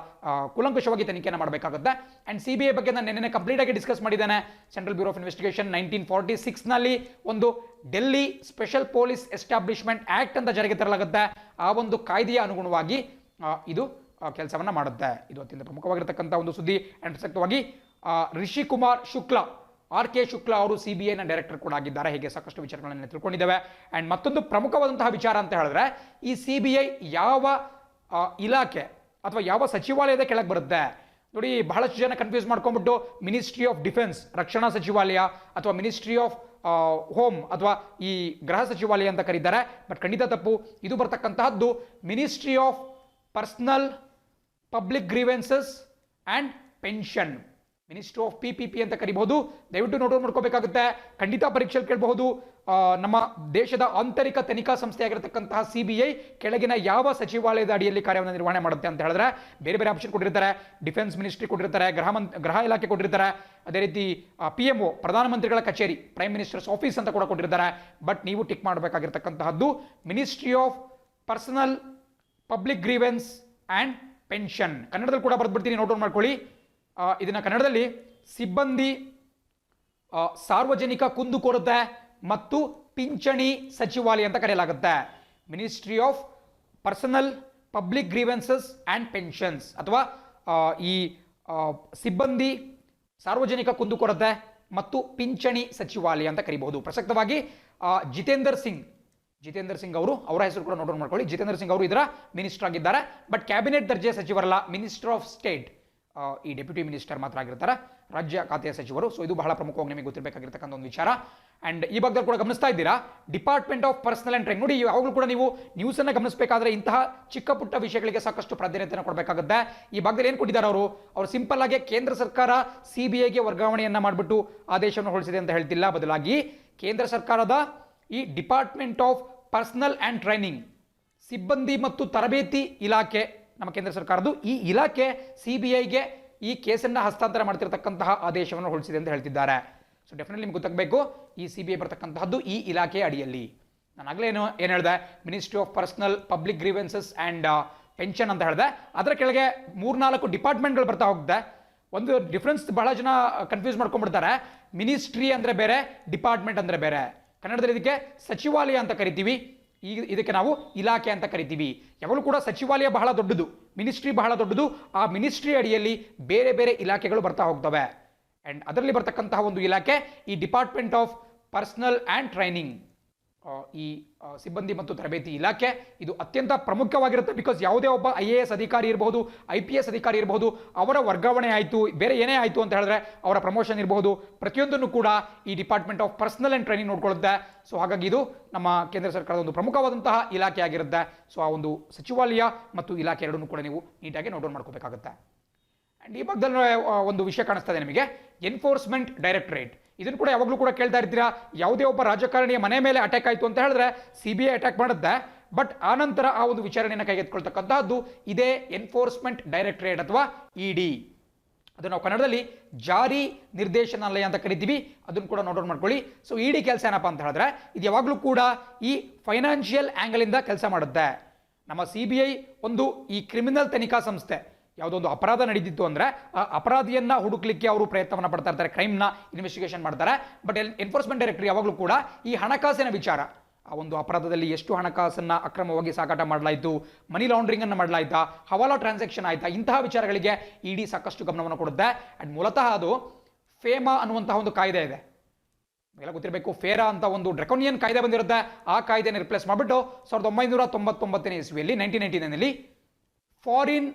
ಕೂಲಂಕಷವಾಗಿ ತನಿಖೆಯನ್ನು ಮಾಡಬೇಕಾಗುತ್ತೆ. ಆ್ಯಂಡ್ CBI ಬಗ್ಗೆ ನಾನು ನಿನ್ನೆ ಕಂಪ್ಲೀಟ್ ಆಗಿ ಡಿಸ್ಕಸ್ ಮಾಡಿದ್ದೇನೆ. ಸೆಂಟ್ರಲ್ ಬ್ಯೂರೋ ಆಫ್ ಇನ್ವೆಸ್ಟಿಗೇಷನ್ 1946ನಲ್ಲಿ ಒಂದು Delhi special police establishment act ಅಂತ ಜಾರಿಗೆ ತರಲಾಗುತ್ತೆ. ಆ ಒಂದು ಕಾಯ್ದೆಯ ಅನುಗುಣವಾಗಿ ಇದು ಕೆಲಸವನ್ನ ಮಾಡುತ್ತೆ. ಇದು ಅತ್ಯಂತ ಪ್ರಮುಖವಾಗಿರತಕ್ಕಂಥ ಒಂದು ಸುದ್ದಿ. ಆ್ಯಂಡ್ ಪ್ರಸಕ್ತವಾಗಿ ರಿಷಿ ಕುಮಾರ್ ಶುಕ್ಲಾ, RK ಶುಕ್ಲಾ ಅವರು CBIನ ಡೈರೆಕ್ಟರ್ ಕೂಡ ಆಗಿದ್ದಾರೆ. ಹೀಗೆ ಸಾಕಷ್ಟು ವಿಚಾರಗಳನ್ನು ತಿಳ್ಕೊಂಡಿದ್ದೇವೆ. ಆ್ಯಂಡ್ ಮತ್ತೊಂದು ಪ್ರಮುಖವಾದಂತಹ ವಿಚಾರ ಅಂತ ಹೇಳಿದ್ರೆ, ಈ CBI ಯಾವ ಇಲಾಖೆ ಅಥವಾ ಯಾವ ಸಚಿವಾಲಯದ ಕೆಳಗೆ ಬರುತ್ತೆ ನೋಡಿ. ಬಹಳಷ್ಟು ಜನ ಕನ್ಫ್ಯೂಸ್ ಮಾಡ್ಕೊಂಡ್ಬಿಟ್ಟು ಮಿನಿಸ್ಟ್ರಿ ಆಫ್ ಡಿಫೆನ್ಸ್, ರಕ್ಷಣಾ ಸಚಿವಾಲಯ, ಅಥವಾ ಮಿನಿಸ್ಟ್ರಿ ಆಫ್ ಹೋಮ್ ಅಥವಾ ಈ ಗೃಹ ಸಚಿವಾಲಯ ಅಂತ ಕರೀತಾರೆ. ಬಟ್ ಖಂಡಿತ ತಪ್ಪು. ಇದು ಬರ್ತಕ್ಕಂತಹದ್ದು ministry of personnel public grievances and pension. Ministry of PPP ಅಂತ ಕರಿಬಹುದು. ದಯವಿಟ್ಟು ನೋಟ್ ಮಾಡ್ಕೋಬೇಕಾಗುತ್ತೆ. ಖಂಡಿತ ಪರೀಕ್ಷೆಯಲ್ಲಿ ಕೇಳಬಹುದು. ನಮ್ಮ ದೇಶದ ಆಂತರಿಕ ತನಿಖಾ ಸಂಸ್ಥೆಯಾಗಿರತಕ್ಕಂತಹ CBI ಕೆಳಗಿನ ಯಾವ ಸಚಿವಾಲಯದ ಅಡಿಯಲ್ಲಿ ಕಾರ್ಯವನ್ನು ನಿರ್ವಹಣೆ ಮಾಡುತ್ತೆ ಅಂತ ಹೇಳಿದ್ರೆ ಬೇರೆ ಬೇರೆ ಆಪ್ಷನ್ ಕೊಟ್ಟಿರ್ತಾರೆ. ಡಿಫೆನ್ಸ್ ಮಿನಿಸ್ಟ್ರಿ ಕೊಟ್ಟಿರ್ತಾರೆ, ಗೃಹ ಇಲಾಖೆ ಕೊಟ್ಟಿರ್ತಾರೆ, ಅದೇ ರೀತಿ PMO ಪ್ರಧಾನಮಂತ್ರಿಗಳ ಕಚೇರಿ, ಪ್ರೈಮ್ ಮಿನಿಸ್ಟರ್ಸ್ ಆಫೀಸ್ ಅಂತ ಕೂಡ ಕೊಟ್ಟಿರ್ತಾರೆ. ಬಟ್ ನೀವು ಟಿಕ್ ಮಾಡಬೇಕಾಗಿರ್ತಕ್ಕಂತಹದ್ದು ministry of personnel public grievance and pension. ಕನ್ನಡದಲ್ಲಿ ಕೂಡ ಬರ್ದ್ಬಿಡ್ತೀನಿ, ನೋಟ್ ಮಾಡ್ಕೊಳ್ಳಿ. ಇದನ್ನ ಕನ್ನಡದಲ್ಲಿ ಸಿಬ್ಬಂದಿ, ಸಾರ್ವಜನಿಕ ಕುಂದುಕೊರತೆ ಮತ್ತು ಪಿಂಚಣಿ ಸಚಿವಾಲಯ ಅಂತ ಕರೆಯಲಾಗುತ್ತೆ. Ministry of personnel public grievances and pensions ಅಥವಾ ಈ ಸಿಬ್ಬಂದಿ, ಸಾರ್ವಜನಿಕ ಕುಂದುಕೊರತೆ ಮತ್ತು ಪಿಂಚಣಿ ಸಚಿವಾಲಯ ಅಂತ ಕರೀಬಹುದು. ಪ್ರಸಕ್ತವಾಗಿ ಜಿತೇಂದರ್ ಸಿಂಗ್ ಅವರು, ಅವರ ಹೆಸರು ಕೂಡ ನೋಟ್ ಮಾಡ್ಕೊಳ್ಳಿ. ಜಿತೇಂದ್ರ ಸಿಂಗ್ ಅವರು ಇದರ ಮಿನಿಸ್ಟರ್ ಆಗಿದ್ದಾರೆ. ಬಟ್ ಕ್ಯಾಬಿನೆಟ್ ದರ್ಜೆ ಸಚಿವರಲ್ಲ, ಮಿನಿಸ್ಟರ್ ಆಫ್ ಸ್ಟೇಟ್, ಈ ಡೆಪ್ಯೂಟಿ ಮಿನಿಸ್ಟರ್ ಮಾತ್ರ ಆಗಿರ್ತಾರೆ, ರಾಜ್ಯ ಖಾತೆಯ ಸಚಿವರು. ಸೊ ಇದು ಬಹಳ ಪ್ರಮುಖವಾಗಿ ನಿಮಗೆ ಗೊತ್ತಿರಬೇಕಾಗಿರ್ತಕ್ಕಂಥ ಒಂದು ವಿಚಾರ. ಅಂಡ್ ಈ ಭಾಗದಲ್ಲಿ ಕೂಡ ಗಮನಿಸ್ತಾ ಇದ್ದೀರಾ, department of personal and training. ನೋಡಿ, ಯಾವಾಗಲೂ ಕೂಡ ನೀವು ನ್ಯೂಸ್ ಅನ್ನ ಗಮನಿಸಬೇಕಾದ್ರೆ ಇಂತಹ ಚಿಕ್ಕ ಪುಟ್ಟ ವಿಷಯಗಳಿಗೆ ಸಾಕಷ್ಟು ಪ್ರಾಧಾನ್ಯತೆಯನ್ನು ಕೊಡಬೇಕಾಗುತ್ತೆ. ಈ ಭಾಗದಲ್ಲಿ ಏನು ಕೊಟ್ಟಿದ್ದಾರೆ ಅವರು ಸಿಂಪಲ್ ಆಗಿ ಕೇಂದ್ರ ಸರ್ಕಾರ CBIಗೆ ವರ್ಗಾವಣೆಯನ್ನ ಮಾಡಿಬಿಟ್ಟು ಆದೇಶವನ್ನು ಹೊರಡಿಸಿದೆ ಅಂತ ಹೇಳ್ತಿಲ್ಲ. ಬದಲಾಗಿ ಕೇಂದ್ರ ಸರ್ಕಾರದ ಈ department of personal and training, ಸಿಬ್ಬಂದಿ ಮತ್ತು ತರಬೇತಿ ಇಲಾಖೆ, ನಮ್ಮ ಕೇಂದ್ರ ಸರ್ಕಾರದ್ದು ಈ ಇಲಾಖೆ CBIಗೆ ಈ ಕೇಸನ್ನು ಹಸ್ತಾಂತರ ಮಾಡ್ತಿರತಕ್ಕಂತಹ ಆದೇಶವನ್ನು ಹೊರಡಿಸಿದೆ ಅಂತ ಹೇಳ್ತಿದ್ದಾರೆ. ಸೊ ಡೆಫಿನೆಟ್ಲಿ ನಿಮ್ಗೆ ಗೊತ್ತಾಗಬೇಕು, ಈ CBI ಬರ್ತಕ್ಕಂತಹದ್ದು ಈ ಇಲಾಖೆಯ ಅಡಿಯಲ್ಲಿ. ನಾನು ಆಗಲೇ ಏನು ಹೇಳಿದೆ, ministry of personnel public grievances and pension ಅಂತ ಹೇಳಿದೆ. ಅದರ ಕೆಳಗೆ 3-4 ಡಿಪಾರ್ಟ್ಮೆಂಟ್ಗಳು ಬರ್ತಾ ಹೋಗುತ್ತೆ. ಒಂದು ಡಿಫ್ರೆನ್ಸ್ ಬಹಳ ಜನ ಕನ್ಫ್ಯೂಸ್ ಮಾಡ್ಕೊಂಡ್ಬಿಡ್ತಾರೆ. ಮಿನಿಸ್ಟ್ರಿ ಅಂದರೆ ಬೇರೆ, ಡಿಪಾರ್ಟ್ಮೆಂಟ್ ಅಂದರೆ ಬೇರೆ. ಕನ್ನಡದಲ್ಲಿ ಇದಕ್ಕೆ ಸಚಿವಾಲಯ ಅಂತ ಕರಿತೀವಿ, ಈಗ ಇದಕ್ಕೆ ನಾವು ಇಲಾಖೆ ಅಂತ ಕರಿತೀವಿ. ಯಾವಾಗಲೂ ಕೂಡ ಸಚಿವಾಲಯ ಬಹಳ ದೊಡ್ಡದು, ಮಿನಿಸ್ಟ್ರಿ ಬಹಳ ದೊಡ್ಡದು. ಆ ಮಿನಿಸ್ಟ್ರಿ ಅಡಿಯಲ್ಲಿ ಬೇರೆ ಬೇರೆ ಇಲಾಖೆಗಳು ಬರ್ತಾ ಹೋಗ್ತವೆ. ಆ್ಯಂಡ್ ಅದರಲ್ಲಿ ಬರ್ತಕ್ಕಂತಹ ಒಂದು ಇಲಾಖೆ ಈ department of personnel and training, ಈ ಸಿಬ್ಬಂದಿ ಮತ್ತು ತರಬೇತಿ ಇಲಾಖೆ. ಇದು ಅತ್ಯಂತ ಪ್ರಮುಖವಾಗಿರುತ್ತೆ. ಬಿಕಾಸ್ ಯಾವುದೇ ಒಬ್ಬ IAS ಅಧಿಕಾರಿ ಇರಬಹುದು, IPS ಅಧಿಕಾರಿ ಇರಬಹುದು, ಅವರ ವರ್ಗಾವಣೆ ಆಯಿತು, ಬೇರೆ ಏನೇ ಆಯಿತು ಅಂತ ಹೇಳಿದ್ರೆ ಅವರ ಪ್ರಮೋಷನ್ ಇರಬಹುದು, ಪ್ರತಿಯೊಂದನ್ನು ಕೂಡ ಈ department of personnel and training ನೋಡ್ಕೊಳ್ಳುತ್ತೆ. ಸೊ ಹಾಗಾಗಿ ಇದು ನಮ್ಮ ಕೇಂದ್ರ ಸರ್ಕಾರದ ಒಂದು ಪ್ರಮುಖವಾದಂತಹ ಇಲಾಖೆ ಆಗಿರುತ್ತೆ. ಸೊ ಆ ಒಂದು ಸಚಿವಾಲಯ ಮತ್ತು ಇಲಾಖೆ ಎರಡನ್ನೂ ಕೂಡ ನೀವು ನೀಟಾಗಿ ನೋಟ್ ಮಾಡ್ಕೋಬೇಕಾಗುತ್ತೆ. ಆ್ಯಂಡ್ ಈ ಭಾಗದಲ್ಲಿ ಒಂದು ವಿಷಯ ಕಾಣಿಸ್ತಾ ಇದೆ ನಿಮಗೆ, ಎನ್ಫೋರ್ಸ್ಮೆಂಟ್ ಡೈರೆಕ್ಟರೇಟ್. ಇದನ್ನು ಕೂಡ ಯಾವಾಗಲೂ ಕೂಡ ಕೇಳ್ತಾ ಇರ್ತೀರಾ, ಯಾವುದೇ ಒಬ್ಬ ರಾಜಕಾರಣಿಯ ಮನೆ ಮೇಲೆ ಅಟ್ಯಾಕ್ ಆಯಿತು ಅಂತ ಹೇಳಿದ್ರೆ CBI ಅಟ್ಯಾಕ್ ಮಾಡುತ್ತೆ. ಬಟ್ ಆನಂತರ ಆ ಒಂದು ವಿಚಾರಣೆಯನ್ನು ಕೈಗೆತ್ತಿಕೊಳ್ತಕ್ಕಂತಹದ್ದು ಇದೇ ಎನ್ಫೋರ್ಸ್ಮೆಂಟ್ ಡೈರೆಕ್ಟರೇಟ್ ಅಥವಾ ED. ಅದು ನಾವು ಕನ್ನಡದಲ್ಲಿ ಜಾರಿ ನಿರ್ದೇಶನಾಲಯ ಅಂತ ಕರಿತೀವಿ. ಅದನ್ನು ಕೂಡ ನೋಟ್ ಮಾಡ್ಕೊಳ್ಳಿ. ಸೊ ED ಕೆಲಸ ಏನಪ್ಪ ಅಂತ ಹೇಳಿದ್ರೆ, ಇದು ಯಾವಾಗಲೂ ಕೂಡ ಈ ಫೈನಾನ್ಷಿಯಲ್ ಆ್ಯಂಗಲಿಂದ ಕೆಲಸ ಮಾಡುತ್ತೆ. ನಮ್ಮ CBI ಒಂದು ಈ ಕ್ರಿಮಿನಲ್ ತನಿಖಾ ಸಂಸ್ಥೆ. ಯಾವುದೋ ಒಂದು ಅಪರಾಧ ನಡೆದಿತ್ತು ಅಂದರೆ ಆ ಅಪರಾಧಿಯನ್ನ ಹುಡುಕ್ಲಿಕ್ಕೆ ಅವರು ಪ್ರಯತ್ನವನ್ನು ಪಡ್ತಾ ಇರ್ತಾರೆ, ಕ್ರೈಮ್ನ ಇನ್ವೆಸ್ಟಿಗೇಷನ್ ಮಾಡ್ತಾರೆ. ಬಟ್ ಎನ್ಫೋರ್ಸ್ಮೆಂಟ್ ಡೈರೆಕ್ಟರ್ ಯಾವಾಗಲೂ ಕೂಡ ಈ ಹಣಕಾಸಿನ ವಿಚಾರ, ಆ ಒಂದು ಅಪರಾಧದಲ್ಲಿ ಎಷ್ಟು ಹಣಕಾಸನ್ನು ಅಕ್ರಮವಾಗಿ ಸಾಗಾಟ ಮಾಡಲಾಯಿತು, ಮನಿ ಲಾಂಡ್ರಿಂಗ್ ಅನ್ನು ಮಾಡಲಾಯ್ತಾ, ಹವಾಲಾ ಟ್ರಾನ್ಸಾಕ್ಷನ್ ಆಯ್ತಾ, ಇಂತಹ ವಿಚಾರಗಳಿಗೆ ED ಸಾಕಷ್ಟು ಗಮನವನ್ನು ಕೊಡುತ್ತೆ. ಆ್ಯಂಡ್ ಮೂಲತಃ ಅದು ಫೇಮಾ ಅನ್ನುವಂತಹ ಒಂದು ಕಾಯ್ದೆ ಇದೆ, ಎಲ್ಲ ಗೊತ್ತಿರಬೇಕು. ಫೇರಾ ಅಂತ ಒಂದು ಡ್ರೆಕೋನಿಯನ್ ಕಾಯ್ದೆ ಬಂದಿರುತ್ತೆ. ಆ ಕಾಯ್ದೆಯನ್ನು ರಿಪ್ಲೇಸ್ ಮಾಡಿಬಿಟ್ಟು 1999ನೇ ಇಸ್ವಿಯಲ್ಲಿ 1999ನಲ್ಲಿ ಫಾರಿನ್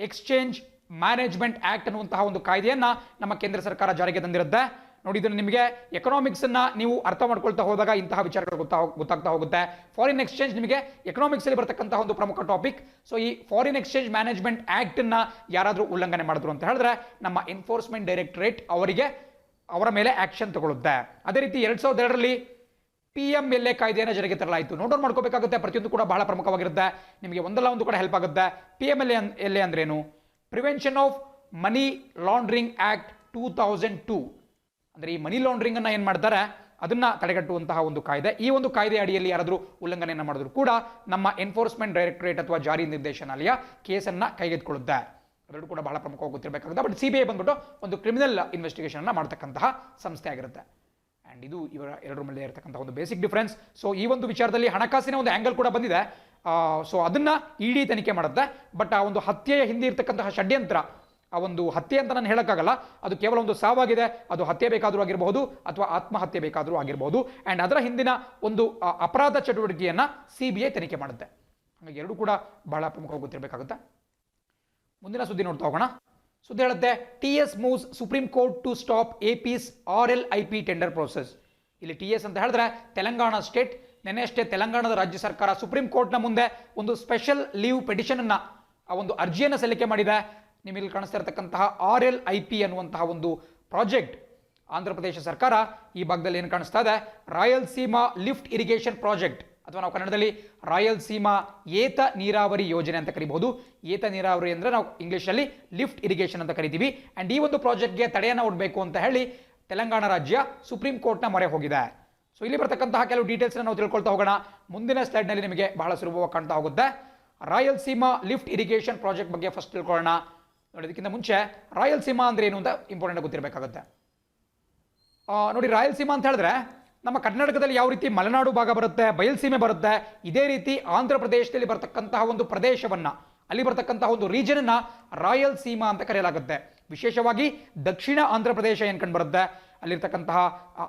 ಎಕ್ಸ್ಚೇಂಜ್ ಮ್ಯಾನೇಜ್ಮೆಂಟ್ ಆಕ್ಟ್ ಅನ್ನುವಂತಹ ಒಂದು ಕಾಯ್ದೆಯನ್ನ ನಮ್ಮ ಕೇಂದ್ರ ಸರ್ಕಾರ ಜಾರಿಗೆ ತಂದಿರುತ್ತೆ. ನೋಡಿ, ಇದನ್ನು ನಿಮಗೆ ಎಕನಾಮಿಕ್ಸ್ ಅನ್ನ ನೀವು ಅರ್ಥ ಮಾಡ್ಕೊಳ್ತಾ ಹೋದಾಗ ಇಂತಹ ವಿಚಾರಗಳು ಗೊತ್ತಾಗ್ತಾ ಹೋಗುತ್ತೆ. ಫಾರಿನ್ ಎಕ್ಸ್ಚೇಂಜ್ ನಿಮಗೆ ಎಕನಾಮಿಕ್ಸ್ ಅಲ್ಲಿ ಬರ್ತಕ್ಕಂತಹ ಒಂದು ಪ್ರಮುಖ ಟಾಪಿಕ್. ಸೊ ಈ ಫಾರಿನ್ ಎಕ್ಸ್ಚೇಂಜ್ ಮ್ಯಾನೇಜ್ಮೆಂಟ್ ಆಕ್ಟ್ ಅನ್ನ ಯಾರಾದರೂ ಉಲ್ಲಂಘನೆ ಮಾಡಿದ್ರು ಅಂತ ಹೇಳಿದ್ರೆ ನಮ್ಮ ಎನ್ಫೋರ್ಸ್ಮೆಂಟ್ ಡೈರೆಕ್ಟರೇಟ್ ಅವರ ಮೇಲೆ ಆಕ್ಷನ್ ತಗೊಳ್ಳುತ್ತೆ. ಅದೇ ರೀತಿ 2002ರಲ್ಲಿ PMLA ಕಾಯ್ದೆಯನ್ನು ಜಾರಿಗೆ ತರಲಾಯಿತು. ನೋಟ್ ಮಾಡ್ಕೋಬೇಕಾಗುತ್ತೆ, ಪ್ರತಿಯೊಂದು ಕೂಡ ಬಹಳ ಪ್ರಮುಖವಾಗಿರುತ್ತೆ, ನಿಮಗೆ ಒಂದಲ್ಲ ಒಂದು ಕೂಡ ಹೆಲ್ಪ್ ಆಗುತ್ತೆ. PMLA ಅಂದ್ರೇನು? Prevention of money laundering act 2002. ಅಂದರೆ ಈ ಮನಿ ಲಾಂಡ್ರಿಂಗ್ ಅನ್ನ ಏನು ಮಾಡ್ತಾರೆ, ಅದನ್ನ ತಡೆಗಟ್ಟುವಂತಹ ಒಂದು ಕಾಯ್ದೆ. ಈ ಒಂದು ಕಾಯ್ದೆ ಅಡಿಯಲ್ಲಿ ಯಾರಾದರೂ ಉಲ್ಲಂಘನೆಯನ್ನು ಮಾಡಿದ್ರು ಕೂಡ ನಮ್ಮ ಎನ್ಫೋರ್ಸ್ಮೆಂಟ್ ಡೈರೆಕ್ಟರೇಟ್ ಅಥವಾ ಜಾರಿ ನಿರ್ದೇಶನಾಲಯ ಕೇಸನ್ನು ಕೈಗೆತ್ತಿಕೊಳ್ಳುತ್ತೆ. ಅದರಲ್ಲೂ ಕೂಡ ಬಹಳ ಪ್ರಮುಖವಾಗಿ ಗೊತ್ತಿರಬೇಕಾಗುತ್ತೆ. ಬಟ್ CBI ಬಂದ್ಬಿಟ್ಟು ಒಂದು ಕ್ರಿಮಿನಲ್ ಇನ್ವೆಸ್ಟಿಗೇಷನ್ ಅನ್ನ ಮಾಡ್ತಕ್ಕಂತಹ ಸಂಸ್ಥೆ ಆಗಿರುತ್ತೆ. ಆ್ಯಂಡ್ ಇದು ಇವರ ಎರಡರ ಮೇಲೆ ಇರತಕ್ಕಂಥ ಒಂದು ಬೇಸಿಕ್ ಡಿಫ್ರೆನ್ಸ್. ಸೊ ಈ ಒಂದು ವಿಚಾರದಲ್ಲಿ ಹಣಕಾಸಿನ ಒಂದು ಆ್ಯಂಗಲ್ ಕೂಡ ಬಂದಿದೆ. ಸೊ ಅದನ್ನ ED ತನಿಖೆ ಮಾಡುತ್ತೆ. ಬಟ್ ಆ ಒಂದು ಹತ್ಯೆಯ ಹಿಂದೆ ಇರತಕ್ಕಂತಹ ಷಡ್ಯಂತ್ರ, ಆ ಒಂದು ಹತ್ಯೆ ಅಂತ ನಾನು ಹೇಳೋಕ್ಕಾಗಲ್ಲ, ಅದು ಕೇವಲ ಒಂದು ಸಾವಾಗಿದೆ, ಅದು ಹತ್ಯೆ ಬೇಕಾದರೂ ಆಗಿರಬಹುದು ಅಥವಾ ಆತ್ಮಹತ್ಯೆ ಬೇಕಾದರೂ ಆಗಿರಬಹುದು. ಆ್ಯಂಡ್ ಅದರ ಹಿಂದಿನ ಒಂದು ಅಪರಾಧ ಚಟುವಟಿಕೆಯನ್ನು CBI ತನಿಖೆ ಮಾಡುತ್ತೆ. ಹಾಗಾಗಿ ಎರಡೂ ಕೂಡ ಬಹಳ ಪ್ರಮುಖವಾಗಿ ಗೊತ್ತಿರಬೇಕಾಗುತ್ತೆ. ಮುಂದಿನ ಸುದ್ದಿ ನೋಡ್ತಾ ಹೋಗೋಣ. ಸುದ್ದಿ ಹೇಳುತ್ತೆ, TS moves supreme court to stop AP's RLIP tender process. ಇಲ್ಲಿ TS ಅಂತ ಹೇಳಿದ್ರೆ ತೆಲಂಗಾಣ ಸ್ಟೇಟ್. ನೆನ್ನೆ ಅಷ್ಟೇ ತೆಲಂಗಾಣದ ರಾಜ್ಯ ಸರ್ಕಾರ ಸುಪ್ರೀಂ ಕೋರ್ಟ್ನ ಮುಂದೆ ಒಂದು ಸ್ಪೆಷಲ್ ಲೀವ್ ಪಿಟಿಷನ್ ಅನ್ನ, ಆ ಒಂದು ಅರ್ಜಿಯನ್ನು ಸಲ್ಲಿಕೆ ಮಾಡಿದೆ. ನಿಮಗೆ ಕಾಣಿಸ್ತಾ ಇರತಕ್ಕಂತಹ RLIP ಅನ್ನುವಂತಹ ಒಂದು ಪ್ರಾಜೆಕ್ಟ್ ಆಂಧ್ರ ಪ್ರದೇಶ ಸರ್ಕಾರ ಈ ಭಾಗದಲ್ಲಿ ಏನು ಕಾಣಿಸ್ತಾ ಇದೆ, ರಾಯಲಸೀಮಾ ಲಿಫ್ಟ್ ಇರಿಗೇಷನ್ ಪ್ರಾಜೆಕ್ಟ್ ಅಥವಾ ನಾವು ಕನ್ನಡದಲ್ಲಿ ರಾಯಲಸೀಮಾ ಏತ ನೀರಾವರಿ ಯೋಜನೆ ಅಂತ ಕರಿಬಹುದು. ಏತ ನೀರಾವರಿ ಅಂದರೆ ನಾವು ಇಂಗ್ಲೀಷಲ್ಲಿ ಲಿಫ್ಟ್ ಇರಿಗೇಷನ್ ಅಂತ ಕರಿತೀವಿ. ಆ್ಯಂಡ್ ಈ ಒಂದು ಪ್ರಾಜೆಕ್ಟ್ಗೆ ತಡೆಯನ್ನು ಒಡ್ಡಬೇಕು ಅಂತ ಹೇಳಿ ತೆಲಂಗಾಣ ರಾಜ್ಯ ಸುಪ್ರೀಂ ಕೋರ್ಟ್ನ ಮೊರೆ ಹೋಗಿದೆ. ಸೊ ಇಲ್ಲಿ ಬರ್ತಕ್ಕಂತಹ ಕೆಲವು ಡೀಟೇಲ್ಸ್ನ ನಾವು ತಿಳ್ಕೊಳ್ತಾ ಹೋಗೋಣ. ಮುಂದಿನ ಸ್ಲೈಡ್ನಲ್ಲಿ ನಿಮಗೆ ಬಹಳ ಸುಲಭವಾಗಿ ಕಾಣ್ತಾ ಹೋಗುತ್ತೆ. ರಾಯಲಸೀಮಾ ಲಿಫ್ಟ್ ಇರಿಗೇಷನ್ ಪ್ರಾಜೆಕ್ಟ್ ಬಗ್ಗೆ ಫಸ್ಟ್ ತಿಳ್ಕೊಳ್ಳೋಣ. ನೋಡೋದಕ್ಕಿಂತ ಮುಂಚೆ ರಾಯಲಸೀಮಾ ಅಂದ್ರೆ ಏನು ಅಂತ ಇಂಪಾರ್ಟೆಂಟ್ ಗೊತ್ತಿರಬೇಕಾಗುತ್ತೆ. ನೋಡಿ, ರಾಯಲಸೀಮಾ ಅಂತ ಹೇಳಿದ್ರೆ ನಮ್ಮ ಕರ್ನಾಟಕದಲ್ಲಿ ಯಾವ ರೀತಿ ಮಲೆನಾಡು ಭಾಗ ಬರುತ್ತೆ, ಬಯಲುಸೀಮೆ ಬರುತ್ತೆ, ಇದೇ ರೀತಿ ಆಂಧ್ರ ಪ್ರದೇಶದಲ್ಲಿ ಬರ್ತಕ್ಕಂತಹ ಒಂದು ಪ್ರದೇಶವನ್ನ, ಅಲ್ಲಿ ಬರ್ತಕ್ಕಂತಹ ಒಂದು ರೀಜನ್ ಅನ್ನ ರಾಯಲಸೀಮಾ ಅಂತ ಕರೆಯಲಾಗುತ್ತೆ. ವಿಶೇಷವಾಗಿ ದಕ್ಷಿಣ ಆಂಧ್ರ ಪ್ರದೇಶ ಏನು ಕಂಡು ಬರುತ್ತೆ, ಅಲ್ಲಿರ್ತಕ್ಕಂತಹ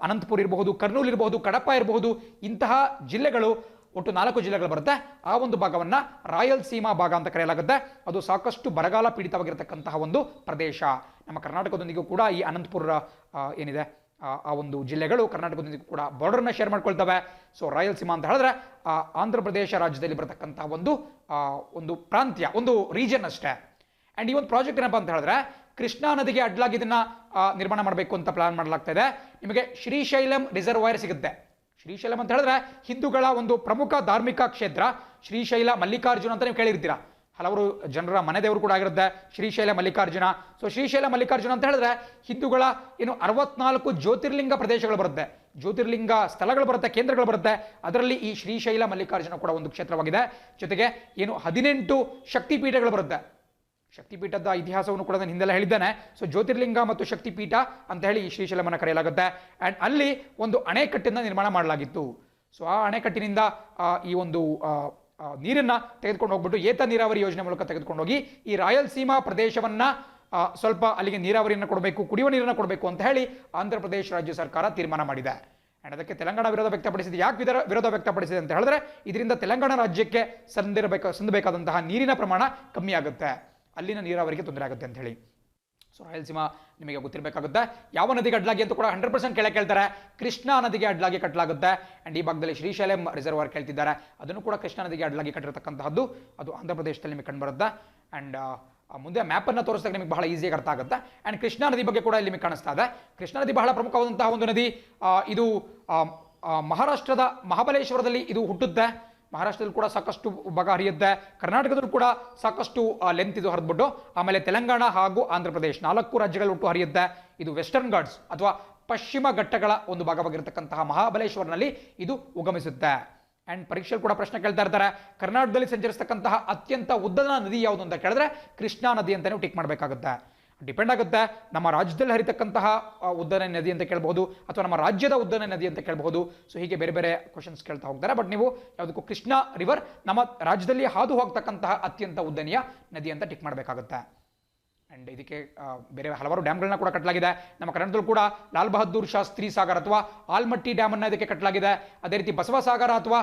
ಅನಂತಪುರ ಇರಬಹುದು, ಕರ್ನೂಲ್ ಇರಬಹುದು, ಕಡಪ ಇರಬಹುದು, ಇಂತಹ ಜಿಲ್ಲೆಗಳು ಒಟ್ಟು 4 ಜಿಲ್ಲೆಗಳು ಬರುತ್ತೆ. ಆ ಒಂದು ಭಾಗವನ್ನ ರಾಯಲಸೀಮಾ ಭಾಗ ಅಂತ ಕರೆಯಲಾಗುತ್ತೆ. ಅದು ಸಾಕಷ್ಟು ಬರಗಾಲ ಪೀಡಿತವಾಗಿರತಕ್ಕಂತಹ ಒಂದು ಪ್ರದೇಶ. ನಮ್ಮ ಕರ್ನಾಟಕದೊಂದಿಗೂ ಕೂಡ ಈ ಅನಂತಪುರ ಏನಿದೆ ಆ ಒಂದು ಜಿಲ್ಲೆಗಳು ಕರ್ನಾಟಕದೊಂದಿಗೂ ಕೂಡ ಬಾರ್ಡರ್ನ ಶೇರ್ ಮಾಡ್ಕೊಳ್ತವೆ. ಸೊ ರಾಯಲಸೀಮಾ ಅಂತ ಹೇಳಿದ್ರೆ ಆಂಧ್ರ ಪ್ರದೇಶ ರಾಜ್ಯದಲ್ಲಿ ಬರತಕ್ಕಂತಹ ಒಂದು ಪ್ರಾಂತ್ಯ, ಒಂದು ರೀಜನ್ ಅಷ್ಟೇ. ಆ್ಯಂಡ್ ಈ ಒಂದು ಪ್ರಾಜೆಕ್ಟ್ ಏನಪ್ಪ ಅಂತ ಹೇಳಿದ್ರೆ ಕೃಷ್ಣಾ ನದಿಗೆ ಅಡ್ಲಾಗಿ ಇದನ್ನ ನಿರ್ಮಾಣ ಮಾಡಬೇಕು ಅಂತ ಪ್ಲಾನ್ ಮಾಡಲಾಗ್ತಾ ಇದೆ. ನಿಮಗೆ ಶ್ರೀಶೈಲಂ ರಿಸರ್ವಾಯರ್ ಸಿಗುತ್ತೆ. ಶ್ರೀಶೈಲಂ ಅಂತ ಹೇಳಿದ್ರೆ ಹಿಂದೂಗಳ ಒಂದು ಪ್ರಮುಖ ಧಾರ್ಮಿಕ ಕ್ಷೇತ್ರ. ಶ್ರೀಶೈಲ ಮಲ್ಲಿಕಾರ್ಜುನ ಅಂತ ನೀವು ಕೇಳಿರ್ತೀರಾ, ಹಲವರು ಜನರ ಮನೆ ದೇವರು ಕೂಡ ಆಗಿರುತ್ತೆ ಶ್ರೀಶೈಲ ಮಲ್ಲಿಕಾರ್ಜುನ. ಸೊ ಶ್ರೀಶೈಲ ಮಲ್ಲಿಕಾರ್ಜುನ ಅಂತ ಹೇಳಿದ್ರೆ ಹಿಂದೂಗಳ 64 ಜ್ಯೋತಿರ್ಲಿಂಗ ಪ್ರದೇಶಗಳು ಬರುತ್ತೆ, ಜ್ಯೋತಿರ್ಲಿಂಗ ಸ್ಥಳಗಳು ಬರುತ್ತೆ, ಕೇಂದ್ರಗಳು ಬರುತ್ತೆ. ಅದರಲ್ಲಿ ಈ ಶ್ರೀಶೈಲ ಮಲ್ಲಿಕಾರ್ಜುನ ಕೂಡ ಒಂದು ಕ್ಷೇತ್ರವಾಗಿದೆ. ಜೊತೆಗೆ 18 ಶಕ್ತಿಪೀಠಗಳು ಬರುತ್ತೆ. ಶಕ್ತಿಪೀಠದ ಇತಿಹಾಸವನ್ನು ಕೂಡ ನಾನು ಹಿಂದೆಲ್ಲ ಹೇಳಿದ್ದೇನೆ. ಸೊ ಜ್ಯೋತಿರ್ಲಿಂಗ ಮತ್ತು ಶಕ್ತಿಪೀಠ ಅಂತ ಹೇಳಿ ಈ ಶ್ರೀಶೈಲಮನ್ನು ಕರೆಯಲಾಗುತ್ತೆ. ಆ್ಯಂಡ್ ಅಲ್ಲಿ ಒಂದು ಅಣೆಕಟ್ಟನ್ನು ನಿರ್ಮಾಣ ಮಾಡಲಾಗಿತ್ತು. ಸೊ ಆ ಅಣೆಕಟ್ಟಿನಿಂದ ಈ ಒಂದು ನೀರನ್ನ ತೆಗೆದುಕೊಂಡು ಹೋಗ್ಬಿಟ್ಟು ಏತ ನೀರಾವರಿ ಯೋಜನೆ ಮೂಲಕ ತೆಗೆದುಕೊಂಡು ಹೋಗಿ ಈ ರಾಯಲಸೀಮಾ ಪ್ರದೇಶವನ್ನ ಸ್ವಲ್ಪ ಅಲ್ಲಿಗೆ ನೀರಾವರಿಯನ್ನು ಕೊಡಬೇಕು, ಕುಡಿಯುವ ನೀರನ್ನು ಕೊಡಬೇಕು ಅಂತ ಹೇಳಿ ಆಂಧ್ರ ಪ್ರದೇಶ ರಾಜ್ಯ ಸರ್ಕಾರ ತೀರ್ಮಾನ ಮಾಡಿದೆ. ಆ್ಯಂಡ್ ಅದಕ್ಕೆ ತೆಲಂಗಾಣ ವಿರೋಧ ವ್ಯಕ್ತಪಡಿಸಿದೆ. ಯಾಕೆ ವಿರೋಧ ವ್ಯಕ್ತಪಡಿಸಿದೆ ಅಂತ ಹೇಳಿದ್ರೆ ಇದರಿಂದ ತೆಲಂಗಾಣ ರಾಜ್ಯಕ್ಕೆ ಸಂದಬೇಕಾದಂತಹ ನೀರಿನ ಪ್ರಮಾಣ ಕಮ್ಮಿ ಆಗುತ್ತೆ, ಅಲ್ಲಿನ ನೀರಾವರಿಗೆ ತೊಂದರೆ ಆಗುತ್ತೆ ಅಂತ ಹೇಳಿ. ಸೊ ರಾಯಲಸೀಮಾ ನಿಮಗೆ ಗೊತ್ತಿರಬೇಕಾಗುತ್ತೆ. ಯಾವ ನದಿಗೆ ಅಡ್ಲಾಗಿ ಅಂತ ಕೂಡ 100% ಕೇಳ್ತಾರೆ. ಕೃಷ್ಣಾ ನದಿಗೆ ಅಡ್ಲಾಗಿ ಕಟ್ಟಲಾಗುತ್ತೆ. ಆ್ಯಂಡ್ ಈ ಭಾಗದಲ್ಲಿ ಶ್ರೀಶೈಲಂ ರಿಸರ್ವಾಯರ್ ಕೇಳ್ತಿದ್ದಾರೆ, ಅದನ್ನು ಕೂಡ ಕೃಷ್ಣಾ ನದಿಗೆ ಅಡ್ಲಾಗಿ ಕಟ್ಟಿರತಕ್ಕಂತಹದ್ದು ಅದು ಆಂಧ್ರ ಪ್ರದೇಶದಲ್ಲಿ ನಿಮಗೆ ಕಂಡುಬರುತ್ತೆ. ಆ್ಯಂಡ್ ಮುಂದೆ ಮ್ಯಾಪನ್ನು ತೋರಿಸಿದಾಗ ನಿಮಗೆ ಬಹಳ ಈಸಿಯಾಗಿ ಅರ್ಥ ಆಗುತ್ತೆ. ಆ್ಯಂಡ್ ಕೃಷ್ಣಾ ನದಿ ಬಗ್ಗೆ ಕೂಡ ಇಲ್ಲಿ ನಿಮಗೆ ಕಾಣಿಸ್ತಾ ಇದೆ. ಕೃಷ್ಣಾ ನದಿ ಬಹಳ ಪ್ರಮುಖವಾದಂತಹ ಒಂದು ನದಿ. ಇದು ಮಹಾರಾಷ್ಟ್ರದ ಮಹಾಬಲೇಶ್ವರದಲ್ಲಿ ಇದು ಹುಟ್ಟುತ್ತೆ. ಮಹಾರಾಷ್ಟ್ರದಲ್ಲಿ ಕೂಡ ಸಾಕಷ್ಟು ಭಾಗ ಹರಿಯುತ್ತೆ. ಕರ್ನಾಟಕದಲ್ಲೂ ಕೂಡ ಸಾಕಷ್ಟು ಲೆಂತ್ ಇದು ಹರಿದ್ಬಿಟ್ಟು ಆಮೇಲೆ ತೆಲಂಗಾಣ ಹಾಗೂ ಆಂಧ್ರ ಪ್ರದೇಶ 4 ರಾಜ್ಯಗಳು ಒಟ್ಟು ಹರಿಯುತ್ತೆ. ಇದು ವೆಸ್ಟರ್ನ್ ಘಾಟ್ಸ್ ಅಥವಾ ಪಶ್ಚಿಮ ಘಟ್ಟಗಳ ಒಂದು ಭಾಗವಾಗಿರತಕ್ಕಂತಹ ಮಹಾಬಲೇಶ್ವರನಲ್ಲಿ ಇದು ಉಗಮಿಸುತ್ತೆ. ಆ್ಯಂಡ್ ಪರೀಕ್ಷೆಯಲ್ಲಿ ಕೂಡ ಪ್ರಶ್ನೆ ಕೇಳ್ತಾ ಇರ್ತಾರೆ, ಕರ್ನಾಟಕದಲ್ಲಿ ಸಂಚರಿಸತಕ್ಕಂತಹ ಅತ್ಯಂತ ಉದ್ದದ ನದಿ ಯಾವುದು ಅಂತ ಕೇಳಿದ್ರೆ ಕೃಷ್ಣಾ ನದಿ ಅಂತ ನೀವು ಟಿಕ್ ಮಾಡಬೇಕಾಗುತ್ತೆ. ಡಿಪೆಂಡ್ ಆಗುತ್ತೆ, ನಮ್ಮ ರಾಜ್ಯದಲ್ಲಿ ಹರಿತಕ್ಕಂತಹ ಉದ್ದನೆ ನದಿ ಅಂತ ಕೇಳಬಹುದು ಅಥವಾ ನಮ್ಮ ರಾಜ್ಯದ ಉದ್ದನೆ ನದಿ ಅಂತ ಕೇಳಬಹುದು. ಸೊ ಹೀಗೆ ಬೇರೆ ಬೇರೆ ಕ್ವಶನ್ಸ್ ಕೇಳ್ತಾ ಹೋಗ್ತಾರೆ. ಬಟ್ ನೀವು ಯಾವುದಕ್ಕೂ ಕೃಷ್ಣಾ ರಿವರ್ ನಮ್ಮ ರಾಜ್ಯದಲ್ಲಿ ಹಾದು ಹೋಗ್ತಕ್ಕಂತಹ ಅತ್ಯಂತ ಉದ್ದನೆಯ ನದಿ ಅಂತ ಟಿಕ್ ಮಾಡಬೇಕಾಗುತ್ತೆ. ಆ್ಯಂಡ್ ಇದಕ್ಕೆ ಬೇರೆ ಹಲವಾರು ಡ್ಯಾಮ್ಗಳನ್ನ ಕೂಡ ಕಟ್ಟಲಾಗಿದೆ. ನಮ್ಮ ಕರ್ನಾಟಕದಲ್ಲೂ ಕೂಡ ಲಾಲ್ ಬಹದ್ದೂರ್ ಶಾಸ್ತ್ರಿ ಸಾಗರ್ ಅಥವಾ ಆಲ್ಮಟ್ಟಿ ಡ್ಯಾಮ್ ಅನ್ನ ಇದಕ್ಕೆ ಕಟ್ಟಲಾಗಿದೆ. ಅದೇ ರೀತಿ ಬಸವಸಾಗರ ಅಥವಾ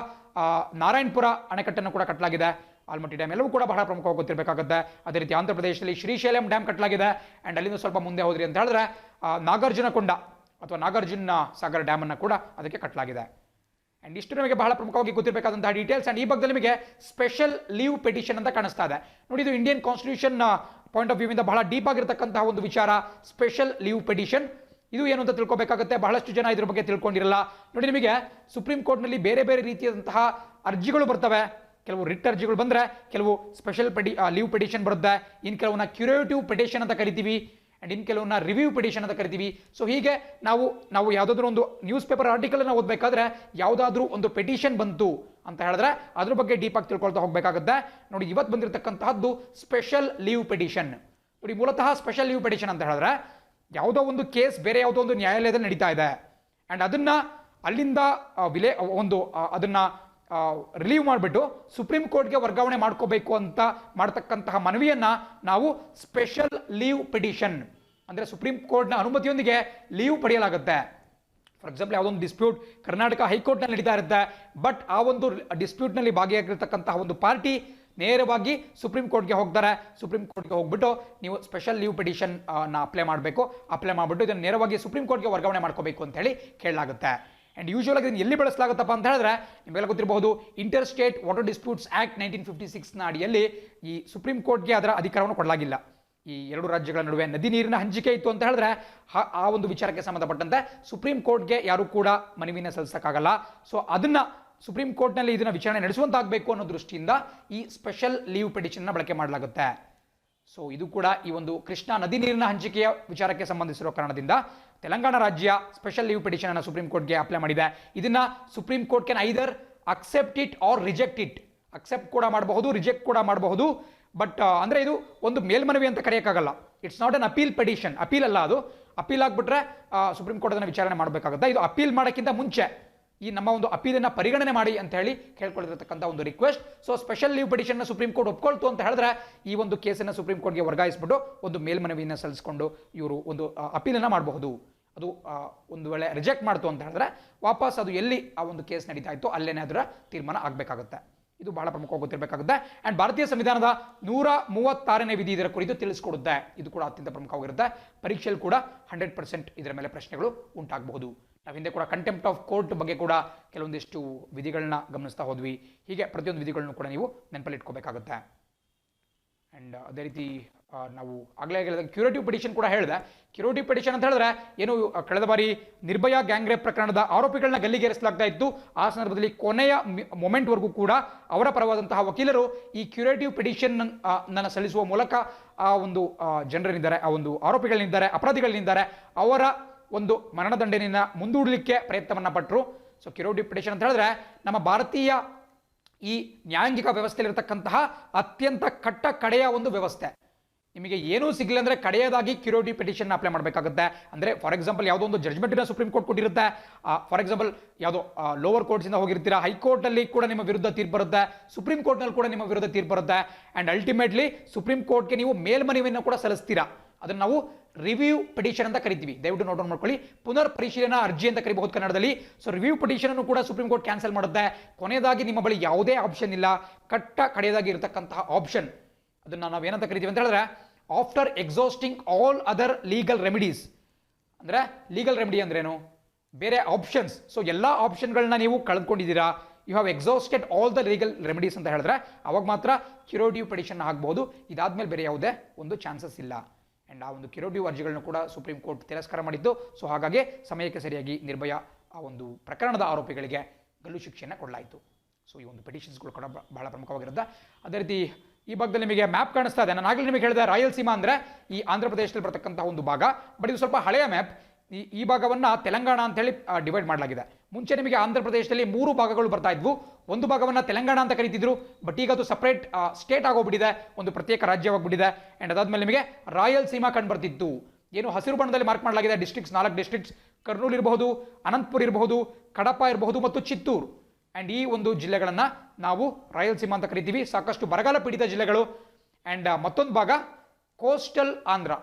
ನಾರಾಯಣಪುರ ಅಣೆಕಟ್ಟನ್ನು ಕೂಡ ಕಟ್ಟಲಾಗಿದೆ. ಆಲ್ಮಟ್ಟಿ ಡ್ಯಾಮ್ ಎಲ್ಲವೂ ಕೂಡ ಬಹಳ ಪ್ರಮುಖವಾಗಿ ಗೊತ್ತಿರಬೇಕಾಗುತ್ತೆ. ಅದೇ ರೀತಿ ಆಂಧ್ರ ಪ್ರದೇಶದಲ್ಲಿ ಶ್ರೀಶೈಲಂ ಡ್ಯಾಮ್ ಕಟ್ಟಲಾಗಿದೆ. ಆ್ಯಂಡ್ ಅಲ್ಲಿಂದ ಸ್ವಲ್ಪ ಮುಂದೆ ಹೋದ್ರಿ ಅಂತ ಹೇಳಿದ್ರೆ ನಾಗಾರ್ಜುನಕೊಂಡ ಅಥವಾ ನಾಗಾರ್ಜುನ ಸಾಗರ್ ಡ್ಯಾಮ್ ಅನ್ನು ಕೂಡ ಅದಕ್ಕೆ ಕಟ್ಟಲಾಗಿದೆ. ಆ್ಯಂಡ್ ಇಷ್ಟು ನಮಗೆ ಬಹಳ ಪ್ರಮುಖವಾಗಿ ಗೊತ್ತಿರಬೇಕಾದಂತಹ ಡೀಟೇಲ್ಸ್. ಆ್ಯಂಡ್ ಈ ಭಾಗದಲ್ಲಿ ನಿಮಗೆ ಸ್ಪೆಷಲ್ ಲೀವ್ ಪೆಟಿಷನ್ ಅಂತ ಕಾಣಿಸ್ತಾ ಇದೆ ನೋಡಿ. ಇದು Indian constitution point of view ಇಂದ ಬಹಳ ಡೀಪ್ ಆಗಿರತಕ್ಕಂತಹ ಒಂದು ವಿಚಾರ. ಸ್ಪೆಷಲ್ ಲೀವ್ ಪೆಟಿಷನ್ ಇದು ಏನು ಅಂತ ತಿಳ್ಕೊಬೇಕಾಗುತ್ತೆ. ಬಹಳಷ್ಟು ಜನ ಇದ್ರ ಬಗ್ಗೆ ತಿಳ್ಕೊಂಡಿರಲ್ಲ ನೋಡಿ. ನಿಮಗೆ ಸುಪ್ರೀಂ ಕೋರ್ಟ್ನಲ್ಲಿ ಬೇರೆ ಬೇರೆ ರೀತಿಯಾದಂತಹ ಅರ್ಜಿಗಳು ಬರ್ತವೆ. ಕೆಲವು ರಿಟ್ ಅರ್ಜಿಗಳು ಬಂದರೆ ಕೆಲವು ಸ್ಪೆಷಲ್ ಲೀವ್ ಪೆಟಿಷನ್ ಬರುತ್ತೆ. ಇನ್ನು ಕೆಲವನ್ನ ಕ್ಯೂರೇಟಿವ್ ಪೆಟಿಷನ್ ಅಂತ ಕರಿತೀವಿ. ಆ್ಯಂಡ್ ಇನ್ನು ಕೆಲವನ್ನ ರಿವ್ಯೂ ಪೆಟಿಷನ್ ಅಂತ ಕರಿತೀವಿ. ಸೊ ಹೀಗೆ ನಾವು ಯಾವುದಾದ್ರೂ ಒಂದು ನ್ಯೂಸ್ ಪೇಪರ್ ಆರ್ಟಿಕಲನ್ನು ಓದಬೇಕಾದ್ರೆ ಯಾವುದಾದ್ರೂ ಒಂದು ಪೆಟಿಷನ್ ಬಂತು ಅಂತ ಹೇಳಿದ್ರೆ ಅದ್ರ ಬಗ್ಗೆ ಡೀಪಾಗಿ ತಿಳ್ಕೊಳ್ತಾ ಹೋಗಬೇಕಾಗುತ್ತೆ. ನೋಡಿ, ಇವತ್ತು ಬಂದಿರತಕ್ಕಂತಹದ್ದು ಸ್ಪೆಷಲ್ ಲೀವ್ ಪೆಟಿಷನ್. ನೋಡಿ, ಮೂಲತಃ ಸ್ಪೆಷಲ್ ಲೀವ್ ಪೆಟಿಷನ್ ಅಂತ ಹೇಳಿದ್ರೆ ಯಾವುದೋ ಒಂದು ಕೇಸ್ ಬೇರೆ ಯಾವುದೋ ಒಂದು ನ್ಯಾಯಾಲಯದಲ್ಲಿ ನಡೀತಾ ಇದೆ. ಆ್ಯಂಡ್ ಅದನ್ನ ಅಲ್ಲಿಂದ ಅದನ್ನ ರಿಲೀವ್ ಮಾಡಿಬಿಟ್ಟು ಸುಪ್ರೀಂ ಕೋರ್ಟ್ಗೆ ವರ್ಗಾವಣೆ ಮಾಡ್ಕೋಬೇಕು ಅಂತ ಮಾಡ್ತಕ್ಕಂತಹ ಮನವಿಯನ್ನ ನಾವು ಸ್ಪೆಷಲ್ ಲೀವ್ ಪಿಟಿಷನ್ ಅಂದರೆ ಸುಪ್ರೀಂ ಕೋರ್ಟ್ನ ಅನುಮತಿಯೊಂದಿಗೆ ಲೀವ್ ಪಡೆಯಲಾಗುತ್ತೆ. ಫಾರ್ ಎಕ್ಸಾಂಪಲ್ ಯಾವುದೊಂದು ಡಿಸ್ಪ್ಯೂಟ್ ಕರ್ನಾಟಕ ಹೈಕೋರ್ಟ್ನಲ್ಲಿ ನಡೀತಾ ಇರುತ್ತೆ. ಬಟ್ ಆ ಒಂದು ಡಿಸ್ಪ್ಯೂಟ್ನಲ್ಲಿ ಭಾಗಿಯಾಗಿರ್ತಕ್ಕಂತಹ ಒಂದು ಪಾರ್ಟಿ ನೇರವಾಗಿ ಸುಪ್ರೀಂ ಕೋರ್ಟ್ಗೆ ಹೋಗ್ತಾರೆ. ಸುಪ್ರೀಂ ಕೋರ್ಟ್ಗೆ ಹೋಗ್ಬಿಟ್ಟು ನೀವು ಸ್ಪೆಷಲ್ ಲೀವ್ ಪಿಟಿಷನ್ ಅಪ್ಲೈ ಮಾಡಿಬಿಟ್ಟು ಇದನ್ನು ನೇರವಾಗಿ ಸುಪ್ರೀಂ ಕೋರ್ಟ್ಗೆ ವರ್ಗಾವಣೆ ಮಾಡ್ಕೋಬೇಕು ಅಂತ ಹೇಳಿ ಕೇಳಲಾಗುತ್ತೆ. ಆ್ಯಂಡ್ ಯೂಶುವಲ್ ಆಗಿ ಇದನ್ನು ಎಲ್ಲಿ ಬಳಸಲಾಗುತ್ತಪ್ಪ ಅಂತ ಹೇಳಿದ್ರೆ ನಿಮಗೆಲ್ಲ ಗೊತ್ತಿರಬಹುದು, inter state water disputes act 1956ನ ಅಡಿಯಲ್ಲಿ ಈ ಸುಪ್ರೀಂ ಕೋರ್ಟ್ಗೆ ಅದರ ಅಧಿಕಾರವನ್ನು ಕೊಡಲಾಗಿಲ್ಲ. ಈ ಎರಡು ರಾಜ್ಯಗಳ ನಡುವೆ ನದಿ ನೀರಿನ ಹಂಚಿಕೆ ಇತ್ತು ಅಂತ ಹೇಳಿದ್ರೆ ಆ ಒಂದು ವಿಚಾರಕ್ಕೆ ಸಂಬಂಧಪಟ್ಟಂತೆ ಸುಪ್ರೀಂ ಕೋರ್ಟ್ಗೆ ಯಾರು ಕೂಡ ಮನವಿನ ಸಲ್ಲಿಸಕ್ಕಾಗಲ್ಲ. ಸೊ ಅದನ್ನ ಸುಪ್ರೀಂ ಕೋರ್ಟ್ನಲ್ಲಿ ಇದನ್ನ ವಿಚಾರಣೆ ನಡೆಸುವಂತಾಗಬೇಕು ಅನ್ನೋ ದೃಷ್ಟಿಯಿಂದ ಈ ಸ್ಪೆಷಲ್ ಲೀವ್ ಪಿಟಿಷನ್ನ ಬಳಕೆ ಮಾಡಲಾಗುತ್ತೆ. ಸೊ ಇದು ಕೂಡ ಈ ಒಂದು ಕೃಷ್ಣಾ ನದಿ ನೀರಿನ ಹಂಚಿಕೆಯ ವಿಚಾರಕ್ಕೆ ಸಂಬಂಧಿಸಿರೋ ಕಾರಣದಿಂದ ತೆಲಂಗಾಣ ರಾಜ್ಯ ಸ್ಪೆಷಲ್ ಲೀವ್ ಪಿಟಿಷನ್ ಅನ್ನು ಸುಪ್ರೀಂ ಕೋರ್ಟ್ಗೆ ಅಪ್ಲೈ ಮಾಡಿದೆ. ಇದನ್ನ supreme court can either accept it or reject it. Accept ಕೂಡ ಮಾಡಬಹುದು, ರಿಜೆಕ್ಟ್ ಕೂಡ ಮಾಡಬಹುದು. ಬಟ್ ಅಂದರೆ ಇದು ಒಂದು ಮೇಲ್ಮನವಿ ಅಂತ ಕರೆಯೋಕ್ಕಾಗಲ್ಲ. It's not an appeal petition. Appeal ಅಲ್ಲ ಅದು. ಅಪೀಲ್ ಆಗಿಬಿಟ್ರೆ ಸುಪ್ರೀಂ ಕೋರ್ಟ್ ಅದನ್ನು ವಿಚಾರಣೆ ಮಾಡಬೇಕಾಗುತ್ತೆ. ಇದು ಅಪೀಲ್ ಮಾಡೋಕ್ಕಿಂತ ಮುಂಚೆ ಈ ನಮ್ಮ ಒಂದು ಅಪೀಲನ್ನು ಪರಿಗಣನೆ ಮಾಡಿ ಅಂತ ಹೇಳಿ ಕೇಳ್ಕೊಳ್ಳಿರತಕ್ಕಂಥ ಒಂದು ರಿಕ್ವೆಸ್ಟ್. ಸೊ ಸ್ಪೆಷಲ್ ಲೀವ್ ಪಿಟಿಷನ್ನ ಸುಪ್ರೀಂ ಕೋರ್ಟ್ ಒಪ್ಕೊಳ್ತು ಅಂತ ಹೇಳಿದ್ರೆ ಈ ಒಂದು ಕೇಸನ್ನು ಸುಪ್ರೀಂ ಕೋರ್ಟ್ಗೆ ವರ್ಗಾಯಿಸ್ಬಿಟ್ಟು ಒಂದು ಮೇಲ್ಮನವಿಯನ್ನು ಸಲ್ಲಿಸಿಕೊಂಡು ಇವರು ಒಂದು ಅಪೀಲನ್ನು ಮಾಡಬಹುದು. ಅದು ಒಂದು ವೇಳೆ ರಿಜೆಕ್ಟ್ ಮಾಡ್ತು ಅಂತ ಹೇಳಿದ್ರೆ ವಾಪಸ್ ಅದು ಎಲ್ಲಿ ಆ ಒಂದು ಕೇಸ್ ನಡೀತಾ ಇತ್ತು ಅಲ್ಲೇನೇ ಅದರ ತೀರ್ಮಾನ ಆಗಬೇಕಾಗುತ್ತೆ. ಇದು ಬಹಳ ಪ್ರಮುಖವಾಗಿ ಗೊತ್ತಿರಬೇಕಾಗುತ್ತೆ. ಆ್ಯಂಡ್ ಭಾರತೀಯ ಸಂವಿಧಾನದ 136ನೇ ವಿಧಿ ಇದರ ಕುರಿತು ತಿಳಿಸ್ಕೊಡುತ್ತೆ. ಇದು ಕೂಡ ಅತ್ಯಂತ ಪ್ರಮುಖವಾಗಿರುತ್ತೆ. ಪರೀಕ್ಷೆಯಲ್ಲಿ ಕೂಡ 100% ಇದರ ಮೇಲೆ ಪ್ರಶ್ನೆಗಳು ಉಂಟಾಗಬಹುದು. ನಾವು ಹಿಂದೆ ಕೂಡ ಕಂಟೆಂಪ್ಟ್ ಆಫ್ ಕೋರ್ಟ್ ಬಗ್ಗೆ ಕೂಡ ಕೆಲವೊಂದಿಷ್ಟು ವಿಧಿಗಳನ್ನ ಗಮನಿಸ್ತಾ ಹೋದ್ವಿ. ಹೀಗೆ ಪ್ರತಿಯೊಂದು ವಿಧಿಗಳನ್ನು ಕೂಡ ನೀವು ನೆನಪಲ್ಲಿ ಇಟ್ಕೋಬೇಕಾಗುತ್ತೆ. ಆ್ಯಂಡ್ ಅದೇ ರೀತಿ ನಾವು ಆಗಲೇ ಕ್ಯೂರೇಟಿವ್ ಪಿಟಿಷನ್ ಕೂಡ ಹೇಳಿದೆ. ಕ್ಯೂರೇಟಿವ್ ಪಿಟಿಷನ್ ಅಂತ ಹೇಳಿದ್ರೆ ಏನು, ಕಳೆದ ಬಾರಿ ನಿರ್ಭಯ ಗ್ಯಾಂಗ್ ರೇಪ್ ಪ್ರಕರಣದ ಆರೋಪಿಗಳನ್ನ ಗಲ್ಲಿಗೇರಿಸಲಾಗ್ತಾ ಇತ್ತು. ಆ ಸಂದರ್ಭದಲ್ಲಿ ಕೊನೆಯ ಮೊಮೆಂಟ್ವರೆಗೂ ಕೂಡ ಅವರ ಪರವಾದಂತಹ ವಕೀಲರು ಈ ಕ್ಯೂರೇಟಿವ್ ಪಿಟಿಷನ್ ನನ್ನ ಸಲ್ಲಿಸುವ ಮೂಲಕ ಆ ಒಂದು ಜನರೇನಿದ್ದಾರೆ, ಆ ಒಂದು ಆರೋಪಿಗಳೇನಿದ್ದಾರೆ, ಅಪರಾಧಿಗಳೇನಿದ್ದಾರೆ ಅವರ ಒಂದು ಮರಣದಂಡನೆಯನ್ನು ಮುಂದೂಡಲಿಕ್ಕೆ ಪ್ರಯತ್ನವನ್ನು ಪಟ್ಟರು. ಸೊ ಕ್ಯೂರೇಟಿವ್ ಪಿಟಿಷನ್ ಅಂತ ಹೇಳಿದ್ರೆ ನಮ್ಮ ಭಾರತೀಯ ಈ ನ್ಯಾಯಾಂಗಿಕ ವ್ಯವಸ್ಥೆಯಲ್ಲಿರತಕ್ಕಂತಹ ಅತ್ಯಂತ ಕಡೆಯ ಒಂದು ವ್ಯವಸ್ಥೆ. ನಿಮಗೆ ಏನೂ ಸಿಗಲಿಲ್ಲ ಅಂದರೆ ಕಡೆಯದಾಗಿ ಕ್ಯೂರೇಟಿವ್ ಪಿಟಿಷನ್ ಅಪ್ಲೈ ಮಾಡಬೇಕಾಗುತ್ತೆ. ಅಂದರೆ ಫಾರ್ ಎಕ್ಸಾಂಪಲ್ ಯಾವುದೋ ಒಂದು ಜಡ್ಜ್ಮೆಂಟಿನ ಸುಪ್ರೀಂ ಕೋರ್ಟ್ ಕೊಟ್ಟಿರುತ್ತೆ. ಫಾರ್ ಎಕ್ಸಾಂಪಲ್ ಯಾವುದೋ ಲೋವರ್ ಕೋರ್ಟ್ಸಿಂದ ಹೋಗಿರ್ತೀರಾ, ಹೈಕೋರ್ಟಲ್ಲಿ ಕೂಡ ನಿಮ್ಮ ವಿರುದ್ಧ ತೀರ್ಪು ಬರುತ್ತೆ, ಸುಪ್ರೀಂ ಕೋರ್ಟ್ನಲ್ಲಿ ಕೂಡ ನಿಮ್ಮ ವಿರುದ್ಧ ತೀರ್ಪು ಬರುತ್ತೆ. ಆ್ಯಂಡ್ ಅಲ್ಟಿಮೇಟ್ಲಿ ಸುಪ್ರೀಂ ಕೋರ್ಟ್ಗೆ ನೀವು ಮೇಲ್ಮನವಿಯನ್ನು ಕೂಡ ಸಲ್ಲಿಸ್ತೀರಾ. ಅದನ್ನು ನಾವು ರಿವ್ಯೂ ಪಿಟಿಷನ್ ಅಂತ ಕರಿತೀವಿ. ದಯವಿಟ್ಟು ನೋಟ್ ಮಾಡ್ಕೊಳ್ಳಿ. ಪುನರ್ ಪರಿಶೀಲನಾ ಅರ್ಜಿ ಅಂತ ಕರಿಬಹುದು ಕನ್ನಡದಲ್ಲಿ. ಸೊ ರಿವ್ಯೂ ಪಿಟಿಷನ್ ಅನ್ನು ಕೂಡ ಸುಪ್ರೀಂ ಕೋರ್ಟ್ ಕ್ಯಾನ್ಸಲ್ ಮಾಡುತ್ತೆ. ಕೊನೆಯದಾಗಿ ನಿಮ್ಮ ಬಳಿ ಯಾವುದೇ ಆಪ್ಷನ್ ಇಲ್ಲ, ಕಡೆಯದಾಗಿ ಇರತಕ್ಕಂತಹ ಆಪ್ಷನ್ ಅದನ್ನು ನಾವು ಏನಂತ ಕರಿತೀವಿ ಅಂತ ಹೇಳಿದ್ರೆ after exhausting all other legal remedies. ಅಂದರೆ ಲೀಗಲ್ ರೆಮಿಡಿ ಅಂದ್ರೇನು, ಬೇರೆ ಆಪ್ಷನ್ಸ್. ಸೊ ಎಲ್ಲ ಆಪ್ಷನ್ಗಳನ್ನ ನೀವು ಕಳೆದುಕೊಂಡಿದ್ದೀರಾ, you have exhausted all the legal remedies ಅಂತ ಹೇಳಿದ್ರೆ ಅವಾಗ ಮಾತ್ರ ಕ್ಯೂರೇಟಿವ್ ಪಿಟಿಷನ್ ಆಗ್ಬೋದು. ಇದಾದ್ಮೇಲೆ ಬೇರೆ ಯಾವುದೇ ಒಂದು ಚಾನ್ಸಸ್ ಇಲ್ಲ. ಆ್ಯಂಡ್ ಆ ಒಂದು ಕ್ಯೂರೇಟಿವ್ ಅರ್ಜಿಗಳನ್ನು ಕೂಡ ಸುಪ್ರೀಂ ಕೋರ್ಟ್ ತಿರಸ್ಕಾರ ಮಾಡಿದ್ದು. ಸೊ ಹಾಗಾಗಿ ಸಮಯಕ್ಕೆ ಸರಿಯಾಗಿ ನಿರ್ಭಯ ಆ ಒಂದು ಪ್ರಕರಣದ ಆರೋಪಿಗಳಿಗೆ ಗಲ್ಲು ಶಿಕ್ಷೆಯನ್ನು ಕೊಡಲಾಯಿತು. ಸೊ ಈ ಒಂದು ಪಿಟಿಷನ್ಸ್ಗಳು ಕೂಡ ಬಹಳ ಪ್ರಮುಖವಾಗಿರುತ್ತೆ. ಅದೇ ರೀತಿ ಈ ಭಾಗದಲ್ಲಿ ನಿಮಗೆ ಮ್ಯಾಪ್ ಕಾಣಿಸ್ತಾ ಇದೆ. ನಾನು ಆಗಲೇ ನಿಮಗೆ ಹೇಳಿದೆ ರಾಯಲಸೀಮಾ ಅಂದರೆ ಈ ಆಂಧ್ರ ಪ್ರದೇಶದಲ್ಲಿ ಬರತಕ್ಕಂಥ ಒಂದು ಭಾಗ. ಬಟ್ ಇದು ಸ್ವಲ್ಪ ಹಳೆಯ ಮ್ಯಾಪ್. ಈ ಭಾಗವನ್ನು ತೆಲಂಗಾಣ ಅಂತ ಹೇಳಿ ಡಿವೈಡ್ ಮಾಡಲಾಗಿದೆ. ಮುಂಚೆ ನಿಮಗೆ ಆಂಧ್ರ ಪ್ರದೇಶದಲ್ಲಿ 3 ಭಾಗಗಳು ಬರ್ತಾ ಇದ್ವು. ಒಂದು ಭಾಗವನ್ನು ತೆಲಂಗಾಣ ಅಂತ ಕರೀತಿದ್ರು. ಬಟ್ ಈಗ ಅದು ಸಪ್ರೇಟ್ ಸ್ಟೇಟ್ ಆಗೋಗ್ಬಿಟ್ಟಿದೆ, ಒಂದು ಪ್ರತ್ಯೇಕ ರಾಜ್ಯವಾಗ್ಬಿಟ್ಟಿದೆ. ಆ್ಯಂಡ್ ಅದಾದ್ಮೇಲೆ ನಿಮಗೆ ರಾಯಲಸೀಮಾ ಕಂಡು ಬರ್ತಿತ್ತು. ಏನು ಹಸಿರು ಬಣ್ಣದಲ್ಲಿ ಮಾರ್ಕ್ ಮಾಡಲಾಗಿದೆ ಡಿಸ್ಟ್ರಿಕ್ಟ್ಸ್, 4 ಡಿಸ್ಟ್ರಿಕ್ಟ್ಸ್. ಕರ್ನೂಲ್ ಇರಬಹುದು, ಅನಂತಪುರ ಇರಬಹುದು, ಕಡಪ ಇರಬಹುದು ಮತ್ತು ಚಿತ್ತೂರು. ಆ್ಯಂಡ್ ಈ ಒಂದು ಜಿಲ್ಲೆಗಳನ್ನು ನಾವು ರಾಯಲಸೀಮಾ ಅಂತ ಕರಿತೀವಿ. ಸಾಕಷ್ಟು ಬರಗಾಲ ಪೀಡಿತ ಜಿಲ್ಲೆಗಳು. ಆ್ಯಂಡ್ ಮತ್ತೊಂದು ಭಾಗ ಕೋಸ್ಟಲ್ ಆಂಧ್ರ,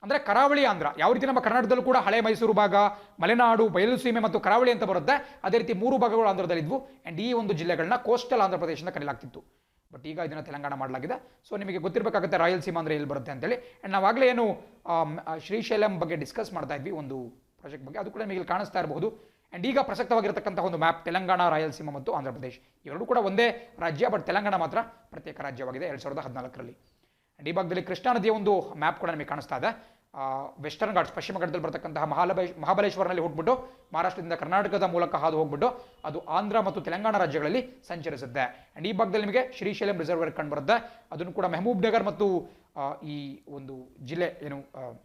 ಅಂದರೆ ಕರಾವಳಿ ಆಂಧ್ರ. ಯಾವ ರೀತಿ ನಮ್ಮ ಕರ್ನಾಟಕದಲ್ಲೂ ಕೂಡ ಹಳೆ ಮೈಸೂರು ಭಾಗ, ಮಲೆನಾಡು, ಬಯಲುಸೀಮೆ ಮತ್ತು ಕರಾವಳಿ ಅಂತ ಬರುತ್ತೆ, ಅದೇ ರೀತಿ 3 ಭಾಗಗಳು ಆಂಧ್ರದಲ್ಲಿದ್ವು. ಆ್ಯಂಡ್ ಈ ಒಂದು ಜಿಲ್ಲೆಗಳನ್ನ ಕೋಸ್ಟಲ್ ಆಂಧ್ರ ಪ್ರದೇಶದಿಂದ ಕರೆಯಲಾಗ್ತಿತ್ತು. ಬಟ್ ಈಗ ಇದನ್ನು ತೆಲಂಗಾಣ ಮಾಡಲಾಗಿದೆ. ಸೊ ನಿಮಗೆ ಗೊತ್ತಿರಬೇಕಾಗುತ್ತೆ ರಾಯಲಸೀಮಾ ಅಂದರೆ ಎಲ್ಲಿ ಬರುತ್ತೆ ಅಂತೇಳಿ. ಆ್ಯಂಡ್ ನಾವಾಗಲೇ ಏನು ಶ್ರೀಶೈಲಂ ಬಗ್ಗೆ ಡಿಸ್ಕಸ್ ಮಾಡ್ತಾ ಇದ್ವಿ, ಒಂದು ಪ್ರಾಜೆಕ್ಟ್ ಬಗ್ಗೆ, ಅದು ಕೂಡ ನಿಮಗೆ ಇಲ್ಲಿ ಕಾಣಿಸ್ತಾ ಇರಬಹುದು. ಆ್ಯಂಡ್ ಈಗ ಪ್ರಸಕ್ತವಾಗಿರತಕ್ಕಂಥ ಒಂದು ಮ್ಯಾಪ್ ತೆಲಂಗಾಣ, ರಾಯಲಸೀಮಾ ಮತ್ತು ಆಂಧ್ರ ಪ್ರದೇಶ್ ಇವೆರಡೂ ಕೂಡ ಒಂದೇ ರಾಜ್ಯ. ಬಟ್ ತೆಲಂಗಾಣ ಮಾತ್ರ ಪ್ರತ್ಯೇಕ ರಾಜ್ಯವಾಗಿದೆ 2014ರಲ್ಲಿ. ಆ್ಯಂಡ್ ಈ ಭಾಗದಲ್ಲಿ ಕೃಷ್ಣಾ ನದಿಯ ಒಂದು ಮ್ಯಾಪ್ ಕೂಡ ನಿಮಗೆ ಕಾಣಿಸ್ತಾ ಇದೆ. ವೆಸ್ಟರ್ನ್ ಘಾಟ್ಸ್, ಪಶ್ಚಿಮ ಘಟ್ಟದಲ್ಲಿ ಬರತಕ್ಕಂತಹ ಮಹಾಬಲೇಶ್ವರನಲ್ಲಿ ಹೋಗ್ಬಿಟ್ಟು ಮಹಾರಾಷ್ಟ್ರದಿಂದ ಕರ್ನಾಟಕದ ಮೂಲಕ ಹಾದು ಹೋಗ್ಬಿಟ್ಟು ಅದು ಆಂಧ್ರ ಮತ್ತು ತೆಲಂಗಾಣ ರಾಜ್ಯಗಳಲ್ಲಿ ಸಂಚರಿಸುತ್ತೆ. ಆ್ಯಂಡ್ ಈ ಭಾಗದಲ್ಲಿ ನಿಮಗೆ ಶ್ರೀಶೈಲಂ ರಿಸರ್ವರ್ ಕಂಡು ಬರುತ್ತೆ. ಅದನ್ನು ಕೂಡ ಮೆಹಬೂಬ್ ನಗರ್ ಮತ್ತು ಈ ಒಂದು ಜಿಲ್ಲೆ ಏನು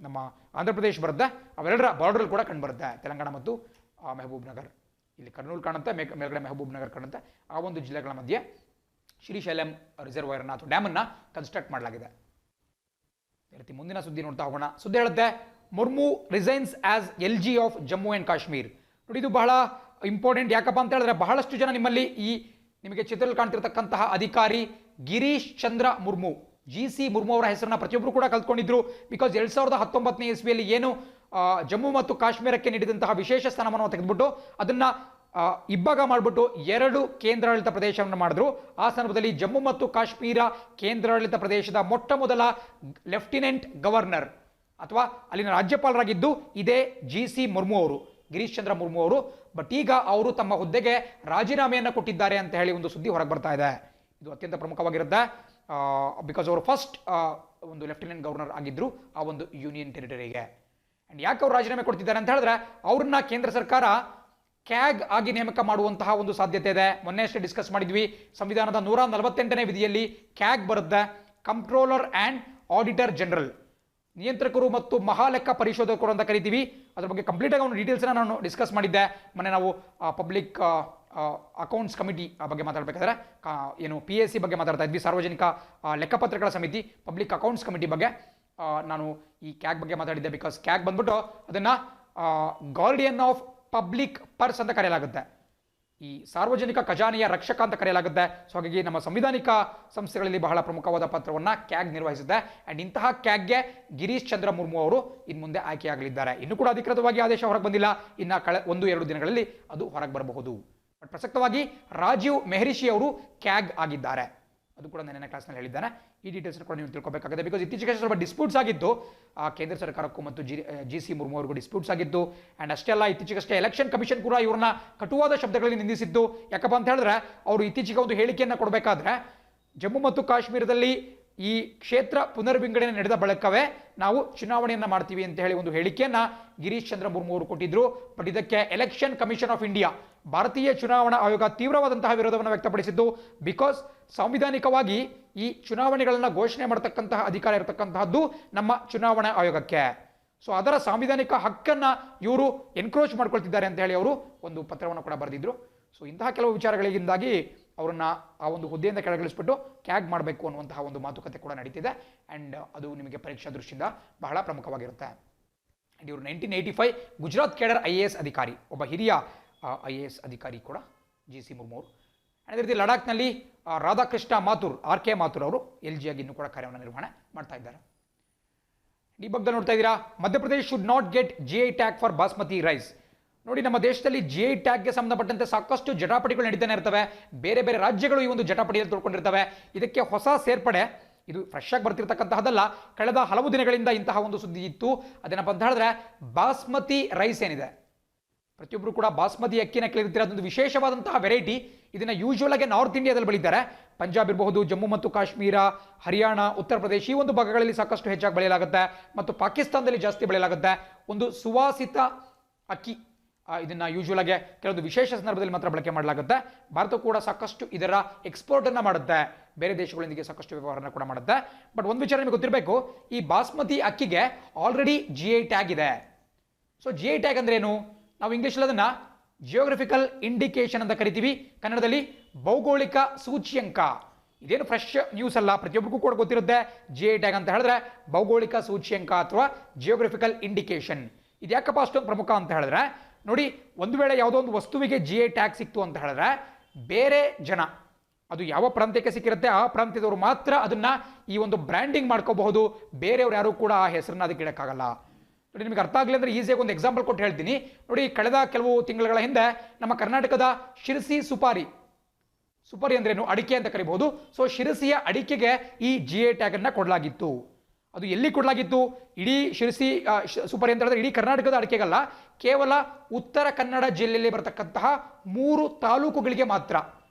ನಮ್ಮ ಆಂಧ್ರ ಪ್ರದೇಶ ಬರುತ್ತೆ, ಅವೆರಡರ ಬಾರ್ಡರ್ ಕೂಡ ಕಂಡು ಬರುತ್ತೆ. ತೆಲಂಗಾಣ ಮತ್ತು ಮೆಹಬೂಬ್ ನಗರ್, ಇಲ್ಲಿ ಕರ್ನೂಲ್ ಕಾಣುತ್ತೆ, ಮೇಲ್ಗಡೆ ಮೆಹಬೂಬ್ ನಗರ್ ಕಾಣುತ್ತೆ. ಆ ಒಂದು ಜಿಲ್ಲೆಗಳ ಮಧ್ಯೆ ಶ್ರೀಶೈಲಂ ರಿಸರ್ವರ್ನ ಅಥವಾ ಡ್ಯಾಮನ್ನು ಕನ್ಸ್ಟ್ರಕ್ಟ್ ಮಾಡಲಾಗಿದೆ. ಅದೇ ರೀತಿ ಮುಂದಿನ ಸುದ್ದಿ ನೋಡ್ತಾ ಹೋಗೋಣ. ಸುದ್ದಿ ಹೇಳುತ್ತೆ Murmu ರಿಸೈನ್ಸ್ as LG of Jammu and Kashmir. ನೋಡಿ, ಇದು ಬಹಳ ಇಂಪಾರ್ಟೆಂಟ್. ಯಾಕಪ್ಪ ಅಂತ ಹೇಳಿದ್ರೆ ಬಹಳಷ್ಟು ಜನ ನಿಮ್ಮಲ್ಲಿ ಈ ನಿಮಗೆ ಚಿತ್ರದಲ್ಲಿ ಕಾಣ್ತಿರ್ತಕ್ಕಂತಹ ಅಧಿಕಾರಿ ಗಿರೀಶ್ ಚಂದ್ರ ಮುರ್ಮು, GC ಮುರ್ಮು ಅವರ ಹೆಸರನ್ನ ಪ್ರತಿಯೊಬ್ಬರು ಕೂಡ ಕಲ್ತ್ಕೊಂಡಿದ್ರು. ಬಿಕಾಸ್ 2019ನೇ ಇಸ್ವಿಯಲ್ಲಿ ಏನು ಜಮ್ಮು ಮತ್ತು ಕಾಶ್ಮೀರಕ್ಕೆ ನೀಡಿದಂತಹ ವಿಶೇಷ ಸ್ಥಾನಮಾನವನ್ನು ತೆಗೆದುಬಿಟ್ಟು ಅದನ್ನು ಇಬ್ಬಾಗ ಮಾಡಿಬಿಟ್ಟು 2 ಕೇಂದ್ರಾಡಳಿತ ಪ್ರದೇಶವನ್ನು ಮಾಡಿದ್ರು. ಆ ಸಂದರ್ಭದಲ್ಲಿ ಜಮ್ಮು ಮತ್ತು ಕಾಶ್ಮೀರ ಕೇಂದ್ರಾಡಳಿತ ಪ್ರದೇಶದ ಮೊಟ್ಟ ಮೊದಲ ಲೆಫ್ಟಿನೆಂಟ್ ಗವರ್ನರ್ ಅಥವಾ ಅಲ್ಲಿನ ರಾಜ್ಯಪಾಲರಾಗಿದ್ದು ಇದೇ GC ಮುರ್ಮು ಅವರು, ಗಿರೀಶ್ ಚಂದ್ರ ಮುರ್ಮು ಅವರು. ಬಟ್ ಈಗ ಅವರು ತಮ್ಮ ಹುದ್ದೆಗೆ ರಾಜೀನಾಮೆಯನ್ನು ಕೊಟ್ಟಿದ್ದಾರೆ ಅಂತ ಹೇಳಿ ಒಂದು ಸುದ್ದಿ ಹೊರಗೆ ಬರ್ತಾ ಇದೆ. ಇದು ಅತ್ಯಂತ ಪ್ರಮುಖವಾಗಿರುತ್ತೆ. ಬಿಕಾಸ್ ಅವರು ಫಸ್ಟ್ ಒಂದು ಲೆಫ್ಟಿನೆಂಟ್ ಗವರ್ನರ್ ಆಗಿದ್ರು ಆ ಒಂದು ಯೂನಿಯನ್ ಟೆರಿಟರಿಗೆ. ಆ್ಯಂಡ್ ಯಾಕೆ ಅವ್ರು ರಾಜೀನಾಮೆ ಕೊಡ್ತಿದ್ದಾರೆ ಅಂತ ಹೇಳಿದ್ರೆ ಅವ್ರನ್ನ ಕೇಂದ್ರ ಸರ್ಕಾರ ಕ್ಯಾಗ್ ಆಗಿ ನೇಮಕ ಮಾಡುವಂತಹ ಒಂದು ಸಾಧ್ಯತೆ ಇದೆ. ಮೊನ್ನೆ ಅಷ್ಟೇ ಡಿಸ್ಕಸ್ ಮಾಡಿದ್ವಿ, ಸಂವಿಧಾನದ 148ನೇ ವಿಧಿಯಲ್ಲಿ ಕ್ಯಾಗ್ ಬರುತ್ತೆ, ಕಂಟ್ರೋಲರ್ ಆ್ಯಂಡ್ ಆಡಿಟರ್ ಜನರಲ್, ನಿಯಂತ್ರಕರು ಮತ್ತು ಮಹಾಲೆಕ್ಕ ಪರಿಶೋಧಕರು ಅಂತ ಕರಿತೀವಿ. ಅದ್ರ ಬಗ್ಗೆ ಕಂಪ್ಲೀಟಾಗಿ ಒಂದು ಡೀಟೇಲ್ಸ್ನ ನಾನು ಡಿಸ್ಕಸ್ ಮಾಡಿದ್ದೆ ಮೊನ್ನೆ. ನಾವು ಪಬ್ಲಿಕ್ ಅಕೌಂಟ್ಸ್ ಕಮಿಟಿ ಬಗ್ಗೆ ಮಾತಾಡಬೇಕಾದ್ರೆ ಏನು PAC ಬಗ್ಗೆ ಮಾತಾಡ್ತಾ ಇದ್ವಿ, ಸಾರ್ವಜನಿಕ ಲೆಕ್ಕಪತ್ರಗಳ ಸಮಿತಿ, ಪಬ್ಲಿಕ್ ಅಕೌಂಟ್ಸ್ ಕಮಿಟಿ ಬಗ್ಗೆ ನಾನು ಈ ಕ್ಯಾಗ್ ಬಗ್ಗೆ ಮಾತಾಡಿದ್ದೆ. ಬಿಕಾಸ್ ಕ್ಯಾಗ್ ಬಂದ್ಬಿಟ್ಟು ಅದನ್ನು ಗಾರ್ಡಿಯನ್ ಆಫ್ ಪಬ್ಲಿಕ್ ಪರ್ಸ್ ಅಂತ ಕರೆಯಲಾಗುತ್ತೆ, ಈ ಸಾರ್ವಜನಿಕ ಖಜಾನೆಯ ರಕ್ಷಕ ಅಂತ ಕರೆಯಲಾಗುತ್ತೆ. ಸೊ ಹಾಗಾಗಿ ನಮ್ಮ ಸಂವಿಧಾನಿಕ ಸಂಸ್ಥೆಗಳಲ್ಲಿ ಬಹಳ ಪ್ರಮುಖವಾದ ಪಾತ್ರವನ್ನು ಕ್ಯಾಗ್ ನಿರ್ವಹಿಸುತ್ತೆ. ಆ್ಯಂಡ್ ಇಂತಹ ಕ್ಯಾಗ್ಗೆ ಗಿರೀಶ್ ಚಂದ್ರ ಮುರ್ಮು ಅವರು ಇನ್ನು ಮುಂದೆ ಆಯ್ಕೆಯಾಗಲಿದ್ದಾರೆ. ಇನ್ನೂ ಕೂಡ ಅಧಿಕೃತವಾಗಿ ಆದೇಶ ಹೊರಗೆ ಬಂದಿಲ್ಲ, ಇನ್ನು 1-2 ದಿನಗಳಲ್ಲಿ ಅದು ಹೊರಗೆ ಬರಬಹುದು. ಬಟ್ ಪ್ರಸಕ್ತವಾಗಿ ರಾಜೀವ್ ಮೆಹರಿಷಿ ಅವರು ಕ್ಯಾಗ್ ಆಗಿದ್ದಾರೆ, ಅದು ಕೂಡ ನನ್ನ ಕ್ಲಾಸ್ನಲ್ಲಿ ಹೇಳಿದ್ದಾನೆ. ಈ ಡೀಟೇಲ್ಸ್ ಕೂಡ ನೀವು ತಿಳ್ಕೊಬೇಕಾಗಿದೆ. ಬಿಕಾಸ್ ಇತ್ತೀಚೆಗೆ ಸ್ವಲ್ಪ ಡಿಸ್ಪ್ಯೂಟ್ಸ್ ಆಗಿತ್ತು ಕೇಂದ್ರ ಸರ್ಕಾರಕ್ಕೂ ಮತ್ತು GC ಮುರ್ಮು ಅವ್ರಿಗೂ ಡಿಸ್ಪ್ಯೂಟ್ಸ್ ಆಗಿತ್ತು. ಆ್ಯಂಡ್ ಅಷ್ಟೇ ಅಲ್ಲ, ಇತ್ತೀಚೆಗಷ್ಟೇ ಎಲೆಕ್ಷನ್ ಕಮಿಷನ್ ಕೂಡ ಇವ್ರನ್ನ ಕಟುವಾದ ಶಬ್ದಗಳಲ್ಲಿ ನಿಂದಿಸಿತ್ತು. ಯಾಕಪ್ಪ ಅಂತ ಹೇಳಿದ್ರೆ ಅವರು ಇತ್ತೀಚೆಗೆ ಒಂದು ಹೇಳಿಕೆಯನ್ನು ಕೊಡಬೇಕಾದ್ರೆ ಜಮ್ಮು ಮತ್ತು ಕಾಶ್ಮೀರದಲ್ಲಿ ಈ ಕ್ಷೇತ್ರ ಪುನರ್ವಿಂಗಡಣೆ ನಡೆದ ಬಳಿಕವೇ ನಾವು ಚುನಾವಣೆಯನ್ನು ಮಾಡ್ತೀವಿ ಅಂತ ಹೇಳಿ ಒಂದು ಹೇಳಿಕೆಯನ್ನು ಗಿರೀಶ್ ಚಂದ್ರ ಮುರ್ಮು ಅವರು ಕೊಟ್ಟಿದ್ರು. ಬಟ್ ಇದಕ್ಕೆ ಎಲೆಕ್ಷನ್ ಕಮಿಷನ್ ಆಫ್ ಇಂಡಿಯಾ, ಭಾರತೀಯ ಚುನಾವಣಾ ಆಯೋಗ ತೀವ್ರವಾದಂತಹ ವಿರೋಧವನ್ನು ವ್ಯಕ್ತಪಡಿಸಿದ್ದು. ಬಿಕಾಸ್ ಸಾಂವಿಧಾನಿಕವಾಗಿ ಈ ಚುನಾವಣೆಗಳನ್ನು ಘೋಷಣೆ ಮಾಡತಕ್ಕಂತಹ ಅಧಿಕಾರ ಇರತಕ್ಕಂತಹದ್ದು ನಮ್ಮ ಚುನಾವಣಾ ಆಯೋಗಕ್ಕೆ. ಸೊ ಅದರ ಸಾಂವಿಧಾನಿಕ ಹಕ್ಕನ್ನು ಇವರು ಎನ್ಕ್ರೋಚ್ ಮಾಡ್ಕೊಳ್ತಿದ್ದಾರೆ ಅಂತ ಹೇಳಿ ಅವರು ಒಂದು ಪತ್ರವನ್ನು ಕೂಡ ಬರೆದಿದ್ರು. ಸೊ ಇಂತಹ ಕೆಲವು ವಿಚಾರಗಳಿಂದಾಗಿ ಅವರನ್ನ ಆ ಒಂದು ಹುದ್ದೆಯಿಂದ ಕೆಳಗಿಳಿಸ್ಬಿಟ್ಟು ಕ್ಯಾಗ್ ಮಾಡಬೇಕು ಅನ್ನುವಂತಹ ಒಂದು ಮಾತುಕತೆ ಕೂಡ ನಡೀತಿದೆ. ಆ್ಯಂಡ್ ಅದು ನಿಮಗೆ ಪರೀಕ್ಷಾ ದೃಷ್ಟಿಯಿಂದ ಬಹಳ ಪ್ರಮುಖವಾಗಿರುತ್ತೆ. ಆ್ಯಂಡ್ ಇವರು 1985 ಗುಜರಾತ್ ಕೇಡರ್ IAS ಅಧಿಕಾರಿ, ಒಬ್ಬ ಹಿರಿಯ IAS ಅಧಿಕಾರಿ ಕೂಡ GC ಮುರ್ಮು ಅವರು. ಅದೇ ರೀತಿ ಲಡಾಖ್ನಲ್ಲಿ ರಾಧಾಕೃಷ್ಣ ಮಾಥುರ್, RK ಮಾಥುರ್ ಅವರು LG ಆಗಿ ಇನ್ನೂ ಕೂಡ ಕಾರ್ಯವನ್ನು ನಿರ್ವಹಣೆ ಮಾಡ್ತಾ ಇದ್ದಾರೆ. ಈ ಬಗ್ಗೆ ನೋಡ್ತಾ ಇದ್ದೀರಾ, Madhya Pradesh should not get GI tag for basmati rice. ನೋಡಿ, ನಮ್ಮ ದೇಶದಲ್ಲಿ GI ಟ್ಯಾಗ್ಗೆ ಸಂಬಂಧಪಟ್ಟಂತೆ ಸಾಕಷ್ಟು ಜಟಾಪಟಿಗಳು ನಡೀತಾನೆ ಇರ್ತವೆ. ಬೇರೆ ಬೇರೆ ರಾಜ್ಯಗಳು ಈ ಒಂದು ಜಟಾಪಟಿಯಲ್ಲಿ ತೊಳ್ಕೊಂಡಿರ್ತವೆ. ಇದಕ್ಕೆ ಹೊಸ ಸೇರ್ಪಡೆ, ಇದು ಫ್ರೆಶ್ ಆಗಿ ಬರ್ತಿರ್ತಕ್ಕಂತಹದ್ದಲ್ಲ, ಕಳೆದ ಹಲವು ದಿನಗಳಿಂದ ಇಂತಹ ಒಂದು ಸುದ್ದಿ ಇತ್ತು. ಅದೇನಪ್ಪ ಅಂತ ಹೇಳಿದ್ರೆ ಬಾಸ್ಮತಿ ರೈಸ್ ಏನಿದೆ, ಪ್ರತಿಯೊಬ್ಬರು ಕೂಡ ಬಾಸ್ಮತಿ ಅಕ್ಕಿನ ಕೇಳಿರ್ತೀರ. ಅದೊಂದು ವಿಶೇಷವಾದಂತಹ ವೆರೈಟಿ. ಇದನ್ನು ಯೂಶುವಲ್ ಆಗಿ ನಾರ್ತ್ ಇಂಡಿಯಾದಲ್ಲಿ ಬೆಳೀತಾರೆ. ಪಂಜಾಬ್ ಇರಬಹುದು, ಜಮ್ಮು ಮತ್ತು ಕಾಶ್ಮೀರ, ಹರಿಯಾಣ, ಉತ್ತರ ಪ್ರದೇಶ ಈ ಒಂದು ಭಾಗಗಳಲ್ಲಿ ಸಾಕಷ್ಟು ಹೆಚ್ಚಾಗಿ ಬೆಳೆಯಲಾಗುತ್ತೆ. ಮತ್ತು ಪಾಕಿಸ್ತಾನದಲ್ಲಿ ಜಾಸ್ತಿ ಬೆಳೆಯಲಾಗುತ್ತೆ. ಒಂದು ಸುವಾಸಿತ ಅಕ್ಕಿ, ಇದನ್ನು ಯೂಶುವಲ್ ಆಗಿ ಕೆಲವೊಂದು ವಿಶೇಷ ಸಂದರ್ಭದಲ್ಲಿ ಮಾತ್ರ ಬಳಕೆ ಮಾಡಲಾಗುತ್ತೆ. ಭಾರತ ಕೂಡ ಸಾಕಷ್ಟು ಇದರ ಎಕ್ಸ್ಪೋರ್ಟನ್ನು ಮಾಡುತ್ತೆ, ಬೇರೆ ದೇಶಗಳೊಂದಿಗೆ ಸಾಕಷ್ಟು ವ್ಯವಹಾರನ ಕೂಡ ಮಾಡುತ್ತೆ. ಬಟ್ ಒಂದು ವಿಚಾರ ನಿಮಗೆ ಗೊತ್ತಿರಬೇಕು, ಈ ಬಾಸ್ಮತಿ ಅಕ್ಕಿಗೆ ಆಲ್ರೆಡಿ GI ಟ್ಯಾಗ್ ಇದೆ. ಸೊ GI ಟ್ಯಾಗ್ ಅಂದ್ರೆ ಏನು? ನಾವು ಇಂಗ್ಲೀಷಲ್ಲಿ ಅದನ್ನು ಜಿಯೋಗ್ರಫಿಕಲ್ ಇಂಡಿಕೇಶನ್ ಅಂತ ಕರಿತೀವಿ, ಕನ್ನಡದಲ್ಲಿ ಭೌಗೋಳಿಕ ಸೂಚ್ಯಂಕ. ಇದೇನು ಫ್ರೆಶ್ ನ್ಯೂಸ್ ಅಲ್ಲ, ಪ್ರತಿಯೊಬ್ಬರಿಗೂ ಕೂಡ ಗೊತ್ತಿರುತ್ತೆ. GI ಟ್ಯಾಗ್ ಅಂತ ಹೇಳಿದ್ರೆ ಭೌಗೋಳಿಕ ಸೂಚ್ಯಂಕ ಅಥವಾ ಜಿಯೋಗ್ರಫಿಕಲ್ ಇಂಡಿಕೇಶನ್. ಇದು ಯಾಕಪ್ಪ ಅಷ್ಟೊಂದು ಪ್ರಮುಖ ಅಂತ ಹೇಳಿದ್ರೆ, ನೋಡಿ, ಒಂದು ವೇಳೆ ಯಾವುದೋ ಒಂದು ವಸ್ತುವಿಗೆ GI ಟ್ಯಾಗ್ ಸಿಕ್ತು ಅಂತ ಹೇಳಿದ್ರೆ ಬೇರೆ ಜನ, ಅದು ಯಾವ ಪ್ರಾಂತ್ಯಕ್ಕೆ ಸಿಕ್ಕಿರುತ್ತೆ ಆ ಪ್ರಾಂತ್ಯದವರು ಮಾತ್ರ ಅದನ್ನ ಈ ಒಂದು ಬ್ರ್ಯಾಂಡಿಂಗ್ ಮಾಡ್ಕೋಬಹುದು. ಬೇರೆಯವರು ಯಾರು ಕೂಡ ಆ ಹೆಸರನ್ನ ಅದಕ್ಕೆ ಇಡಕ್ಕಾಗಲ್ಲ. ನೋಡಿ, ನಿಮಗೆ ಅರ್ಥ ಆಗಲಿ ಅಂದ್ರೆ ಈಸಿಯಾಗಿ ಒಂದು ಎಕ್ಸಾಂಪಲ್ ಕೊಟ್ಟು ಹೇಳ್ತೀನಿ. ನೋಡಿ, ಕಳೆದ ಕೆಲವು ತಿಂಗಳ ಹಿಂದೆ ನಮ್ಮ ಕರ್ನಾಟಕದ ಶಿರಸಿ ಸುಪಾರಿ ಅಂದ್ರೇನು, ಅಡಿಕೆ ಅಂತ ಕರಿಬಹುದು. ಸೊ ಶಿರಸಿಯ ಅಡಿಕೆಗೆ ಈ GI ಟ್ಯಾಗ್ ಅನ್ನ ಕೊಡಲಾಗಿತ್ತು. ಅದು ಎಲ್ಲಿ ಕೊಡಲಾಗಿತ್ತು? ಇಡೀ ಶಿರಸಿ ಸುಪಾರಿ ಅಂತ ಹೇಳಿದ್ರೆ ಇಡೀ ಕರ್ನಾಟಕದ ಅಡಿಕೆಗಲ್ಲ, ಕೇವಲ ಉತ್ತರ ಕನ್ನಡ ಜಿಲ್ಲೆಯಲ್ಲಿ ಬರತಕ್ಕಂತಹ 3 ತಾಲೂಕುಗಳಿಗೆ ಮಾತ್ರ.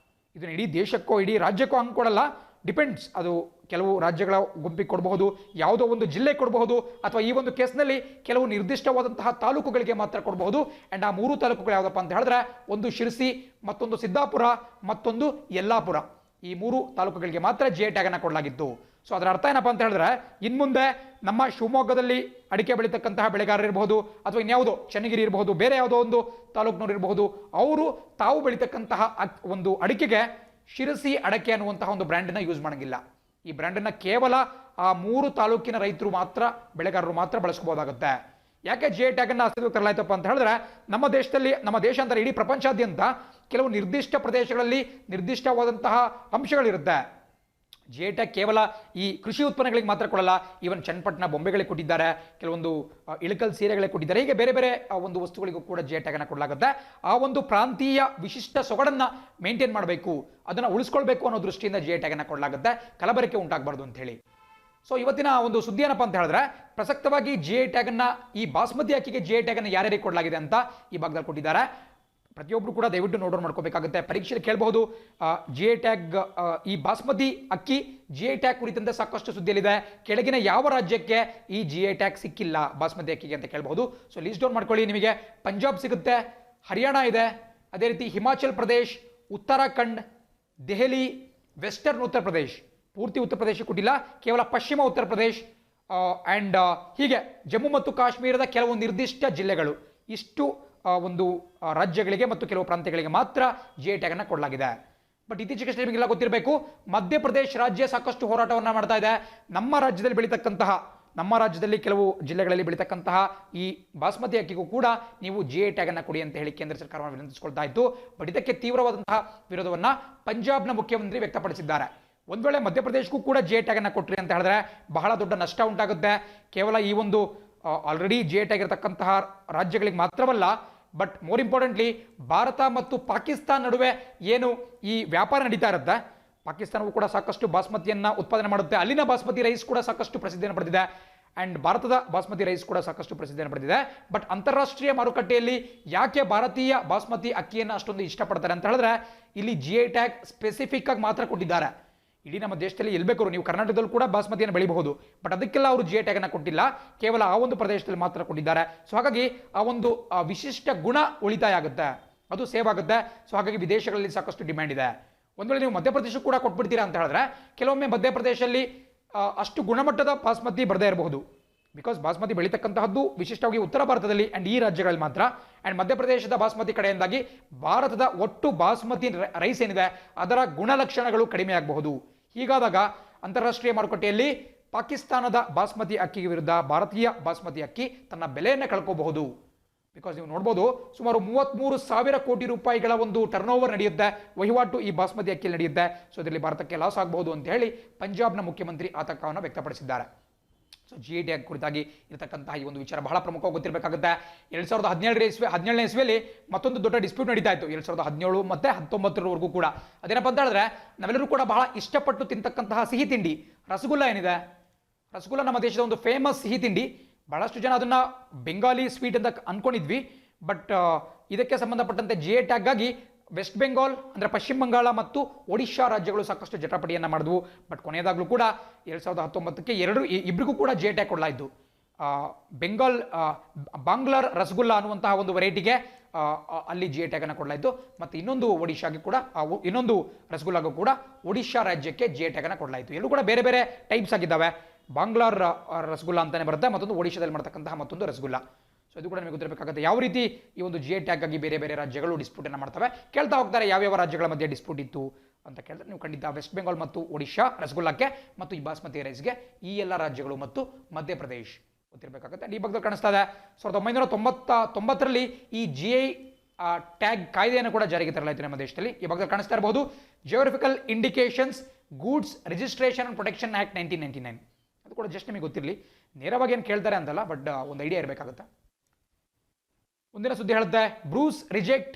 ಇದನ್ನು ಇಡೀ ದೇಶಕ್ಕೋ ಇಡೀ ರಾಜ್ಯಕ್ಕೋ ಹಂಗೆ ಕೊಡಲ್ಲ, ಡಿಪೆಂಡ್ಸ್. ಅದು ಕೆಲವು ರಾಜ್ಯಗಳ ಗುಂಪಿಗೆ ಕೊಡಬಹುದು, ಯಾವುದೋ ಒಂದು ಜಿಲ್ಲೆ ಕೊಡಬಹುದು, ಅಥವಾ ಈ ಒಂದು ಕೇಸ್ನಲ್ಲಿ ಕೆಲವು ನಿರ್ದಿಷ್ಟವಾದಂತಹ ತಾಲೂಕುಗಳಿಗೆ ಮಾತ್ರ ಕೊಡಬಹುದು. ಆ್ಯಂಡ್ ಆ 3 ತಾಲೂಕುಗಳು ಯಾವುದಪ್ಪ ಅಂತ ಹೇಳಿದ್ರೆ, ಒಂದು ಶಿರಸಿ, ಮತ್ತೊಂದು ಸಿದ್ದಾಪುರ, ಮತ್ತೊಂದು ಯಲ್ಲಾಪುರ. ಈ 3 ತಾಲೂಕುಗಳಿಗೆ ಮಾತ್ರ GI ಟ್ಯಾಗ್ ಅನ್ನು ಕೊಡಲಾಗಿತ್ತು. ಸೊ ಅದರ ಅರ್ಥ ಏನಪ್ಪ ಅಂತ ಹೇಳಿದ್ರೆ, ಇನ್ಮುಂದೆ ನಮ್ಮ ಶಿವಮೊಗ್ಗದಲ್ಲಿ ಅಡಿಕೆ ಬೆಳೀತಕ್ಕಂತಹ ಬೆಳೆಗಾರರು ಇರಬಹುದು, ಅಥವಾ ಇನ್ಯಾವುದೋ ಚನ್ನಗಿರಿ ಇರಬಹುದು, ಬೇರೆ ಯಾವುದೋ ಒಂದು ತಾಲೂಕಿನವರು ಇರಬಹುದು, ಅವರು ತಾವು ಬೆಳೀತಕ್ಕಂತಹ ಒಂದು ಅಡಿಕೆಗೆ ಶಿರಸಿ ಅಡಕೆ ಅನ್ನುವಂತಹ ಒಂದು ಬ್ರ್ಯಾಂಡನ್ನು ಯೂಸ್ ಮಾಡೋಂಗಿಲ್ಲ. ಈ ಬ್ರ್ಯಾಂಡನ್ನು ಕೇವಲ ಆ 3 ತಾಲೂಕಿನ ರೈತರು ಮಾತ್ರ, ಬೆಳೆಗಾರರು ಮಾತ್ರ ಬಳಸ್ಕೋಬಹುದಾಗುತ್ತೆ. ಯಾಕೆ GI ಟ್ಯಾಗ್ ಅನ್ನು ಅಸ್ತಿತ್ವಕ್ಕೆ ತರಲಾಯ್ತಪ್ಪ ಅಂತ ಹೇಳಿದ್ರೆ, ನಮ್ಮ ದೇಶದಲ್ಲಿ, ನಮ್ಮ ದೇಶ ಅಂತಾರೆ ಇಡೀ ಪ್ರಪಂಚಾದ್ಯಂತ ಕೆಲವು ನಿರ್ದಿಷ್ಟ ಪ್ರದೇಶಗಳಲ್ಲಿ ನಿರ್ದಿಷ್ಟವಾದಂತಹ ಅಂಶಗಳಿರುತ್ತೆ. GI ಟ್ಯಾಗ್ ಕೇವಲ ಈ ಕೃಷಿ ಉತ್ಪನ್ನಗಳಿಗೆ ಮಾತ್ರ ಕೊಡಲ್ಲ, ಈವನ್ ಚನ್ನಪಟ್ಟಣ ಬೊಂಬೆಗಳಿಗೆ ಕೊಟ್ಟಿದ್ದಾರೆ, ಕೆಲವೊಂದು ಇಳಕಲ್ ಸೀರೆಗಳಿಗೆ ಕೊಟ್ಟಿದ್ದಾರೆ. ಹೀಗೆ ಬೇರೆ ಬೇರೆ ಒಂದು ವಸ್ತುಗಳಿಗೂ ಕೂಡ GI ಟ್ಯಾಗ್ ಅನ್ನು ಕೊಡಲಾಗುತ್ತೆ. ಆ ಒಂದು ಪ್ರಾಂತೀಯ ವಿಶಿಷ್ಟ ಸೊಗಡನ್ನು ಮೇಂಟೈನ್ ಮಾಡಬೇಕು, ಅದನ್ನು ಉಳಿಸ್ಕೊಳ್ಬೇಕು ಅನ್ನೋ ದೃಷ್ಟಿಯಿಂದ GI ಟ್ಯಾಗ್ ಅನ್ನು ಕೊಡಲಾಗುತ್ತೆ, ಕಲಬೆರಕೆ ಉಂಟಾಗಬಾರ್ದು ಅಂತ ಹೇಳಿ. ಸೊ ಇವತ್ತಿನ ಒಂದು ಸುದ್ದಿ ಏನಪ್ಪ ಅಂತ ಹೇಳಿದ್ರೆ, ಪ್ರಸಕ್ತವಾಗಿ GI ಟ್ಯಾಗ್ ಅನ್ನ, ಈ ಬಾಸ್ಮತಿ ಅಕ್ಕಿಗೆ GI ಟ್ಯಾಗ್ ಅನ್ನು ಯಾರ್ಯಾರಿಗೆ ಕೊಡಲಾಗಿದೆ ಅಂತ ಈ ಭಾಗದಲ್ಲಿ ಕೊಟ್ಟಿದ್ದಾರೆ. ಪ್ರತಿಯೊಬ್ಬರು ಕೂಡ ದಯವಿಟ್ಟು ನೋಟ್ ಮಾಡ್ಕೋಬೇಕಾಗುತ್ತೆ. ಪರೀಕ್ಷೆಯಲ್ಲಿ ಕೇಳಬಹುದು GI ಟ್ಯಾಗ್, ಈ ಬಾಸ್ಮತಿ ಅಕ್ಕಿ GI ಟ್ಯಾಗ್ ಕುರಿತಂತೆ ಸಾಕಷ್ಟು ಸುದ್ದಿಯಲ್ಲಿದೆ. ಕೆಳಗಿನ ಯಾವ ರಾಜ್ಯಕ್ಕೆ ಈ GI ಟ್ಯಾಗ್ ಸಿಕ್ಕಿಲ್ಲ ಬಾಸ್ಮತಿ ಅಕ್ಕಿಗೆ ಅಂತ ಕೇಳಬಹುದು. ಸೊ ಲೀಸ್ಟ್ ಡೌನ್ ಮಾಡ್ಕೊಳ್ಳಿ. ನಿಮಗೆ ಪಂಜಾಬ್ ಸಿಗುತ್ತೆ, ಹರಿಯಾಣ ಇದೆ, ಅದೇ ರೀತಿ ಹಿಮಾಚಲ್ ಪ್ರದೇಶ್, ಉತ್ತರಾಖಂಡ್, ದೆಹಲಿ, ವೆಸ್ಟರ್ನ್ ಉತ್ತರ ಪ್ರದೇಶ್, ಪೂರ್ತಿ ಉತ್ತರ ಪ್ರದೇಶ ಕೊಟ್ಟಿಲ್ಲ, ಕೇವಲ ಪಶ್ಚಿಮ ಉತ್ತರ ಪ್ರದೇಶ್ ಆ್ಯಂಡ್ ಹೀಗೆ ಜಮ್ಮು ಮತ್ತು ಕಾಶ್ಮೀರದ ಕೆಲವು ನಿರ್ದಿಷ್ಟ ಜಿಲ್ಲೆಗಳು, ಇಷ್ಟು ಒಂದು ರಾಜ್ಯಗಳಿಗೆ ಮತ್ತು ಕೆಲವು ಪ್ರಾಂತ್ಯಗಳಿಗೆ ಮಾತ್ರ GI ಟ್ಯಾಗ್ ಅನ್ನು ಕೊಡಲಾಗಿದೆ. ಬಟ್ ಇತ್ತೀಚೆಗೆ ನಿಮಗೆಲ್ಲ ಗೊತ್ತಿರಬೇಕು, ಮಧ್ಯಪ್ರದೇಶ ರಾಜ್ಯ ಸಾಕಷ್ಟು ಹೋರಾಟವನ್ನು ಮಾಡ್ತಾ ಇದೆ. ನಮ್ಮ ರಾಜ್ಯದಲ್ಲಿ ಕೆಲವು ಜಿಲ್ಲೆಗಳಲ್ಲಿ ಬೆಳೀತಕ್ಕಂತಹ ಈ ಬಾಸ್ಮತಿ ಅಕ್ಕಿಗೂ ಕೂಡ ನೀವು GI ಟ್ಯಾಗ್ ಅನ್ನು ಕೊಡಿ ಅಂತ ಹೇಳಿ ಕೇಂದ್ರ ಸರ್ಕಾರವನ್ನು ವಿನಂತಿಸಿಕೊಳ್ತಾ ಇತ್ತು. ಬಟ್ ಇದಕ್ಕೆ ತೀವ್ರವಾದಂತಹ ವಿರೋಧವನ್ನು ಪಂಜಾಬ್ನ ಮುಖ್ಯಮಂತ್ರಿ ವ್ಯಕ್ತಪಡಿಸಿದ್ದಾರೆ. ಒಂದು ವೇಳೆ ಮಧ್ಯಪ್ರದೇಶಕ್ಕೂ ಕೂಡ GI ಟ್ಯಾಗ್ ಅನ್ನು ಕೊಟ್ರಿ ಅಂತ ಹೇಳಿದ್ರೆ ಬಹಳ ದೊಡ್ಡ ನಷ್ಟ ಉಂಟಾಗುತ್ತೆ. ಕೇವಲ ಈ ಒಂದು ಆಲ್ರೆಡಿ GI ಟ್ಯಾಗ್ ಇರತಕ್ಕಂತಹ ರಾಜ್ಯಗಳಿಗೆ ಮಾತ್ರವಲ್ಲ, ಬಟ್ ಮೋರ್ ಇಂಪಾರ್ಟೆಂಟ್ಲಿ ಭಾರತ ಮತ್ತು ಪಾಕಿಸ್ತಾನ ನಡುವೆ ಏನು ಈ ವ್ಯಾಪಾರ ನಡೀತಾ ಇರುತ್ತೆ, ಪಾಕಿಸ್ತಾನವೂ ಕೂಡ ಸಾಕಷ್ಟು ಬಾಸ್ಮತಿಯನ್ನು ಉತ್ಪಾದನೆ ಮಾಡುತ್ತೆ. ಅಲ್ಲಿನ ಬಾಸ್ಮತಿ ರೈಸ್ ಕೂಡ ಸಾಕಷ್ಟು ಪ್ರಸಿದ್ಧಿಯನ್ನು ಪಡೆದಿದೆ ಆ್ಯಂಡ್ ಭಾರತದ ಬಾಸ್ಮತಿ ರೈಸ್ ಕೂಡ ಸಾಕಷ್ಟು ಪ್ರಸಿದ್ಧಿಯನ್ನು ಪಡೆದಿದೆ. ಬಟ್ ಅಂತಾರಾಷ್ಟ್ರೀಯ ಮಾರುಕಟ್ಟೆಯಲ್ಲಿ ಯಾಕೆ ಭಾರತೀಯ ಬಾಸ್ಮತಿ ಅಕ್ಕಿಯನ್ನು ಅಷ್ಟೊಂದು ಇಷ್ಟಪಡ್ತಾರೆ ಅಂತ ಹೇಳಿದ್ರೆ ಇಲ್ಲಿ GI ಟ್ಯಾಗ್ ಸ್ಪೆಸಿಫಿಕ್ ಆಗಿ ಮಾತ್ರ ಕೊಟ್ಟಿದ್ದಾರೆ. ಇಡೀ ನಮ್ಮ ದೇಶದಲ್ಲಿ ಎಲ್ಲಿ ಬೇಕಾದ್ರು ನೀವು ಕರ್ನಾಟಕದಲ್ಲಿ ಕೂಡ ಬಾಸ್ಮತಿಯನ್ನು ಬೆಳಿಬಹುದು, ಬಟ್ ಅದಕ್ಕೆಲ್ಲ ಅವರು GI ಟ್ಯಾಗ್ ಅನ್ನು ಕೊಟ್ಟಿಲ್ಲ, ಕೇವಲ ಆ ಒಂದು ಪ್ರದೇಶದಲ್ಲಿ ಮಾತ್ರ ಕೊಟ್ಟಿದ್ದಾರೆ. ಸೊ ಹಾಗಾಗಿ ಆ ಒಂದು ವಿಶಿಷ್ಟ ಗುಣ ಉಳಿತಾಯ ಆಗುತ್ತೆ, ಅದು ಸೇವ್ ಆಗುತ್ತೆ. ಸೊ ಹಾಗಾಗಿ ವಿದೇಶಗಳಲ್ಲಿ ಸಾಕಷ್ಟು ಡಿಮ್ಯಾಂಡ್ ಇದೆ. ಒಂದು ವೇಳೆ ನೀವು ಮಧ್ಯಪ್ರದೇಶಕ್ಕೆ ಕೂಡ ಕೊಟ್ಬಿಡ್ತೀರಾ ಅಂತ ಹೇಳಿದ್ರೆ ಕೆಲವೊಮ್ಮೆ ಮಧ್ಯಪ್ರದೇಶದಲ್ಲಿ ಅಷ್ಟು ಗುಣಮಟ್ಟದ ಬಾಸ್ಮತಿ ಬರದೇ ಇರಬಹುದು. ಬಿಕಾಸ್ ಬಾಸ್ಮತಿ ಬೆಳೀತಕ್ಕಂತಹದ್ದು ವಿಶಿಷ್ಟವಾಗಿ ಉತ್ತರ ಭಾರತದಲ್ಲಿ ಆ್ಯಂಡ್ ಈ ರಾಜ್ಯಗಳಲ್ಲಿ ಮಾತ್ರ. ಆ್ಯಂಡ್ ಮಧ್ಯಪ್ರದೇಶದ ಬಾಸ್ಮತಿ ಕಡೆಯಿಂದಾಗಿ ಭಾರತದ ಒಟ್ಟು ಬಾಸ್ಮತಿ ರೈಸ್ ಏನಿದೆ ಅದರ ಗುಣಲಕ್ಷಣಗಳು ಕಡಿಮೆ ಆಗಬಹುದು. ಹೀಗಾದಾಗ ಅಂತಾರಾಷ್ಟ್ರೀಯ ಮಾರುಕಟ್ಟೆಯಲ್ಲಿ ಪಾಕಿಸ್ತಾನದ ಬಾಸ್ಮತಿ ಅಕ್ಕಿಗೆ ವಿರುದ್ಧ ಭಾರತೀಯ ಬಾಸ್ಮತಿ ಅಕ್ಕಿ ತನ್ನ ಬೆಲೆಯನ್ನು ಕಳ್ಕೋಬಹುದು. ಬಿಕಾಸ್ ನೀವು ನೋಡ್ಬೋದು, ಸುಮಾರು 33,000 ಕೋಟಿ ರೂಪಾಯಿಗಳ ಒಂದು ಟರ್ನ್ ಓವರ್ ನಡೆಯುತ್ತೆ, ವಹಿವಾಟು ಈ ಬಾಸ್ಮತಿ ಅಕ್ಕಿಯಲ್ಲಿ ನಡೆಯುತ್ತೆ. ಸೊ ಇದರಲ್ಲಿ ಭಾರತಕ್ಕೆ ಲಾಸ್ ಆಗಬಹುದು ಅಂತ ಹೇಳಿ ಪಂಜಾಬ್ನ ಮುಖ್ಯಮಂತ್ರಿ ಆತಂಕವನ್ನು ವ್ಯಕ್ತಪಡಿಸಿದ್ದಾರೆ. ಸೊ GI ಟ್ಯಾಗ್ ಕುರಿತಾಗಿ ಇರತಕ್ಕಂತಹ ಈ ಒಂದು ವಿಚಾರ ಬಹಳ ಪ್ರಮುಖವಾಗಿ ಗೊತ್ತಿರಬೇಕಾಗುತ್ತೆ. 2017ನೇ ಇಸ್ವಿಯಲ್ಲಿ ಮತ್ತೊಂದು ದೊಡ್ಡ ಡಿಸ್ಪ್ಯೂಟ್ ನಡೀತಾ ಇತ್ತು, 2017 ಮತ್ತು 2019 ಕೂಡ. ಅದೇನಪ್ಪ ಅಂತ ಹೇಳಿದ್ರೆ ನಾವೆಲ್ಲರೂ ಕೂಡ ಬಹಳ ಇಷ್ಟಪಟ್ಟು ತಿಂತಕ್ಕಂತಹ ಸಿಹಿ ತಿಂಡಿ ರಸಗುಲ್ಲ ಏನಿದೆ, ರಸಗುಲ್ಲ ನಮ್ಮ ದೇಶದ ಒಂದು ಫೇಮಸ್ ಸಿಹಿ ತಿಂಡಿ. ಬಹಳಷ್ಟು ಜನ ಅದನ್ನು ಬೆಂಗಾಲಿ ಸ್ವೀಟ್ ಅಂತ ಅನ್ಕೊಂಡಿದ್ವಿ, ಬಟ್ ಇದಕ್ಕೆ ಸಂಬಂಧಪಟ್ಟಂತೆ GI ಟ್ಯಾಗ್ ಆಗಿ ವೆಸ್ಟ್ ಬೆಂಗಾಲ್ ಅಂದರೆ ಪಶ್ಚಿಮ ಬಂಗಾಳ ಮತ್ತು ಒಡಿಶಾ ರಾಜ್ಯಗಳು ಸಾಕಷ್ಟು ಜಟಾಪಟಿಯನ್ನು ಮಾಡಿದ್ವು. ಬಟ್ ಕೊನೆಯದಾಗಲೂ ಕೂಡ 2019ಕ್ಕೆ ಇಬ್ಬರಿಗೂ ಕೂಡ GI ಟ್ಯಾಗ್ ಕೊಡಲಾಯಿತು. ಬಾಂಗ್ಲಾರ್ ರಸಗುಲ್ಲ ಅನ್ನುವಂತಹ ಒಂದು ವೆರೈಟಿಗೆ ಅಲ್ಲಿ GI ಟ್ಯಾಗ್ ಅನ್ನು ಕೊಡಲಾಯಿತು. ಮತ್ತು ಇನ್ನೊಂದು ಒಡಿಶಾಗೆ ಕೂಡ ಇನ್ನೊಂದು ರಸಗುಲ್ಲಾಗೂ ಕೂಡ ಒಡಿಶಾ ರಾಜ್ಯಕ್ಕೆ GI ಟ್ಯಾಗ್ ಅನ್ನು ಕೊಡಲಾಯಿತು. ಎಲ್ಲೂ ಕೂಡ ಬೇರೆ ಬೇರೆ ಟೈಪ್ಸ್ ಆಗಿದ್ದಾವೆ. ಬಾಂಗ್ಲಾರ್ ರಸಗುಲ್ಲ ಅಂತಾನೆ ಬರುತ್ತೆ, ಮತ್ತೊಂದು ಒಡಿಶಾದಲ್ಲಿ ಮಾಡ್ತಕ್ಕಂತಹ ಮತ್ತೊಂದು ರಸಗುಲ್ಲ. ಸೊ ಇದು ಕೂಡ ನಿಮಗೆ ಗೊತ್ತಿರಬೇಕಾಗುತ್ತೆ ಯಾವ ರೀತಿ ಈ ಒಂದು GI ಟ್ಯಾಗ್ ಆಗಿ ಬೇರೆ ಬೇರೆ ರಾಜ್ಯಗಳು ಡಿಸ್ಪ್ಯೂಟನ್ನು ಮಾಡ್ತವೆ. ಕೇಳ್ತಾ ಹೋಗ್ತಾರೆ ಯಾವ್ಯಾವ ರಾಜ್ಯಗಳ ಮಧ್ಯೆ ಡಿಸ್ಪ್ಯೂಟ್ ಇತ್ತು ಅಂತ ಕೇಳಿದ್ರೆ ನೀವು ಖಂಡಿತ ವೆಸ್ಟ್ ಬೆಂಗಾಲ್ ಮತ್ತು ಒಡಿಶಾ ರಸಗುಲ್ಲಕ್ಕೆ ಮತ್ತು ಈ ಬಾಸ್ಮತಿ ರೈಸ್ಗೆ ಈ ಎಲ್ಲ ರಾಜ್ಯಗಳು ಮತ್ತು ಮಧ್ಯಪ್ರದೇಶ್ ಗೊತ್ತಿರಬೇಕಾಗುತ್ತೆ. ಈ ಭಾಗದಲ್ಲಿ ಕಾಣಿಸ್ತಾ ಇದೆ 1999ರಲ್ಲಿ ಈ GI ಟ್ಯಾಗ್ ಕಾಯ್ದೆಯನ್ನು ಕೂಡ ಜಾರಿಗೆ ತರಲಾಯಿತು ನಮ್ಮ ದೇಶದಲ್ಲಿ. ಈ ಭಾಗದಲ್ಲಿ ಕಾಣಿಸ್ತಾ ಇರಬಹುದು geographical indications goods registration and protection act 1999. ಅದು ಕೂಡ ಜಸ್ಟ್ ನಿಮಗೆ ಗೊತ್ತಿರಲಿ, ನೇರವಾಗಿ ಏನು ಕೇಳ್ತಾರೆ ಅಂತಲ್ಲ, ಬಟ್ ಒಂದು ಐಡಿಯಾ ಇರಬೇಕಾಗುತ್ತೆ. ಮುಂದಿನ ಸುದ್ದಿ ಹೇಳುತ್ತೆ Bruce reject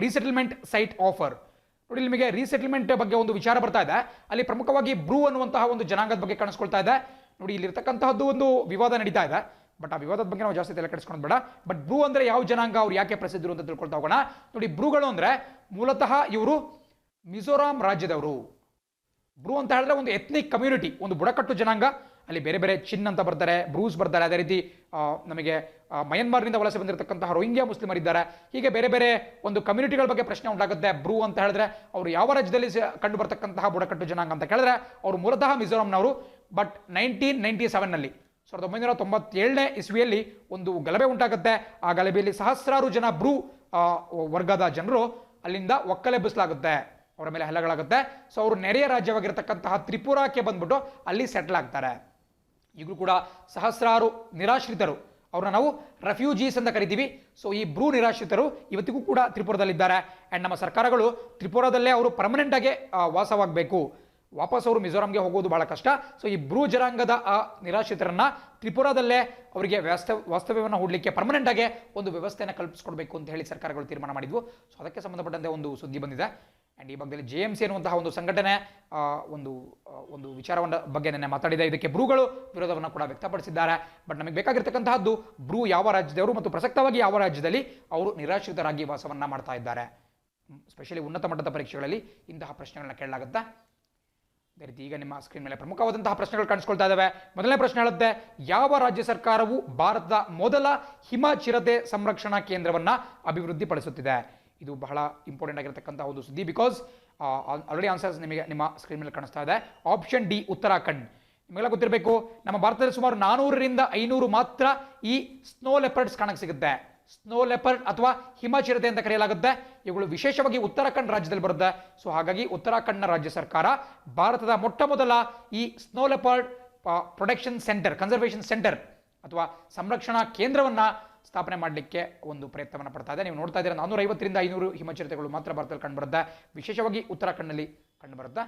resettlement site offer. ನೋಡಿ, ನಿಮಗೆ ರೀಸೆಟಲ್ಮೆಂಟ್ ಬಗ್ಗೆ ಒಂದು ವಿಚಾರ ಬರ್ತಾ ಇದೆ. ಅಲ್ಲಿ ಪ್ರಮುಖವಾಗಿ ಬ್ರೂ ಅನ್ನುವಂತಹ ಒಂದು ಜನಾಂಗದ ಬಗ್ಗೆ ಕಾಣಿಸ್ಕೊಳ್ತಾ ಇದೆ. ನೋಡಿ, ಇಲ್ಲಿರ್ತಕ್ಕಂತಹದ್ದು ಒಂದು ವಿವಾದ ನಡೀತಾ ಇದೆ, ಬಟ್ ಆ ವಿವಾದದ ಬಗ್ಗೆ ನಾವು ಜಾಸ್ತಿ ತಲೆ ಕೆಡಿಸ್ಕೊಂಡು ಬೇಡ. ಬಟ್ ಬ್ರೂ ಅಂದ್ರೆ ಯಾವ ಜನಾಂಗ, ಅವ್ರು ಯಾಕೆ ಪ್ರಸಿದ್ಧರು ಅಂತ ತಿಳ್ಕೊಳ್ತಾ ಹೋಗೋಣ. ನೋಡಿ, ಬ್ರೂಗಳು ಅಂದ್ರೆ ಮೂಲತಃ ಇವರು ಮಿಜೋರಾಂ ರಾಜ್ಯದವರು. ಬ್ರೂ ಅಂತ ಹೇಳಿದ್ರೆ ಒಂದು ಎಥ್ನಿಕ್ ಕಮ್ಯುನಿಟಿ, ಒಂದು ಬುಡಕಟ್ಟು ಜನಾಂಗ. ಅಲ್ಲಿ ಬೇರೆ ಬೇರೆ ಚಿನ್ ಅಂತ ಬರ್ತಾರೆ, ಬ್ರೂಸ್ ಬರ್ತಾರೆ, ಅದೇ ರೀತಿ ನಮಗೆ ಮಯನ್ಮಾರ್ನಿಂದ ವಲಸೆ ಬಂದಿರತಕ್ಕಂತಹ ರೋಹಿಂಗ್ಯಾ ಮುಸ್ಲಿಮರಿದ್ದಾರೆ. ಹೀಗೆ ಬೇರೆ ಬೇರೆ ಒಂದು ಕಮ್ಯುನಿಟಿಗಳ ಬಗ್ಗೆ ಪ್ರಶ್ನೆ ಉಂಟಾಗುತ್ತೆ. ಬ್ರೂ ಅಂತ ಹೇಳಿದ್ರೆ ಅವರು ಯಾವ ರಾಜ್ಯದಲ್ಲಿ ಕಂಡು ಬರ್ತಕ್ಕಂತಹ ಬುಡಕಟ್ಟು ಜನಾಂಗ ಅಂತ ಹೇಳಿದ್ರೆ ಅವರು ಮೂಲತಃ ಮಿಜೋರಾಂನವರು. ಬಟ್ 1997ನಲ್ಲಿ 1997ನೇ ಇಸ್ವಿಯಲ್ಲಿ ಒಂದು ಗಲಭೆ ಉಂಟಾಗುತ್ತೆ. ಆ ಗಲಭೆಯಲ್ಲಿ ಸಹಸ್ರಾರು ಜನ ಬ್ರೂ ವರ್ಗದ ಜನರು ಅಲ್ಲಿಂದ ಒಕ್ಕಲೆಬ್ಬಿಸಲಾಗುತ್ತೆ, ಅವರ ಮೇಲೆ ಹಲ್ಲೆಗಳಾಗುತ್ತೆ. ಸೊ ಅವರು ನೆರೆಯ ರಾಜ್ಯವಾಗಿರತಕ್ಕಂತಹ ತ್ರಿಪುರಾಕ್ಕೆ ಬಂದ್ಬಿಟ್ಟು ಅಲ್ಲಿ ಸೆಟ್ಲ್ ಆಗ್ತಾರೆ. ಈಗಲೂ ಕೂಡ ಸಹಸ್ರಾರು ನಿರಾಶ್ರಿತರು, ಅವ್ರನ್ನ ನಾವು ರೆಫ್ಯೂಜೀಸ್ ಅಂತ ಕರಿತೀವಿ. ಸೊ ಈ ಬ್ರೂ ನಿರಾಶ್ರಿತರು ಇವತ್ತಿಗೂ ಕೂಡ ತ್ರಿಪುರದಲ್ಲಿದ್ದಾರೆ. ಆ್ಯಂಡ್ ನಮ್ಮ ಸರ್ಕಾರಗಳು ತ್ರಿಪುರದಲ್ಲೇ ಅವರು ಪರ್ಮನೆಂಟ್ ಆಗಿ ವಾಸವಾಗಬೇಕು, ವಾಪಸ್ ಅವರು ಮಿಜೋರಾಂಗೆ ಹೋಗೋದು ಬಹಳ ಕಷ್ಟ. ಸೊ ಈ ಬ್ರೂ ಜನಾಂಗದ ಆ ನಿರಾಶ್ರಿತರನ್ನ ತ್ರಿಪುರಾದಲ್ಲೇ ಅವರಿಗೆ ವಾಸ್ತವ್ಯವನ್ನು ಹೂಡಲಿಕ್ಕೆ ಪರ್ಮನೆಂಟ್ ಆಗಿ ಒಂದು ವ್ಯವಸ್ಥೆಯನ್ನು ಕಲ್ಪಿಸ್ಕೊಡ್ಬೇಕು ಅಂತ ಹೇಳಿ ಸರ್ಕಾರಗಳು ತೀರ್ಮಾನ ಮಾಡಿದ್ವು. ಸೊ ಅದಕ್ಕೆ ಸಂಬಂಧಪಟ್ಟಂತೆ ಒಂದು ಸುದ್ದಿ ಬಂದಿದೆ. ಆ್ಯಂಡ್ ಈ ಭಾಗದಲ್ಲಿ JMC ಎನ್ನುವಂತಹ ಒಂದು ಸಂಘಟನೆ ಒಂದು ವಿಚಾರವನ್ನ ಬಗ್ಗೆ ನೆನ್ನೆ ಮಾತಾಡಿದೆ. ಇದಕ್ಕೆ ಬ್ರೂಗಳು ವಿರೋಧವನ್ನು ಕೂಡ ವ್ಯಕ್ತಪಡಿಸಿದ್ದಾರೆ. ಬಟ್ ನಮಗೆ ಬೇಕಾಗಿರ್ತಕ್ಕಂತಹದ್ದು ಬ್ರೂ ಯಾವ ರಾಜ್ಯದವರು ಮತ್ತು ಪ್ರಸಕ್ತವಾಗಿ ಯಾವ ರಾಜ್ಯದಲ್ಲಿ ಅವರು ನಿರಾಶ್ರಿತರಾಗಿ ವಾಸವನ್ನ ಮಾಡ್ತಾ ಇದ್ದಾರೆ. ಸ್ಪೆಷಲಿ ಉನ್ನತ ಮಟ್ಟದ ಪರೀಕ್ಷೆಗಳಲ್ಲಿ ಇಂತಹ ಪ್ರಶ್ನೆಗಳನ್ನ ಕೇಳಲಾಗುತ್ತೆ. ಅದೇ ರೀತಿ ಈಗ ನಿಮ್ಮ ಸ್ಕ್ರೀನ್ ಮೇಲೆ ಪ್ರಮುಖವಾದಂತಹ ಪ್ರಶ್ನೆಗಳು ಕಾಣಿಸ್ಕೊಳ್ತಾ ಇದ್ದಾವೆ. ಮೊದಲನೇ ಪ್ರಶ್ನೆ ಹೇಳುತ್ತೆ, ಯಾವ ರಾಜ್ಯ ಸರ್ಕಾರವು ಭಾರತದ ಮೊದಲ ಹಿಮ ಚಿರತೆ ಸಂರಕ್ಷಣಾ ಕೇಂದ್ರವನ್ನ ಅಭಿವೃದ್ಧಿಪಡಿಸುತ್ತಿದೆ? ಇದು ಬಹಳ ಇಂಪಾರ್ಟೆಂಟ್ ಆಗಿರತಕ್ಕಂತಹ ಒಂದು ಸುದ್ದಿ. ಬಿಕಾಸ್ ಆಲ್ರೆಡಿ ಆನ್ಸರ್ಸ್ ನಿಮಗೆ ನಿಮ್ಮ ಸ್ಕ್ರೀನ್ ಮೇಲೆ ಕಾಣಿಸ್ತಾ ಇದೆ. Option D Uttarakhand. ನಿಮಗೆಲ್ಲ ಗೊತ್ತಿರಬೇಕು, ನಮ್ಮ ಭಾರತದಲ್ಲಿ ಸುಮಾರು 400ರಿಂದ 500 ಮಾತ್ರ ಈ ಸ್ನೋ ಲೆಪರ್ಡ್ಸ್ ಕಾಣಕ್ಕೆ ಸಿಗುತ್ತೆ. ಸ್ನೋ ಲೆಪರ್ಡ್ ಅಥವಾ ಹಿಮಚಿರತೆ ಅಂತ ಕರೆಯಲಾಗುತ್ತೆ. ಇವುಗಳು ವಿಶೇಷವಾಗಿ ಉತ್ತರಾಖಂಡ್ ರಾಜ್ಯದಲ್ಲಿ ಬರುತ್ತೆ. ಸೊ ಹಾಗಾಗಿ ಉತ್ತರಾಖಂಡ್ನ ರಾಜ್ಯ ಸರ್ಕಾರ ಭಾರತದ ಮೊಟ್ಟ ಮೊದಲ ಈ snow leopard protection centre, conservation centre ಅಥವಾ ಸಂರಕ್ಷಣಾ ಕೇಂದ್ರವನ್ನ ಸ್ಥಾಪನೆ ಮಾಡಲಿಕ್ಕೆ ಒಂದು ಪ್ರಯತ್ನವನ್ನು ಪಡ್ತಾ ಇದೆ. ನೀವು ನೋಡ್ತಾ ಇದ್ದೀರಾ 450ರಿಂದ 500 ಹಿಮಚಿರತೆಗಳು ಮಾತ್ರ ಭಾರತದಲ್ಲಿ ಕಂಡುಬರುತ್ತೆ. ವಿಶೇಷವಾಗಿ ಉತ್ತರಾಖಂಡ್ನಲ್ಲಿ ಕಂಡುಬರುತ್ತೆ.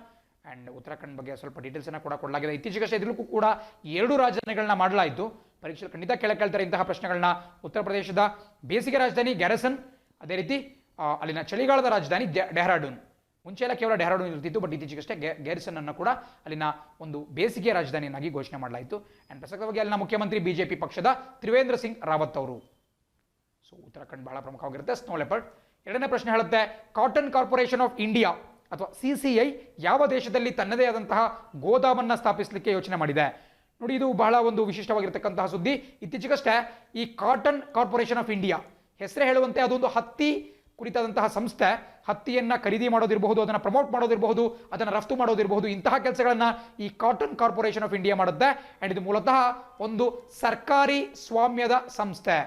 ಆ್ಯಂಡ್ ಉತ್ತರಾಖಂಡ್ ಬಗ್ಗೆ ಸ್ವಲ್ಪ ಡೀಟೇಲ್ಸ್ ಅನ್ನು ಕೂಡ ಕೊಡಲಾಗಿದೆ. ಇತ್ತೀಚೆಗಷ್ಟೇ ಇದಕ್ಕೂ ಕೂಡ 2 ರಾಜಧಾನಿಗಳನ್ನ ಮಾಡಲಾಯಿತು. ಪರೀಕ್ಷೆ ಖಂಡಿತ ಕೇಳ್ತಾರೆ ಇಂತಹ ಪ್ರಶ್ನೆಗಳನ್ನ. ಉತ್ತರ ಪ್ರದೇಶದ ಬೇಸಿಗೆ ರಾಜಧಾನಿ ಗ್ಯಾರಸನ್, ಅದೇ ರೀತಿ ಅಲ್ಲಿನ ಚಳಿಗಾಲದ ರಾಜಧಾನಿ ಡೆಹ್ರಾಡೂನ್. ಮುಂಚೆ ಎಲ್ಲ ಕೇವಲ ಡೆಹ್ರಾಡೂನ್ ಇರ್ತಿತ್ತು, ಬಟ್ ಇತ್ತೀಚೆಗಷ್ಟೇ ಗ್ಯಾರಿಸನ್ ಅನ್ನು ಕೂಡ ಅಲ್ಲಿನ ಒಂದು ಬೇಸಿಗೆ ರಾಜಧಾನಿಯನ್ನಾಗಿ ಘೋಷಣೆ ಮಾಡಲಾಯಿತು. ಆ್ಯಂಡ್ ಪ್ರಸಕ್ತವಾಗಿ ಅಲ್ಲಿನ ಮುಖ್ಯಮಂತ್ರಿ BJP ಪಕ್ಷದ ತ್ರಿವೇಂದ್ರ ಸಿಂಗ್ ರಾವತ್ ಅವರು. ಸೊ ಉತ್ತರಾಖಂಡ್ ಬಹಳ ಪ್ರಮುಖವಾಗಿರುತ್ತೆ. Snow leopard. ಎರಡನೇ ಪ್ರಶ್ನೆ ಹೇಳುತ್ತೆ, ಕಾಟನ್ ಕಾರ್ಪೊರೇಷನ್ ಆಫ್ ಇಂಡಿಯಾ ಅಥವಾ CCI ಯಾವ ದೇಶದಲ್ಲಿ ತನ್ನದೇ ಆದಂತಹ ಗೋದಾಮನ್ನ ಸ್ಥಾಪಿಸಲಿಕ್ಕೆ ಯೋಚನೆ ಮಾಡಿದೆ? ನೋಡಿ, ಇದು ಬಹಳ ಒಂದು ವಿಶಿಷ್ಟವಾಗಿರ್ತಕ್ಕಂತಹ ಸುದ್ದಿ. ಇತ್ತೀಚೆಗಷ್ಟೇ ಈ ಕಾಟನ್ ಕಾರ್ಪೊರೇಷನ್ ಆಫ್ ಇಂಡಿಯಾ ಹೆಸರೇ ಹೇಳುವಂತೆ ಅದೊಂದು ಹತ್ತಿ ಕುರಿತಾದಂತಹ ಸಂಸ್ಥೆ. ಹತ್ತಿಯನ್ನ ಖರೀದಿ ಮಾಡೋದಿರಬಹುದು, ಅದನ್ನು ಪ್ರಮೋಟ್ ಮಾಡೋದಿರಬಹುದು, ಅದನ್ನು ರಫ್ತು ಮಾಡೋದಿರಬಹುದು, ಇಂತಹ ಕೆಲಸಗಳನ್ನ ಈ ಕಾಟನ್ ಕಾರ್ಪೊರೇಷನ್ ಆಫ್ ಇಂಡಿಯಾ ಮಾಡುತ್ತೆ. ಅಂಡ್ ಇದು ಮೂಲತಃ ಒಂದು ಸರ್ಕಾರಿ ಸ್ವಾಮ್ಯದ ಸಂಸ್ಥೆ,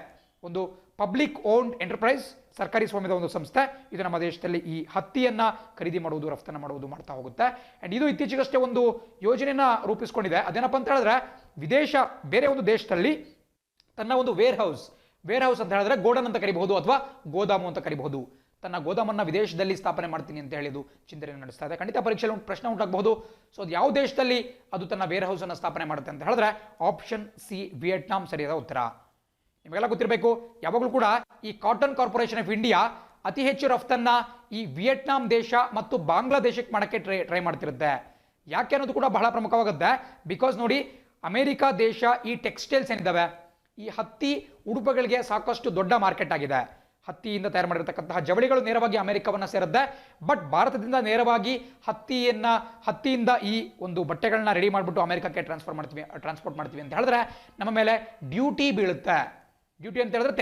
ಒಂದು ಪಬ್ಲಿಕ್ ಓನ್ಡ್ ಎಂಟರ್ಪ್ರೈಸ್, ಸರ್ಕಾರಿ ಸ್ವಾಮ್ಯದ ಒಂದು ಸಂಸ್ಥೆ. ಇದು ನಮ್ಮ ದೇಶದಲ್ಲಿ ಈ ಹತ್ತಿಯನ್ನ ಖರೀದಿ ಮಾಡುವುದು, ರಫ್ತನ್ನು ಮಾಡುವುದು ಮಾಡ್ತಾ ಹೋಗುತ್ತೆ. ಅಂಡ್ ಇದು ಇತ್ತೀಚೆಗಷ್ಟೇ ಒಂದು ಯೋಜನೆಯನ್ನ ರೂಪಿಸಿಕೊಂಡಿದೆ. ಅದೇನಪ್ಪ ಅಂತ ಹೇಳಿದ್ರೆ, ಬೇರೆ ಒಂದು ದೇಶದಲ್ಲಿ ತನ್ನ ಒಂದು ವೇರ್ ಹೌಸ್ ಅಂತ ಹೇಳಿದ್ರೆ ಗೋಡನ್ ಅಂತ ಕರಿಬಹುದು ಅಥವಾ ಗೋದಾಮು ಅಂತ ಕರಿಬಹುದು. ತನ್ನ ಗೋದಾಮನ್ನ ವಿದೇಶದಲ್ಲಿ ಸ್ಥಾಪನೆ ಮಾಡ್ತೀನಿ ಅಂತ ಹೇಳಿದು ಚಿಂತನೆ ನಡೆಸ್ತಾ ಇದೆ. ಖಂಡಿತ ಪರೀಕ್ಷೆಯಲ್ಲಿ ಪ್ರಶ್ನೆ ಉಂಟಾಗಬಹುದು. ಸೊ ಅದು ಯಾವ ದೇಶದಲ್ಲಿ ಅದು ತನ್ನ ವೇರ್ ಹೌಸ್ ಅನ್ನು ಸ್ಥಾಪನೆ ಮಾಡುತ್ತೆ ಅಂತ ಹೇಳಿದ್ರೆ ಆಪ್ಷನ್ ಸಿ ವಿಯೆಟ್ನಾಂ ಸರಿಯಾದ ಉತ್ತರ. ನಿಮಗೆಲ್ಲ ಗೊತ್ತಿರಬೇಕು, ಯಾವಾಗಲೂ ಕೂಡ ಈ ಕಾಟನ್ ಕಾರ್ಪೊರೇಷನ್ ಆಫ್ ಇಂಡಿಯಾ ಅತಿ ಹೆಚ್ಚು ರಫ್ತನ್ನ ಈ ವಿಯೆಟ್ನಾಂ ದೇಶ ಮತ್ತು ಬಾಂಗ್ಲಾದೇಶಕ್ಕೆ ಮಾಡಕ್ಕೆ ಟ್ರೈ ಮಾಡ್ತಿರುತ್ತೆ. ಯಾಕೆ ಅನ್ನೋದು ಕೂಡ ಬಹಳ ಪ್ರಮುಖವಾಗುತ್ತೆ. ಬಿಕಾಸ್ ನೋಡಿ, ಅಮೆರಿಕ ದೇಶ ಈ ಟೆಕ್ಸ್ಟೈಲ್ಸ್ ಏನಿದ್ದಾವೆ, ಈ ಹತ್ತಿ ಉಡುಪುಗಳಿಗೆ ಸಾಕಷ್ಟು ದೊಡ್ಡ ಮಾರ್ಕೆಟ್ ಆಗಿದೆ. ಹತ್ತಿಯಿಂದ ತಯಾರು ಮಾಡಿರ್ತಕ್ಕಂತಹ ಜವಳಿಗಳು ನೇರವಾಗಿ ಅಮೆರಿಕವನ್ನ ಸೇರುತ್ತೆ. ಬಟ್ ಭಾರತದಿಂದ ನೇರವಾಗಿ ಹತ್ತಿಯಿಂದ ಈ ಒಂದು ಬಟ್ಟೆಗಳನ್ನ ರೆಡಿ ಮಾಡಿಬಿಟ್ಟು ಅಮೆರಿಕಕ್ಕೆ ಟ್ರಾನ್ಸ್ಪೋರ್ಟ್ ಮಾಡ್ತೀವಿ ಅಂತ ಹೇಳಿದ್ರೆ ನಮ್ಮ ಮೇಲೆ ಡ್ಯೂಟಿ ಬೀಳುತ್ತೆ. ಡ್ಯೂಟಿ ಅಂತ ಹೇಳಿದ್ರೆ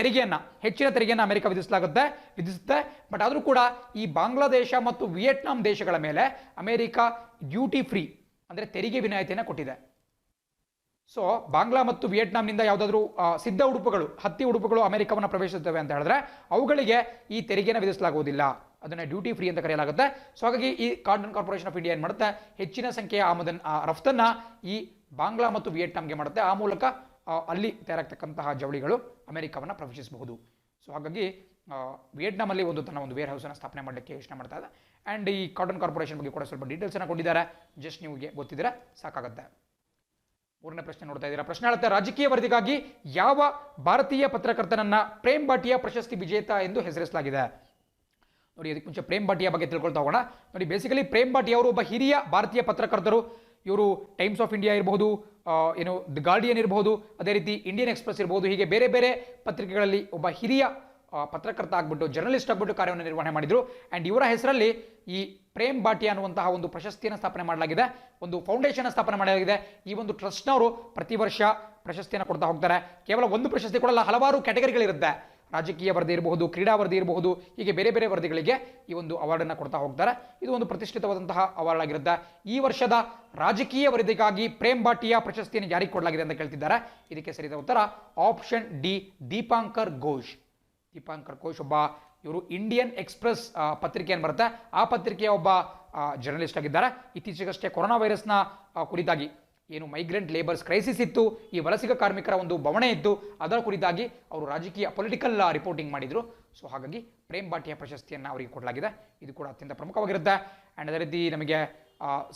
ಹೆಚ್ಚಿನ ತೆರಿಗೆಯನ್ನು ಅಮೆರಿಕ ವಿಧಿಸುತ್ತೆ. ಬಟ್ ಆದರೂ ಕೂಡ ಈ ಬಾಂಗ್ಲಾದೇಶ ಮತ್ತು ವಿಯೆಟ್ನಾಂ ದೇಶಗಳ ಮೇಲೆ ಅಮೆರಿಕ ಡ್ಯೂಟಿ ಫ್ರೀ ಅಂದರೆ ತೆರಿಗೆ ವಿನಾಯಿತಿಯನ್ನು ಕೊಟ್ಟಿದೆ. ಸೊ ಬಾಂಗ್ಲಾ ಮತ್ತು ವಿಯೆಟ್ನಾಂನಿಂದ ಯಾವುದಾದ್ರೂ ಸಿದ್ಧ ಉಡುಪುಗಳು, ಹತ್ತಿ ಉಡುಪುಗಳು ಅಮೆರಿಕವನ್ನು ಪ್ರವೇಶಿಸುತ್ತವೆ ಅಂತ ಹೇಳಿದ್ರೆ ಅವುಗಳಿಗೆ ಈ ತೆರಿಗೆಯನ್ನು ವಿಧಿಸಲಾಗುವುದಿಲ್ಲ. ಅದನ್ನ ಡ್ಯೂಟಿ ಫ್ರೀ ಅಂತ ಕರೆಯಲಾಗುತ್ತೆ. ಸೊ ಹಾಗಾಗಿ ಈ ಕಾಟನ್ ಕಾರ್ಪೊರೇಷನ್ ಆಫ್ ಇಂಡಿಯಾ ಏನು ಮಾಡುತ್ತೆ, ಹೆಚ್ಚಿನ ಸಂಖ್ಯೆಯ ರಫ್ತನ್ನ ಈ ಬಾಂಗ್ಲಾ ಮತ್ತು ವಿಯೆಟ್ನಾಂಗೆ ಮಾಡುತ್ತೆ. ಆ ಮೂಲಕ ಅಲ್ಲಿ ತಯಾರಾಗ್ತಕ್ಕಂತಹ ಜವಳಿಗಳು ಅಮೆರಿಕವನ್ನು ಪ್ರವೇಶಿಸಬಹುದು. ಸೊ ಹಾಗಾಗಿ ವಿಯೆಟ್ನಾಮಲ್ಲಿ ತನ್ನ ಒಂದು ವೇರ್ ಹೌಸನ್ನು ಸ್ಥಾಪನೆ ಮಾಡಲಿಕ್ಕೆ ಯೋಚನೆ ಮಾಡ್ತಾ ಇದೆ. ಆ್ಯಂಡ್ ಈ ಕಾಟನ್ ಕಾರ್ಪೊರೇಷನ್ ಬಗ್ಗೆ ಕೂಡ ಸ್ವಲ್ಪ ಡೀಟೇಲ್ಸನ್ನು ಕೊಟ್ಟಿದ್ದಾರೆ. ಜಸ್ಟ್ ನಿಮಗೆ ಗೊತ್ತಿದ್ರೆ ಸಾಕಾಗುತ್ತೆ. ಮೂರನೇ ಪ್ರಶ್ನೆ ನೋಡ್ತಾ ಇದ್ದೀರಾ. ಪ್ರಶ್ನೆ ಹೇಳುತ್ತೆ, ರಾಜಕೀಯ ವರದಿಗಾಗಿ ಯಾವ ಭಾರತೀಯ ಪತ್ರಕರ್ತನನ್ನ ಪ್ರೇಮ್ ಭಾಟಿಯಾ ಪ್ರಶಸ್ತಿ ವಿಜೇತ ಎಂದು ಹೆಸರಿಸಲಾಗಿದೆ? ನೋಡಿ, ಅದಕ್ಕೆ ಮುಂಚೆ ಪ್ರೇಮ್ ಭಾಟಿಯಾ ಬಗ್ಗೆ ತಿಳ್ಕೊಳ್ತಾ ಹೋಗೋಣ. ನೋಡಿ, ಬೇಸಿಕಲಿ ಪ್ರೇಮ್ ಭಾಟಿಯಾ ಅವರು ಒಬ್ಬ ಹಿರಿಯ ಭಾರತೀಯ ಪತ್ರಕರ್ತರು. ಇವರು ಟೈಮ್ಸ್ ಆಫ್ ಇಂಡಿಯಾ ಇರಬಹುದು, ದಿ ಗಾರ್ಡಿಯನ್ ಇರಬಹುದು, ಅದೇ ರೀತಿ ಇಂಡಿಯನ್ ಎಕ್ಸ್ಪ್ರೆಸ್ ಇರಬಹುದು, ಹೀಗೆ ಬೇರೆ ಬೇರೆ ಪತ್ರಿಕೆಗಳಲ್ಲಿ ಒಬ್ಬ ಹಿರಿಯ ಪತ್ರಕರ್ತ ಆಗ್ಬಿಟ್ಟು, ಜರ್ನಲಿಸ್ಟ್ ಆಗ್ಬಿಟ್ಟು ಕಾರ್ಯವನ್ನು ನಿರ್ವಹಣೆ ಮಾಡಿದ್ರು. ಆ್ಯಂಡ್ ಇವರ ಹೆಸರಲ್ಲಿ ಈ ಪ್ರೇಮ್ ಭಾಟಿಯಾ ಅನ್ನುವಂತಹ ಒಂದು ಪ್ರಶಸ್ತಿಯನ್ನು ಸ್ಥಾಪನೆ ಮಾಡಲಾಗಿದೆ, ಒಂದು ಫೌಂಡೇಶನ್ ಸ್ಥಾಪನೆ ಮಾಡಲಾಗಿದೆ. ಈ ಒಂದು ಟ್ರಸ್ಟ್ನವರು ಪ್ರತಿ ವರ್ಷ ಪ್ರಶಸ್ತಿಯನ್ನು ಕೊಡ್ತಾ ಹೋಗ್ತಾರೆ. ಕೇವಲ ಒಂದು ಪ್ರಶಸ್ತಿ ಕೊಡಲ್ಲ, ಹಲವಾರು ಕ್ಯಾಟಗರಿಗಳಿರುತ್ತೆ. ರಾಜಕೀಯ ವರದಿ ಇರಬಹುದು, ಕ್ರೀಡಾ ವರದಿ ಇರಬಹುದು, ಹೀಗೆ ಬೇರೆ ಬೇರೆ ವರದಿಗಳಿಗೆ ಈ ಒಂದು ಅವಾರ್ಡನ್ನು ಕೊಡ್ತಾ ಹೋಗ್ತಾರೆ. ಇದು ಒಂದು ಪ್ರತಿಷ್ಠಿತವಾದಂತಹ ಅವಾರ್ಡ್ ಆಗಿರುತ್ತೆ. ಈ ವರ್ಷದ ರಾಜಕೀಯ ವರದಿಗಾಗಿ ಪ್ರೇಮ್ ಭಾಟಿಯಾ ಪ್ರಶಸ್ತಿಯನ್ನು ಜಾರಿಗೆ ಕೊಡಲಾಗಿದೆ ಅಂತ ಕೇಳ್ತಿದ್ದಾರೆ. ಇದಕ್ಕೆ ಸರಿಯಾದ ಉತ್ತರ ಆಪ್ಷನ್ ಡಿ, ದೀಪಾಂಕರ್ ಘೋಷ್. ದೀಪಾಂಕರ್ ಘೋಷ್ ಇವರು ಇಂಡಿಯನ್ ಎಕ್ಸ್ಪ್ರೆಸ್ ಪತ್ರಿಕೆ ಏನು ಬರುತ್ತೆ, ಆ ಪತ್ರಿಕೆಯ ಒಬ್ಬ ಜರ್ನಲಿಸ್ಟ್ ಆಗಿದ್ದಾರೆ. ಇತ್ತೀಚೆಗಷ್ಟೇ ಕೊರೋನಾ ವೈರಸ್ನ ಕುರಿತಾಗಿ ಏನು ಮೈಗ್ರೆಂಟ್ ಲೇಬರ್ಸ್ ಕ್ರೈಸಿಸ್ ಇತ್ತು, ಈ ವಲಸಿಗ ಕಾರ್ಮಿಕರ ಒಂದು ಬವಣೆ ಇತ್ತು, ಅದರ ಕುರಿತಾಗಿ ಅವರು ರಾಜಕೀಯ ಪೊಲಿಟಿಕಲ್ ರಿಪೋರ್ಟಿಂಗ್ ಮಾಡಿದರು. ಸೊ ಹಾಗಾಗಿ ಪ್ರೇಮ್ ಭಾಟಿಯಾ ಪ್ರಶಸ್ತಿಯನ್ನು ಅವರಿಗೆ ಕೊಡಲಾಗಿದೆ. ಇದು ಕೂಡ ಅತ್ಯಂತ ಪ್ರಮುಖವಾಗಿರುತ್ತೆ. ಆ್ಯಂಡ್ ಅದೇ ರೀತಿ ನಮಗೆ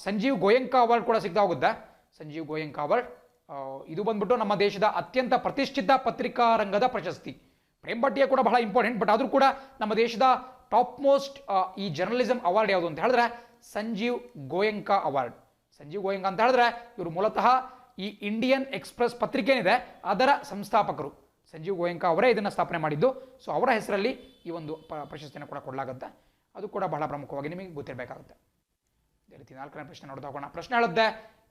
ಸಂಜೀವ್ ಗೋಯಂಕಾ ಅವಾರ್ಡ್ ಕೂಡ ಸಿಗ್ತಾ ಹೋಗುತ್ತೆ. ಸಂಜೀವ್ ಗೋಯಂಕಾ ಅವಾರ್ಡ್ ಇದು ಬಂದ್ಬಿಟ್ಟು ನಮ್ಮ ದೇಶದ ಅತ್ಯಂತ ಪ್ರತಿಷ್ಠಿತ ಪತ್ರಿಕಾ ರಂಗದ ಪ್ರಶಸ್ತಿ. ಪ್ರೇಮ್ ಭಾಟಿಯಾ ಕೂಡ ಬಹಳ ಇಂಪಾರ್ಟೆಂಟ್, ಬಟ್ ಆದರೂ ಕೂಡ ನಮ್ಮ ದೇಶದ ಟಾಪ್ ಮೋಸ್ಟ್ ಈ ಜರ್ನಲಿಸಮ್ ಅವಾರ್ಡ್ ಯಾವುದು ಅಂತ ಹೇಳಿದ್ರೆ ಸಂಜೀವ್ ಗೋಯಂಕಾ ಅವಾರ್ಡ್. ಸಂಜೀವ್ ಗೋಯಂಕಾ ಅಂತ ಹೇಳಿದ್ರೆ ಇವರು ಮೂಲತಃ ಈ ಇಂಡಿಯನ್ ಎಕ್ಸ್‌ಪ್ರೆಸ್ ಪತ್ರಿಕೆ ಏನಿದೆ ಅದರ ಸಂಸ್ಥಾಪಕರು. ಸಂಜೀವ್ ಗೋಯಂಕಾ ಅವರೇ ಇದನ್ನು ಸ್ಥಾಪನೆ ಮಾಡಿದ್ದು. ಸೊ ಅವರ ಹೆಸರಲ್ಲಿ ಈ ಒಂದು ಪ್ರಶಸ್ತಿಯನ್ನು ಕೂಡ ಕೊಡಲಾಗುತ್ತೆ. ಅದು ಕೂಡ ಬಹಳ ಪ್ರಮುಖವಾಗಿ ನಿಮಗೆ ಗೊತ್ತಿರಬೇಕಾಗುತ್ತೆ. ಅದೇ ರೀತಿ 4ನೇ ಪ್ರಶ್ನೆ ನೋಡ್ತಾ ಹೋಗೋಣ. ಪ್ರಶ್ನೆ ಹೇಳುತ್ತೆ,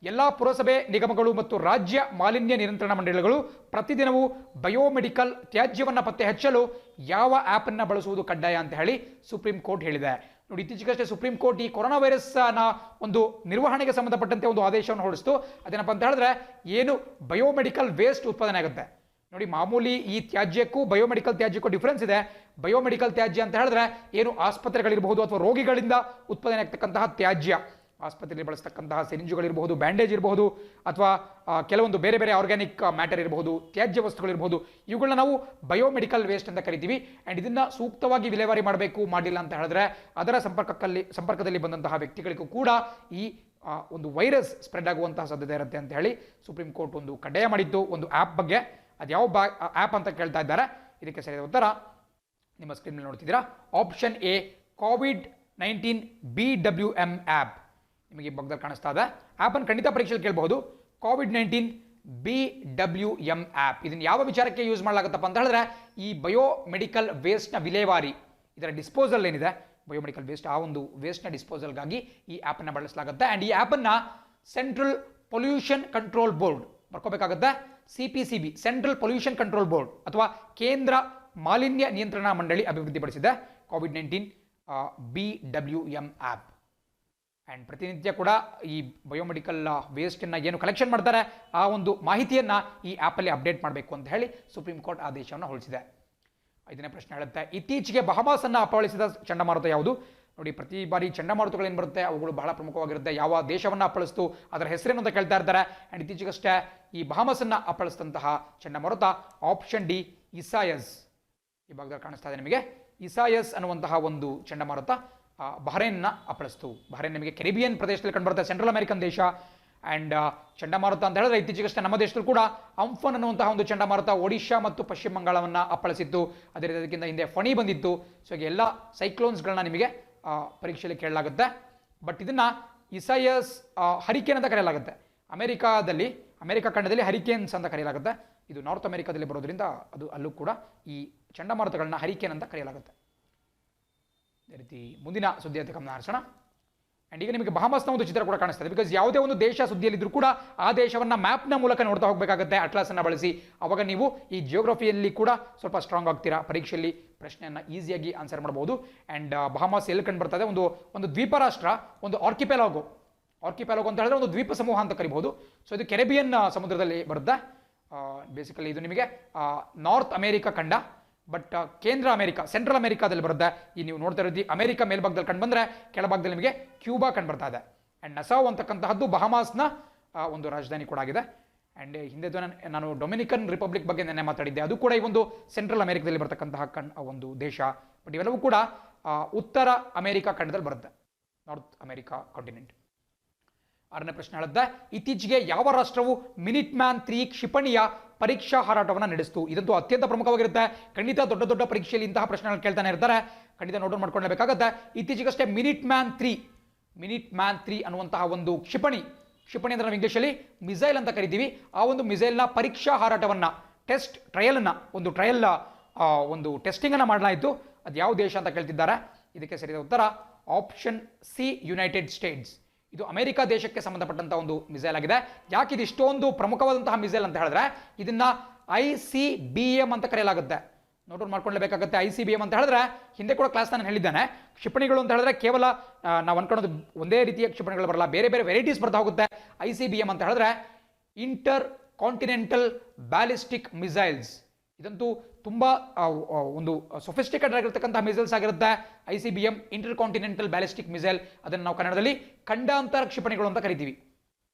ಎಲ್ಲ ಪುರಸಭೆ ನಿಗಮಗಳು ಮತ್ತು ರಾಜ್ಯ ಮಾಲಿನ್ಯ ನಿಯಂತ್ರಣ ಮಂಡಳಿಗಳು ಪ್ರತಿದಿನವೂ ಬಯೋಮೆಡಿಕಲ್ ತ್ಯಾಜ್ಯವನ್ನು ಪತ್ತೆ ಹಚ್ಚಲು ಯಾವ ಆ್ಯಪನ್ನು ಬಳಸುವುದು ಕಡ್ಡಾಯ ಅಂತ ಹೇಳಿ ಸುಪ್ರೀಂ ಕೋರ್ಟ್ ಹೇಳಿದೆ. ನೋಡಿ, ಇತ್ತೀಚೆಗಷ್ಟೇ ಸುಪ್ರೀಂ ಕೋರ್ಟ್ ಈ ಕೊರೋನಾ ವೈರಸ್ನ ಒಂದು ನಿರ್ವಹಣೆಗೆ ಸಂಬಂಧಪಟ್ಟಂತೆ ಒಂದು ಆದೇಶವನ್ನು ಹೊರಡಿಸಿತು. ಅದೇನಪ್ಪ ಅಂತ ಹೇಳಿದ್ರೆ, ಏನು ಬಯೋಮೆಡಿಕಲ್ ವೇಸ್ಟ್ ಉತ್ಪಾದನೆ ಆಗುತ್ತೆ. ನೋಡಿ, ಮಾಮೂಲಿ ಈ ತ್ಯಾಜ್ಯಕ್ಕೂ ಬಯೋಮೆಡಿಕಲ್ ತ್ಯಾಜ್ಯಕ್ಕೂ ಡಿಫ್ರೆನ್ಸ್ ಇದೆ. ಬಯೋಮೆಡಿಕಲ್ ತ್ಯಾಜ್ಯ ಅಂತ ಹೇಳಿದ್ರೆ ಏನು ಆಸ್ಪತ್ರೆಗಳಿರಬಹುದು ಅಥವಾ ರೋಗಿಗಳಿಂದ ಉತ್ಪಾದನೆ ಆಗ್ತಕ್ಕಂತಹ ತ್ಯಾಜ್ಯ, ಆಸ್ಪತ್ರೆಯಲ್ಲಿ ಬಳಸ್ತಕ್ಕಂತಹ ಸಿರಿಂಜುಗಳಿರಬಹುದು, ಬ್ಯಾಂಡೇಜ್ ಇರಬಹುದು, ಅಥವಾ ಕೆಲವೊಂದು ಬೇರೆ ಬೇರೆ ಆರ್ಗ್ಯಾನಿಕ್ ಮ್ಯಾಟರ್ ಇರಬಹುದು, ತ್ಯಾಜ್ಯ ವಸ್ತುಗಳಿರಬಹುದು, ಇವುಗಳನ್ನ ನಾವು ಬಯೋಮೆಡಿಕಲ್ ವೇಸ್ಟ್ ಅಂತ ಕರಿತೀವಿ. ಆ್ಯಂಡ್ ಇದನ್ನು ಸೂಕ್ತವಾಗಿ ವಿಲೇವಾರಿ ಮಾಡಬೇಕು. ಮಾಡಿಲ್ಲ ಅಂತ ಹೇಳಿದ್ರೆ ಅದರ ಸಂಪರ್ಕದಲ್ಲಿ ಬಂದಂತಹ ವ್ಯಕ್ತಿಗಳಿಗೂ ಕೂಡ ಈ ಒಂದು ವೈರಸ್ ಸ್ಪ್ರೆಡ್ ಆಗುವಂತಹ ಸಾಧ್ಯತೆ ಇರುತ್ತೆ ಅಂತ ಹೇಳಿ ಸುಪ್ರೀಂ ಕೋರ್ಟ್ ಒಂದು ಕಡ್ಡಾಯ ಮಾಡಿತ್ತು ಒಂದು ಆ್ಯಪ್ ಬಗ್ಗೆ. ಅದು ಯಾವ ಆ್ಯಪ್ ಅಂತ ಕೇಳ್ತಾ ಇದ್ದಾರೆ. ಇದಕ್ಕೆ ಸರಿಯಾದ ಉತ್ತರ ನಿಮ್ಮ ಸ್ಕ್ರೀನ್ ಮೇಲೆ ನೋಡ್ತಿದ್ದೀರಾ. Option A, COVID-19 BWM app. ನಿಮಗೆ ಬಗ್ಗದಲ್ಲಿ ಕಾಣಿಸ್ತಾ ಇದೆ. ಆ್ಯಪನ್ನು ಖಂಡಿತ ಪರೀಕ್ಷೆಯಲ್ಲಿ ಕೇಳಬಹುದು. COVID-19 BWM app. ಇದನ್ನು ಯಾವ ವಿಚಾರಕ್ಕೆ ಯೂಸ್ ಮಾಡಲಾಗುತ್ತಪ್ಪ ಅಂತ ಹೇಳಿದ್ರೆ, ಈ ಬಯೋಮೆಡಿಕಲ್ ವೇಸ್ಟ್ನ ವಿಲೇವಾರಿ, ಇದರ ಡಿಸ್ಪೋಸಲ್ ಏನಿದೆ ಬಯೋಮೆಡಿಕಲ್ ವೇಸ್ಟ್, ಆ ಒಂದು ವೇಸ್ಟ್ನ ಡಿಸ್ಪೋಸಲ್ಗಾಗಿ ಈ ಆ್ಯಪನ್ನು ಬಳಸಲಾಗುತ್ತೆ. ಆ್ಯಂಡ್ ಈ ಆ್ಯಪನ್ನು ಸೆಂಟ್ರಲ್ ಪೊಲ್ಯೂಷನ್ ಕಂಟ್ರೋಲ್ ಬೋರ್ಡ್ ಬರ್ಕೋಬೇಕಾಗುತ್ತೆ. CPCB, central pollution control board ಅಥವಾ ಕೇಂದ್ರ ಮಾಲಿನ್ಯ ನಿಯಂತ್ರಣ ಮಂಡಳಿ ಅಭಿವೃದ್ಧಿಪಡಿಸಿದೆ COVID-19 BWM ಆ್ಯಪ್. ಆ್ಯಂಡ್ ಪ್ರತಿನಿತ್ಯ ಕೂಡ ಈ ಬಯೋಮೆಡಿಕಲ್ ವೇಸ್ಟನ್ನು ಏನು ಕಲೆಕ್ಷನ್ ಮಾಡ್ತಾರೆ ಆ ಒಂದು ಮಾಹಿತಿಯನ್ನು ಈ ಆ್ಯಪಲ್ಲಿ ಅಪ್ಡೇಟ್ ಮಾಡಬೇಕು ಅಂತ ಹೇಳಿ ಸುಪ್ರೀಂ ಕೋರ್ಟ್ ಆದೇಶವನ್ನು ಹೊರಡಿಸಿದೆ. 5ನೇ ಪ್ರಶ್ನೆ ಹೇಳುತ್ತೆ, ಇತ್ತೀಚೆಗೆ ಬಹಮಾಸನ್ನು ಅಪ್ಪಳಿಸಿದ ಚಂಡಮಾರುತ ಯಾವುದು? ನೋಡಿ, ಪ್ರತಿ ಬಾರಿ ಚಂಡಮಾರುತಗಳೇನು ಬರುತ್ತೆ ಅವುಗಳು ಬಹಳ ಪ್ರಮುಖವಾಗಿರುತ್ತೆ. ಯಾವ ದೇಶವನ್ನು ಅಪ್ಪಳಿಸ್ತು, ಅದರ ಹೆಸರೇನು ಅಂತ ಕೇಳ್ತಾ ಇರ್ತಾರೆ. ಆ್ಯಂಡ್ ಇತ್ತೀಚೆಗಷ್ಟೇ ಈ ಬಹಮಾಸನ್ನು ಅಪ್ಪಳಿಸಿದಂತಹ ಚಂಡಮಾರುತ ಆಪ್ಷನ್ ಡಿ, ಇಸಾಯಸ್. ಈ ಭಾಗದಲ್ಲಿ ಕಾಣಿಸ್ತಾ ಇದೆ ನಿಮಗೆ. ಇಸಾಯಸ್ ಅನ್ನುವಂತಹ ಒಂದು ಚಂಡಮಾರುತ ಬಹರೇನ್ನ ಅಪ್ಪಳಿಸ್ತು. ಬಹರೇನ್ ನಿಮಗೆ ಕೆರಿಬಿಯನ್ ಪ್ರದೇಶದಲ್ಲಿ ಕಂಡುಬರುತ್ತೆ, ಸೆಂಟ್ರಲ್ ಅಮೆರಿಕನ್ ದೇಶ. ಆ್ಯಂಡ್ ಚಂಡಮಾರುತ ಅಂತ ಹೇಳಿದ್ರೆ ಇತ್ತೀಚೆಗಷ್ಟೇ ನಮ್ಮ ದೇಶದಲ್ಲಿ ಕೂಡ ಅಂಫನ್ ಅನ್ನುವಂತಹ ಒಂದು ಚಂಡಮಾರುತ ಒಡಿಶಾ ಮತ್ತು ಪಶ್ಚಿಮ ಬಂಗಾಳವನ್ನು ಅಪ್ಪಳಿಸಿತ್ತು. ಅದೇ ರೀತಿ ಅದಕ್ಕಿಂತ ಹಿಂದೆ ಫಣಿ ಬಂದಿತ್ತು. ಸೊ ಈಗ ಎಲ್ಲ ಸೈಕ್ಲೋನ್ಸ್ಗಳನ್ನ ನಿಮಗೆ ಪರೀಕ್ಷೆಯಲ್ಲಿ ಕೇಳಲಾಗುತ್ತೆ. ಬಟ್ ಇದನ್ನು ಇಸಾಯಸ್ ಹರಿಕೇನ್ ಅಂತ ಕರೆಯಲಾಗುತ್ತೆ. ಅಮೆರಿಕಾ ಖಂಡದಲ್ಲಿ ಹರಿಕೇನ್ಸ್ ಅಂತ ಕರೆಯಲಾಗುತ್ತೆ. ಇದು ನಾರ್ತ್ ಅಮೆರಿಕಾದಲ್ಲಿ ಬರೋದ್ರಿಂದ ಅದು ಅಲ್ಲೂ ಕೂಡ ಈ ಚಂಡಮಾರುತಗಳನ್ನ ಹರಿಕೇನ್ ಅಂತ ಕರೆಯಲಾಗುತ್ತೆ. ಅದೇ ರೀತಿ ಮುಂದಿನ ಸುದ್ದಿ ಅಂತ ಗಮನ ಹರಿಸೋಣ. ಆ್ಯಂಡ್ ಈಗ ನಿಮಗೆ ಬಹಮಾಸ್ನ ಒಂದು ಚಿತ್ರ ಕೂಡ ಕಾಣಿಸ್ತದೆ. ಬಿಕಾಸ್ ಯಾವುದೇ ಒಂದು ದೇಶ ಸುದ್ದಿಯಲ್ಲಿದ್ದರೂ ಕೂಡ ಆ ದೇಶವನ್ನು ಮ್ಯಾಪ್ನ ಮೂಲಕ ನೋಡ್ತಾ ಹೋಗಬೇಕಾಗುತ್ತೆ, ಅಟ್ಲಾಸನ್ನು ಬಳಸಿ. ಅವಾಗ ನೀವು ಈ ಜಿಯೋಗ್ರಫಿಯಲ್ಲಿ ಕೂಡ ಸ್ವಲ್ಪ ಸ್ಟ್ರಾಂಗ್ ಆಗ್ತೀರಾ. ಪರೀಕ್ಷೆಯಲ್ಲಿ ಪ್ರಶ್ನೆಯನ್ನು ಈಸಿಯಾಗಿ ಆನ್ಸರ್ ಮಾಡಬಹುದು. ಆ್ಯಂಡ್ ಬಹಮಾಸ್ ಎಲ್ಲಿ ಕಂಡು ಬರ್ತದೆ? ಒಂದು ದ್ವೀಪ ರಾಷ್ಟ್ರ, ಒಂದು ಆರ್ಕಿಪೆಲಾಗೋ ಅಂತ ಹೇಳಿದ್ರೆ ಒಂದು ದ್ವೀಪ ಸಮೂಹ ಅಂತ ಕರಿಬಹುದು. ಸೊ ಇದು ಕೆರೆಬಿಯನ್ ಸಮುದ್ರದಲ್ಲಿ ಬರುತ್ತೆ. ಬೇಸಿಕಲಿ ಇದು ನಿಮಗೆ ನಾರ್ತ್ ಅಮೆರಿಕಾ ಖಂಡ, ಬಟ್ ಕೇಂದ್ರ ಅಮೆರಿಕಾ, ಸೆಂಟ್ರಲ್ ಅಮೆರಿಕಾದಲ್ಲಿ ಬರುತ್ತೆ. ಈ ನೀವು ನೋಡ್ತಾ ಇರೋದು ಅಮೆರಿಕಾ ಮೇಲ್ಭಾಗದಲ್ಲಿ ಕಂಡು ಬಂದರೆ ಕೆಳಭಾಗದಲ್ಲಿ ನಿಮಗೆ ಕ್ಯೂಬಾ ಕಂಡು ಬರ್ತಾ ಇದೆ. ಆ್ಯಂಡ್ ನಸಾವ್ ಅಂತಕ್ಕಂತಹದ್ದು ಬಹಮಾಸ್ನ ಒಂದು ರಾಜಧಾನಿ ಕೂಡ ಆಗಿದೆ. ಆ್ಯಂಡ್ ಹಿಂದೆ ನಾನು ಡೊಮಿನಿಕನ್ ರಿಪಬ್ಲಿಕ್ ಬಗ್ಗೆ ನೆನ್ನೆ ಮಾತಾಡಿದ್ದೆ. ಅದು ಕೂಡ ಈ ಒಂದು ಸೆಂಟ್ರಲ್ ಅಮೆರಿಕದಲ್ಲಿ ಬರ್ತಕ್ಕಂತಹ ಒಂದು ದೇಶ. ಬಟ್ ಇವೆಲ್ಲವೂ ಕೂಡ ಉತ್ತರ ಅಮೆರಿಕಾ ಖಂಡದಲ್ಲಿ ಬರುತ್ತೆ, ನಾರ್ತ್ ಅಮೆರಿಕಾ ಕಾಂಟಿನೆಂಟ್. 6ನೇ ಪ್ರಶ್ನೆ ಹೇಳುತ್ತೆ, ಇತ್ತೀಚೆಗೆ ಯಾವ ರಾಷ್ಟ್ರವು ಮಿನಿಟ್ ಮ್ಯಾನ್ 3 ಕ್ಷಿಪಣಿಯ ಪರೀಕ್ಷಾ ಹಾರಾಟವನ್ನು ನಡೆಸಿತು? ಇದಂತೂ ಅತ್ಯಂತ ಪ್ರಮುಖವಾಗಿರುತ್ತೆ. ಖಂಡಿತ ದೊಡ್ಡ ಪರೀಕ್ಷೆಯಲ್ಲಿ ಇಂತಹ ಪ್ರಶ್ನೆಗಳು ಕೇಳ್ತಾನೆ ಇರ್ತಾರೆ. ಖಂಡಿತ ನೋಟ್ ಮಾಡ್ಕೊಳ್ಳಬೇಕಾಗತ್ತೆ. ಇತ್ತೀಚೆಗಷ್ಟೇ ಮಿನಿಟ್ ಮ್ಯಾನ್ 3 ಅನ್ನುವಂತಹ ಒಂದು ಕ್ಷಿಪಣಿ ಅಂದ್ರೆ ನಾವು ಇಂಗ್ಲೀಷಲ್ಲಿ ಮಿಸೈಲ್ ಅಂತ ಕರಿತೀವಿ. ಆ ಒಂದು ಮಿಸೈಲ್ನ ಪರೀಕ್ಷಾ ಹಾರಾಟವನ್ನು ಟ್ರಯಲ್ ಒಂದು ಟೆಸ್ಟಿಂಗ್ ಅನ್ನು ಮಾಡಲಾಯಿತು. ಅದು ಯಾವ ದೇಶ ಅಂತ ಕೇಳ್ತಿದ್ದಾರೆ. ಇದಕ್ಕೆ ಸರಿಯಾದ ಉತ್ತರ ಆಪ್ಷನ್ ಸಿ, ಯುನೈಟೆಡ್ ಸ್ಟೇಟ್ಸ್. ಇದು ಅಮೆರಿಕ ದೇಶಕ್ಕೆ ಸಂಬಂಧಪಟ್ಟಂತಹ ಒಂದು ಮಿಸೈಲ್ ಆಗಿದೆ. ಯಾಕೆ ಇದು ಇಷ್ಟೊಂದು ಪ್ರಮುಖವಾದಂತಹ ಮಿಸೈಲ್ ಅಂತ ಹೇಳಿದ್ರೆ, ಇದನ್ನ ICBM ಅಂತ ಕರೆಯಲಾಗುತ್ತೆ. ನೋಟ್ ಮಾಡ್ಕೊಳ್ಳಬೇಕಾಗುತ್ತೆ. ICBM ಅಂತ ಹೇಳಿದ್ರೆ ಹಿಂದೆ ಕೂಡ ಕ್ಲಾಸ್ ನಾನು ಹೇಳಿದ್ದೇನೆ, ಕ್ಷಿಪಣಿಗಳು ಅಂತ ಹೇಳಿದ್ರೆ ಕೇವಲ ನಾವು ಅನ್ಕೊಳ್ಳೋದು ಒಂದೇ ರೀತಿಯ ಕ್ಷಿಪಣಿಗಳು ಬರಲ್ಲ, ಬೇರೆ ಬೇರೆ ವೆರೈಟೀಸ್ ಬರ್ತಾ ಹೋಗುತ್ತೆ. ICBM ಅಂತ ಹೇಳಿದ್ರೆ ಇಂಟರ್ ಕಾಂಟಿನೆಂಟಲ್ ಬ್ಯಾಲಿಸ್ಟಿಕ್ ಮಿಸೈಲ್ಸ್. ಇದಂತೂ ತುಂಬ ಒಂದು ಸೊಫಿಸ್ಟಿಕೇಟೆಡ್ ಆಗಿರ್ತಕ್ಕಂಥ ಮಿಸೈಲ್ಸ್ ಆಗಿರುತ್ತೆ. ICBM inter continental ballistic missile. ಅದನ್ನು ನಾವು ಕನ್ನಡದಲ್ಲಿ ಖಂಡಾಂತರ ಕ್ಷಿಪಣಿಗಳು ಅಂತ ಕರಿತೀವಿ.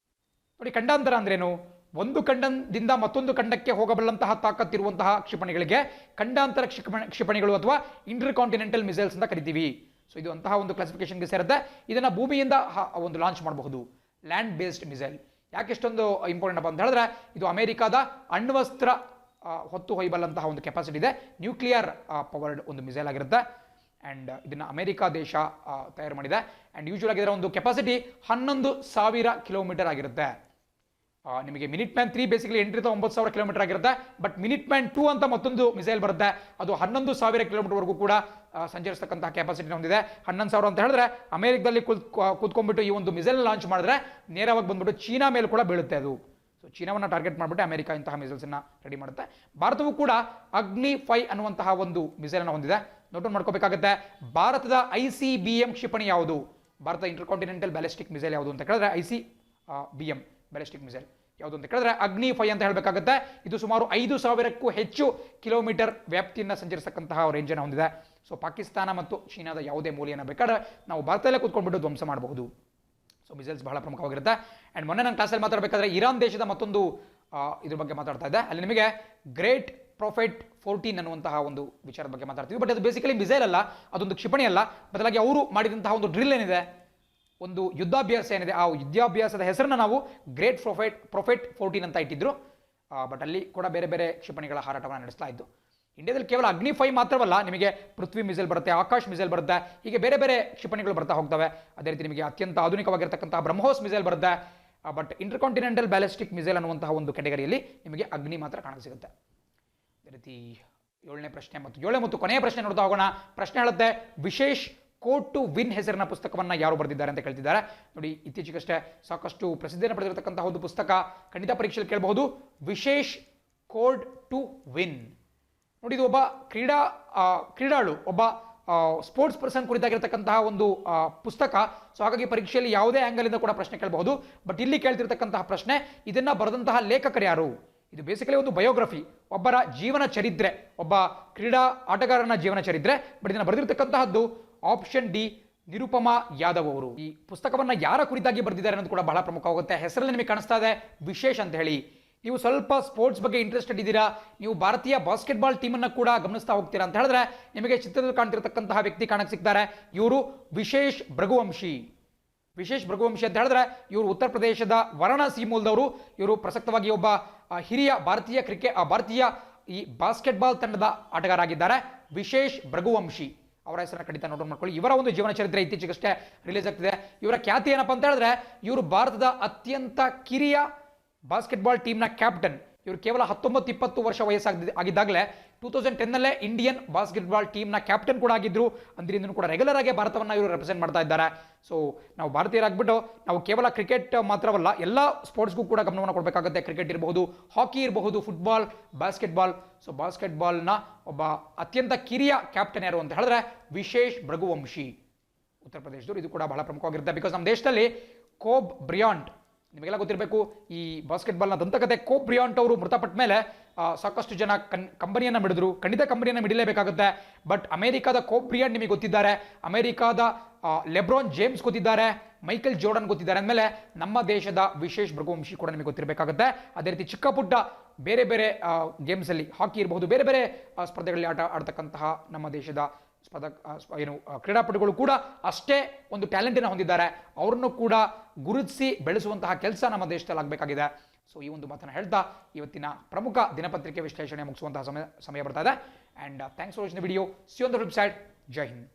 ನೋಡಿ, ಖಂಡಾಂತರ ಅಂದ್ರೇನು? ಒಂದು ಖಂಡದಿಂದ ಮತ್ತೊಂದು ಖಂಡಕ್ಕೆ ಹೋಗಬಲ್ಲಂತಹ ತಾಕತ್ತಿರುವಂತಹ ಕ್ಷಿಪಣಿಗಳಿಗೆ ಖಂಡಾಂತರ ಕ್ಷಿಪಣಿಗಳು ಅಥವಾ ಇಂಟರ್ ಕಾಂಟಿನೆಂಟಲ್ ಮಿಸೈಲ್ಸ್ ಅಂತ ಕರಿತೀವಿ. ಸೊ ಇದು ಅಂತಹ ಒಂದು ಕ್ಲಾಸಿಫಿಕೇಶನ್ಗೆ ಸೇರುತ್ತೆ. ಇದನ್ನು ಭೂಮಿಯಿಂದ ಒಂದು ಲಾಂಚ್ ಮಾಡಬಹುದು, ಲ್ಯಾಂಡ್ ಬೇಸ್ಡ್ ಮಿಸೈಲ್. ಯಾಕೆ ಇಷ್ಟೊಂದು ಇಂಪಾರ್ಟೆಂಟ್ ಅಪ್ಪ ಅಂತ ಹೇಳಿದ್ರೆ, ಇದು ಅಮೆರಿಕಾದ ಅಣ್ವಸ್ತ್ರ ಹೊತ್ತು ಹೊಯ್ಬಲ್ಲಂತಹ ಒಂದು ಕೆಪಾಸಿಟಿ ಇದೆ. ನ್ಯೂಕ್ಲಿಯರ್ ಪವರ್ಡ್ ಒಂದು ಮಿಸೈಲ್ ಆಗಿರುತ್ತೆ. ಆ್ಯಂಡ್ ಇದನ್ನು ಅಮೆರಿಕಾ ದೇಶ ತಯಾರು ಮಾಡಿದೆ. ಆ್ಯಂಡ್ ಯೂಶುವಲ್ ಆಗಿ ಇದರ ಒಂದು ಕೆಪಾಸಿಟಿ 11,000 ಕಿಲೋಮೀಟರ್ ಆಗಿರುತ್ತೆ. ನಿಮಗೆ ಮಿನಿಟ್ ಮ್ಯಾನ್ 3 ಬೇಸಿಕಲಿ 8,900 ಕಿಲೋಮೀಟರ್ ಆಗಿರುತ್ತೆ. ಬಟ್ ಮಿನಿಟ್ ಮ್ಯಾನ್ 2 ಅಂತ ಮತ್ತೊಂದು ಮಿಸೈಲ್ ಬರುತ್ತೆ, ಅದು 11,000 ಕಿಲೋಮೀಟರ್ವರೆಗೂ ಕೂಡ ಸಂಚರಿಸತಕ್ಕಂತಹ ಕೆಪಾಸಿಟಿ ಹೊಂದಿದೆ. 11,000 ಅಂತ ಹೇಳಿದ್ರೆ ಅಮೆರಿಕದಲ್ಲಿ ಕೂತ್ಕೊಂಡ್ಬಿಟ್ಟು ಈ ಒಂದು ಮಿಸೈಲ್ ಲಾಂಚ್ ಮಾಡಿದ್ರೆ ನೇರವಾಗಿ ಬಂದ್ಬಿಟ್ಟು ಚೀನಾ ಮೇಲೆ ಕೂಡ ಬೀಳುತ್ತೆ ಅದು. ಸೊ ಚೀನಾವನ್ನು ಟಾರ್ಗೆಟ್ ಮಾಡಿಬಿಟ್ಟು ಅಮೆರಿಕ ಇಂತಹ ಮಿಸೈಲ್ಸನ್ನು ರೆಡಿ ಮಾಡುತ್ತೆ. ಭಾರತವು ಕೂಡ ಅಗ್ನಿ 5 ಅನ್ನುವಂತಹ ಒಂದು ಮಿಸೈಲನ್ನು ಹೊಂದಿದೆ. ನೋಟ್ ಮಾಡ್ಕೋಬೇಕಾಗುತ್ತೆ, ಭಾರತದ ICBM ಕ್ಷಿಪಣಿ ಯಾವುದು, ಭಾರತ ಇಂಟರ್ಕಾಂಟಿನೆಂಟಲ್ ಬ್ಯಾಲಿಸ್ಟಿಕ್ ಮಿಸೈಲ್ ಯಾವುದು ಅಂತ ಕೇಳಿದ್ರೆ ICBM ಬ್ಯಾಲಿಸ್ಟಿಕ್ ಮಿಸೈಲ್ ಯಾವುದು ಅಂತ ಕೇಳಿದ್ರೆ ಅಗ್ನಿ 5 ಅಂತ ಹೇಳಬೇಕಾಗುತ್ತೆ. ಇದು ಸುಮಾರು 5,000ಕ್ಕೂ ಹೆಚ್ಚು ಕಿಲೋಮೀಟರ್ ವ್ಯಾಪ್ತಿಯನ್ನು ಸಂಚರಿಸತಕ್ಕಂತಹ ರೇಂಜನ್ನು ಹೊಂದಿದೆ. ಸೊ ಪಾಕಿಸ್ತಾನ ಮತ್ತು ಚೀನಾದ ಯಾವುದೇ ಮೂಲೆಯನ್ನು ಬೇಕಾದ್ರೆ ನಾವು ಭಾರತದಲ್ಲೇ ಕೂತ್ಕೊಂಡ್ಬಿಟ್ಟು ಧ್ವಂಸ ಮಾಡಬಹುದು. ಸೊ ಮಿಸೈಲ್ಸ್ ಬಹಳ ಪ್ರಮುಖವಾಗಿರುತ್ತೆ. ಆ್ಯಂಡ್ ಮೊನ್ನೆ ನಾನು ಕ್ಲಾಸಲ್ಲಿ ಮಾತಾಡಬೇಕಾದ್ರೆ ಇರಾನ್ ದೇಶದ ಮತ್ತೊಂದು ಇದ್ರ ಬಗ್ಗೆ ಮಾತಾಡ್ತಾ ಇದ್ದೆ. ಅಲ್ಲಿ ನಿಮಗೆ ಗ್ರೇಟ್ ಪ್ರಾಫಿಟ್ 14 ಅನ್ನುವಂತಹ ಒಂದು ವಿಚಾರದ ಬಗ್ಗೆ ಮಾತಾಡ್ತೀವಿ. ಬಟ್ ಅದು ಬೇಸಿಕಲಿ ಮಿಸೈಲ್ ಅಲ್ಲ, ಅದೊಂದು ಕ್ಷಿಪಣಿ ಅಲ್ಲ, ಬದಲಾಗಿ ಅವರು ಮಾಡಿದಂತಹ ಒಂದು ಡ್ರಿಲ್ ಏನಿದೆ, ಒಂದು ಯುದ್ಧಾಭ್ಯಾಸ ಏನಿದೆ, ಆ ಯುದ್ಧಾಭ್ಯಾಸದ ಹೆಸರನ್ನು ನಾವು ಗ್ರೇಟ್ ಪ್ರಾಫಿಟ್ 14 ಅಂತ ಇಟ್ಟಿದ್ರು. ಬಟ್ ಅಲ್ಲಿ ಕೂಡ ಬೇರೆ ಬೇರೆ ಕ್ಷಿಪಣಿಗಳ ಹಾರಾಟವನ್ನು ನಡೆಸ್ತಾ ಇದ್ದು. ಇಂಡಿಯಾದಲ್ಲಿ ಕೇವಲ ಅಗ್ನಿ 5 ಮಾತ್ರವಲ್ಲ, ನಿಮಗೆ ಪೃಥ್ವಿ ಮಿಸೈಲ್ ಬರುತ್ತೆ, ಆಕಾಶ್ ಮಿಸೈಲ್ ಬರುತ್ತೆ, ಹೀಗೆ ಬೇರೆ ಬೇರೆ ಕ್ಷಿಪಣಿಗಳು ಬರ್ತಾ ಹೋಗ್ತವೆ. ಅದೇ ರೀತಿ ನಿಮಗೆ ಅತ್ಯಂತ ಆಧುನಿಕವಾಗಿರ್ತಕ್ಕಂತಹ ಬ್ರಹ್ಮೋಸ್ ಮಿಸೈಲ್ ಬರುತ್ತೆ. ಬಟ್ ಇಂಟರ್ಕಾಂಟಿನೆಂಟಲ್ ಬ್ಯಾಲಿಸ್ಟಿಕ್ ಮಿಸೈಲ್ ಅನ್ನುವಂತಹ ಒಂದು ಕ್ಯಾಟಗರಿಯಲ್ಲಿ ನಿಮಗೆ ಅಗ್ನಿ ಮಾತ್ರ ಕಾಣಸಿಗುತ್ತೆ. ಅದೇ ರೀತಿ 7ನೇ ಪ್ರಶ್ನೆ ಮತ್ತು 7ನೇ ಮತ್ತು ಕೊನೆಯ ಪ್ರಶ್ನೆ ನೋಡ್ತಾ ಹೋಗೋಣ. ಪ್ರಶ್ನೆ ಹೇಳುತ್ತೆ, ವಿಶೇಷ್ ಕೋಡ್ ಟು ವಿನ್ ಹೆಸರಿನ ಪುಸ್ತಕವನ್ನು ಯಾರು ಬರೆದಿದ್ದಾರೆ ಅಂತ ಕೇಳ್ತಿದ್ದಾರೆ. ನೋಡಿ, ಇತ್ತೀಚೆಗಷ್ಟೇ ಸಾಕಷ್ಟು ಪ್ರಸಿದ್ಧಿಯನ್ನು ಪಡೆದಿರತಕ್ಕಂತಹ ಒಂದು ಪುಸ್ತಕ, ಖಂಡಿತ ಪರೀಕ್ಷೆಯಲ್ಲಿ ಕೇಳಬಹುದು, ವಿಶೇಷ್ ಕೋಡ್ ಟು ವಿನ್. ನೋಡಿ, ಇದು ಒಬ್ಬ ಕ್ರೀಡಾಳು, ಒಬ್ಬ ಸ್ಪೋರ್ಟ್ಸ್ ಪರ್ಸನ್ ಕುರಿತಾಗಿರ್ತಕ್ಕಂತಹ ಒಂದು ಪುಸ್ತಕ. ಸೊ ಹಾಗಾಗಿ ಪರೀಕ್ಷೆಯಲ್ಲಿ ಯಾವುದೇ ಆ್ಯಂಗಲಿಂದ ಕೂಡ ಪ್ರಶ್ನೆ ಕೇಳಬಹುದು. ಬಟ್ ಇಲ್ಲಿ ಕೇಳ್ತಿರ್ತಕ್ಕಂತಹ ಪ್ರಶ್ನೆ, ಇದನ್ನು ಬರೆದಂತಹ ಲೇಖಕರು ಯಾರು? ಇದು ಬೇಸಿಕಲಿ ಒಂದು ಬಯೋಗ್ರಫಿ, ಒಬ್ಬರ ಜೀವನ ಚರಿತ್ರೆ, ಒಬ್ಬ ಕ್ರೀಡಾ ಆಟಗಾರನ ಜೀವನ ಚರಿತ್ರೆ. ಬಟ್ ಇದನ್ನು ಬರೆದಿರ್ತಕ್ಕಂತಹದ್ದು ಆಪ್ಷನ್ ಡಿ, ನಿರುಪಮಾ ಯಾದವ್ ಅವರು. ಈ ಪುಸ್ತಕವನ್ನು ಯಾರ ಕುರಿತಾಗಿ ಬರೆದಿದ್ದಾರೆ ಅನ್ನೋದು ಕೂಡ ಬಹಳ ಪ್ರಮುಖವಾಗುತ್ತೆ. ಹೆಸರಲ್ಲಿ ನಿಮಗೆ ಕಾಣಿಸ್ತಾ ಇದೆ ವಿಶೇಷ್ ಅಂತ ಹೇಳಿ. ನೀವು ಸ್ವಲ್ಪ ಸ್ಪೋರ್ಟ್ಸ್ ಬಗ್ಗೆ ಇಂಟ್ರೆಸ್ಟೆಡ್ ಇದ್ದೀರಾ, ನೀವು ಭಾರತೀಯ ಬಾಸ್ಕೆಟ್ಬಾಲ್ ಟೀಮನ್ನು ಕೂಡ ಗಮನಿಸ್ತಾ ಹೋಗ್ತೀರಾ ಅಂತ ಹೇಳಿದ್ರೆ ನಿಮಗೆ ಚಿತ್ರದಲ್ಲಿ ಕಾಣ್ತಿರ್ತಕ್ಕಂತಹ ವ್ಯಕ್ತಿ ಕಾಣಕ್ಕೆ ಸಿಗ್ತಾರೆ. ಇವರು ವಿಶೇಷ್ ಭೃಗುವಂಶಿ. ವಿಶೇಷ್ ಭೃಗುವಂಶಿ ಅಂತ ಹೇಳಿದ್ರೆ ಇವರು ಉತ್ತರ ಪ್ರದೇಶದ ವಾರಣಾಸಿ ಮೂಲದವರು. ಇವರು ಪ್ರಸಕ್ತವಾಗಿ ಒಬ್ಬ ಹಿರಿಯ ಭಾರತೀಯ ಈ ಬಾಸ್ಕೆಟ್ಬಾಲ್ ತಂಡದ ಆಟಗಾರ ಆಗಿದ್ದಾರೆ. ವಿಶೇಷ್ ಭೃಗುವಂಶಿ ಅವರ ಹೆಸರನ್ನು ಖಂಡಿತ ನೋಟ್ ಮಾಡ್ಕೊಳ್ಳಿ. ಇವರ ಒಂದು ಜೀವನ ಚರಿತ್ರೆ ಇತ್ತೀಚೆಗಷ್ಟೇ ರಿಲೀಸ್ ಆಗ್ತಿದೆ. ಇವರ ಖ್ಯಾತಿ ಏನಪ್ಪ ಅಂತ ಹೇಳಿದ್ರೆ, ಇವರು ಭಾರತದ ಅತ್ಯಂತ ಕಿರಿಯ ಬಾಸ್ಕೆಟ್ಬಾಲ್ ಟೀಮ್ನ ಕ್ಯಾಪ್ಟನ್. ಇವರು ಕೇವಲ 19-20 ವರ್ಷ ವಯಸ್ಸಾಗಿದ್ದಾಗಲೇ 2010ನಲ್ಲೇ ಇಂಡಿಯನ್ ಬಾಸ್ಕೆಟ್ಬಾಲ್ ಟೀಮ್ನ ಕ್ಯಾಪ್ಟನ್ ಕೂಡ ಆಗಿದ್ರು. ಅಂದ್ರಿಂದ ಕೂಡ ರೆಗ್ಯುಲರ್ ಆಗಿ ಭಾರತವನ್ನು ಇವರು ರೆಪ್ರೆಸೆಂಟ್ ಮಾಡ್ತಾ ಇದ್ದಾರೆ. ಸೊ ನಾವು ಭಾರತೀಯರಾಗ್ಬಿಟ್ಟು ನಾವು ಕೇವಲ ಕ್ರಿಕೆಟ್ ಮಾತ್ರವಲ್ಲ, ಎಲ್ಲ ಸ್ಪೋರ್ಟ್ಸ್ಗೂ ಕೂಡ ಗಮನವನ್ನು ಕೊಡಬೇಕಾಗುತ್ತೆ. ಕ್ರಿಕೆಟ್ ಇರಬಹುದು, ಹಾಕಿ ಇರಬಹುದು, ಫುಟ್ಬಾಲ್, ಬಾಸ್ಕೆಟ್ಬಾಲ್. ಸೊ ಬಾಸ್ಕೆಟ್ಬಾಲ್ನ ಒಬ್ಬ ಅತ್ಯಂತ ಕಿರಿಯ ಕ್ಯಾಪ್ಟನ್ ಯಾರು ಅಂತ ಹೇಳಿದ್ರೆ ವಿಶೇಷ್ ಭೃಗುವಂಶಿ, ಉತ್ತರ ಪ್ರದೇಶದವರು. ಇದು ಕೂಡ ಬಹಳ ಪ್ರಮುಖವಾಗಿರುತ್ತೆ. ಬಿಕಾಸ್ ನಮ್ಮ ದೇಶದಲ್ಲಿ ಕೋಬ್ ಬ್ರಿಯಾಂಟ್, ನಿಮಗೆಲ್ಲ ಗೊತ್ತಿರಬೇಕು, ಈ ಬಾಸ್ಕೆಟ್ಬಾಲ್ನ ದಂತಕತೆ. ಕೋಬ್ ಬ್ರಿಯಾಂಟ್ ಅವರು ಮೃತಪಟ್ಟ ಮೇಲೆ ಸಾಕಷ್ಟು ಜನ ಕಂಪನಿಯನ್ನು ಮಿಡಿದ್ರು. ಖಂಡಿತ ಕಂಪನಿಯನ್ನು ಮಿಡಿಲೇಬೇಕಾಗುತ್ತೆ. ಬಟ್ ಅಮೆರಿಕಾದ ಕೋಬ್ ಬ್ರಿಯಾಂಟ್ ನಿಮಗೆ ಗೊತ್ತಿದ್ದಾರೆ, ಅಮೆರಿಕಾದ ಲೆಬ್ರಾನ್ ಜೇಮ್ಸ್ ಗೊತ್ತಿದ್ದಾರೆ, ಮೈಕಲ್ ಜೋರ್ಡನ್ ಗೊತ್ತಿದ್ದಾರೆ. ಅಂದಮೇಲೆ ನಮ್ಮ ದೇಶದ ವಿಶೇಷ್ ಭೃಗುವಂಶಿ ಕೂಡ ನಿಮಗೆ ಗೊತ್ತಿರಬೇಕಾಗುತ್ತೆ. ಅದೇ ರೀತಿ ಚಿಕ್ಕ ಪುಟ್ಟ ಬೇರೆ ಬೇರೆ ಗೇಮ್ಸಲ್ಲಿ, ಹಾಕಿ ಇರಬಹುದು, ಬೇರೆ ಬೇರೆ ಸ್ಪರ್ಧೆಗಳಲ್ಲಿ ಆಡ್ತಕ್ಕಂತಹ ನಮ್ಮ ದೇಶದ ಕ್ರೀಡಾಪಟುಗಳು ಕೂಡ ಅಷ್ಟೇ ಒಂದು ಟ್ಯಾಲೆಂಟನ್ನು ಹೊಂದಿದ್ದಾರೆ. ಅವರನ್ನು ಕೂಡ ಗುರುತಿಸಿ ಬೆಳೆಸುವಂತಹ ಕೆಲಸ ನಮ್ಮ ದೇಶದಲ್ಲಿ ಆಗಬೇಕಾಗಿದೆ. ಸೊ ಈ ಒಂದು ಮಾತನ್ನು ಹೇಳ್ತಾ ಇವತ್ತಿನ ಪ್ರಮುಖ ದಿನಪತ್ರಿಕೆ ವಿಶ್ಲೇಷಣೆ ಮುಗಿಸುವಂತಹ ಸಮಯ ಬರ್ತಾ ಇದೆ. And thanks for watching the video. C on the website. Jai Hind.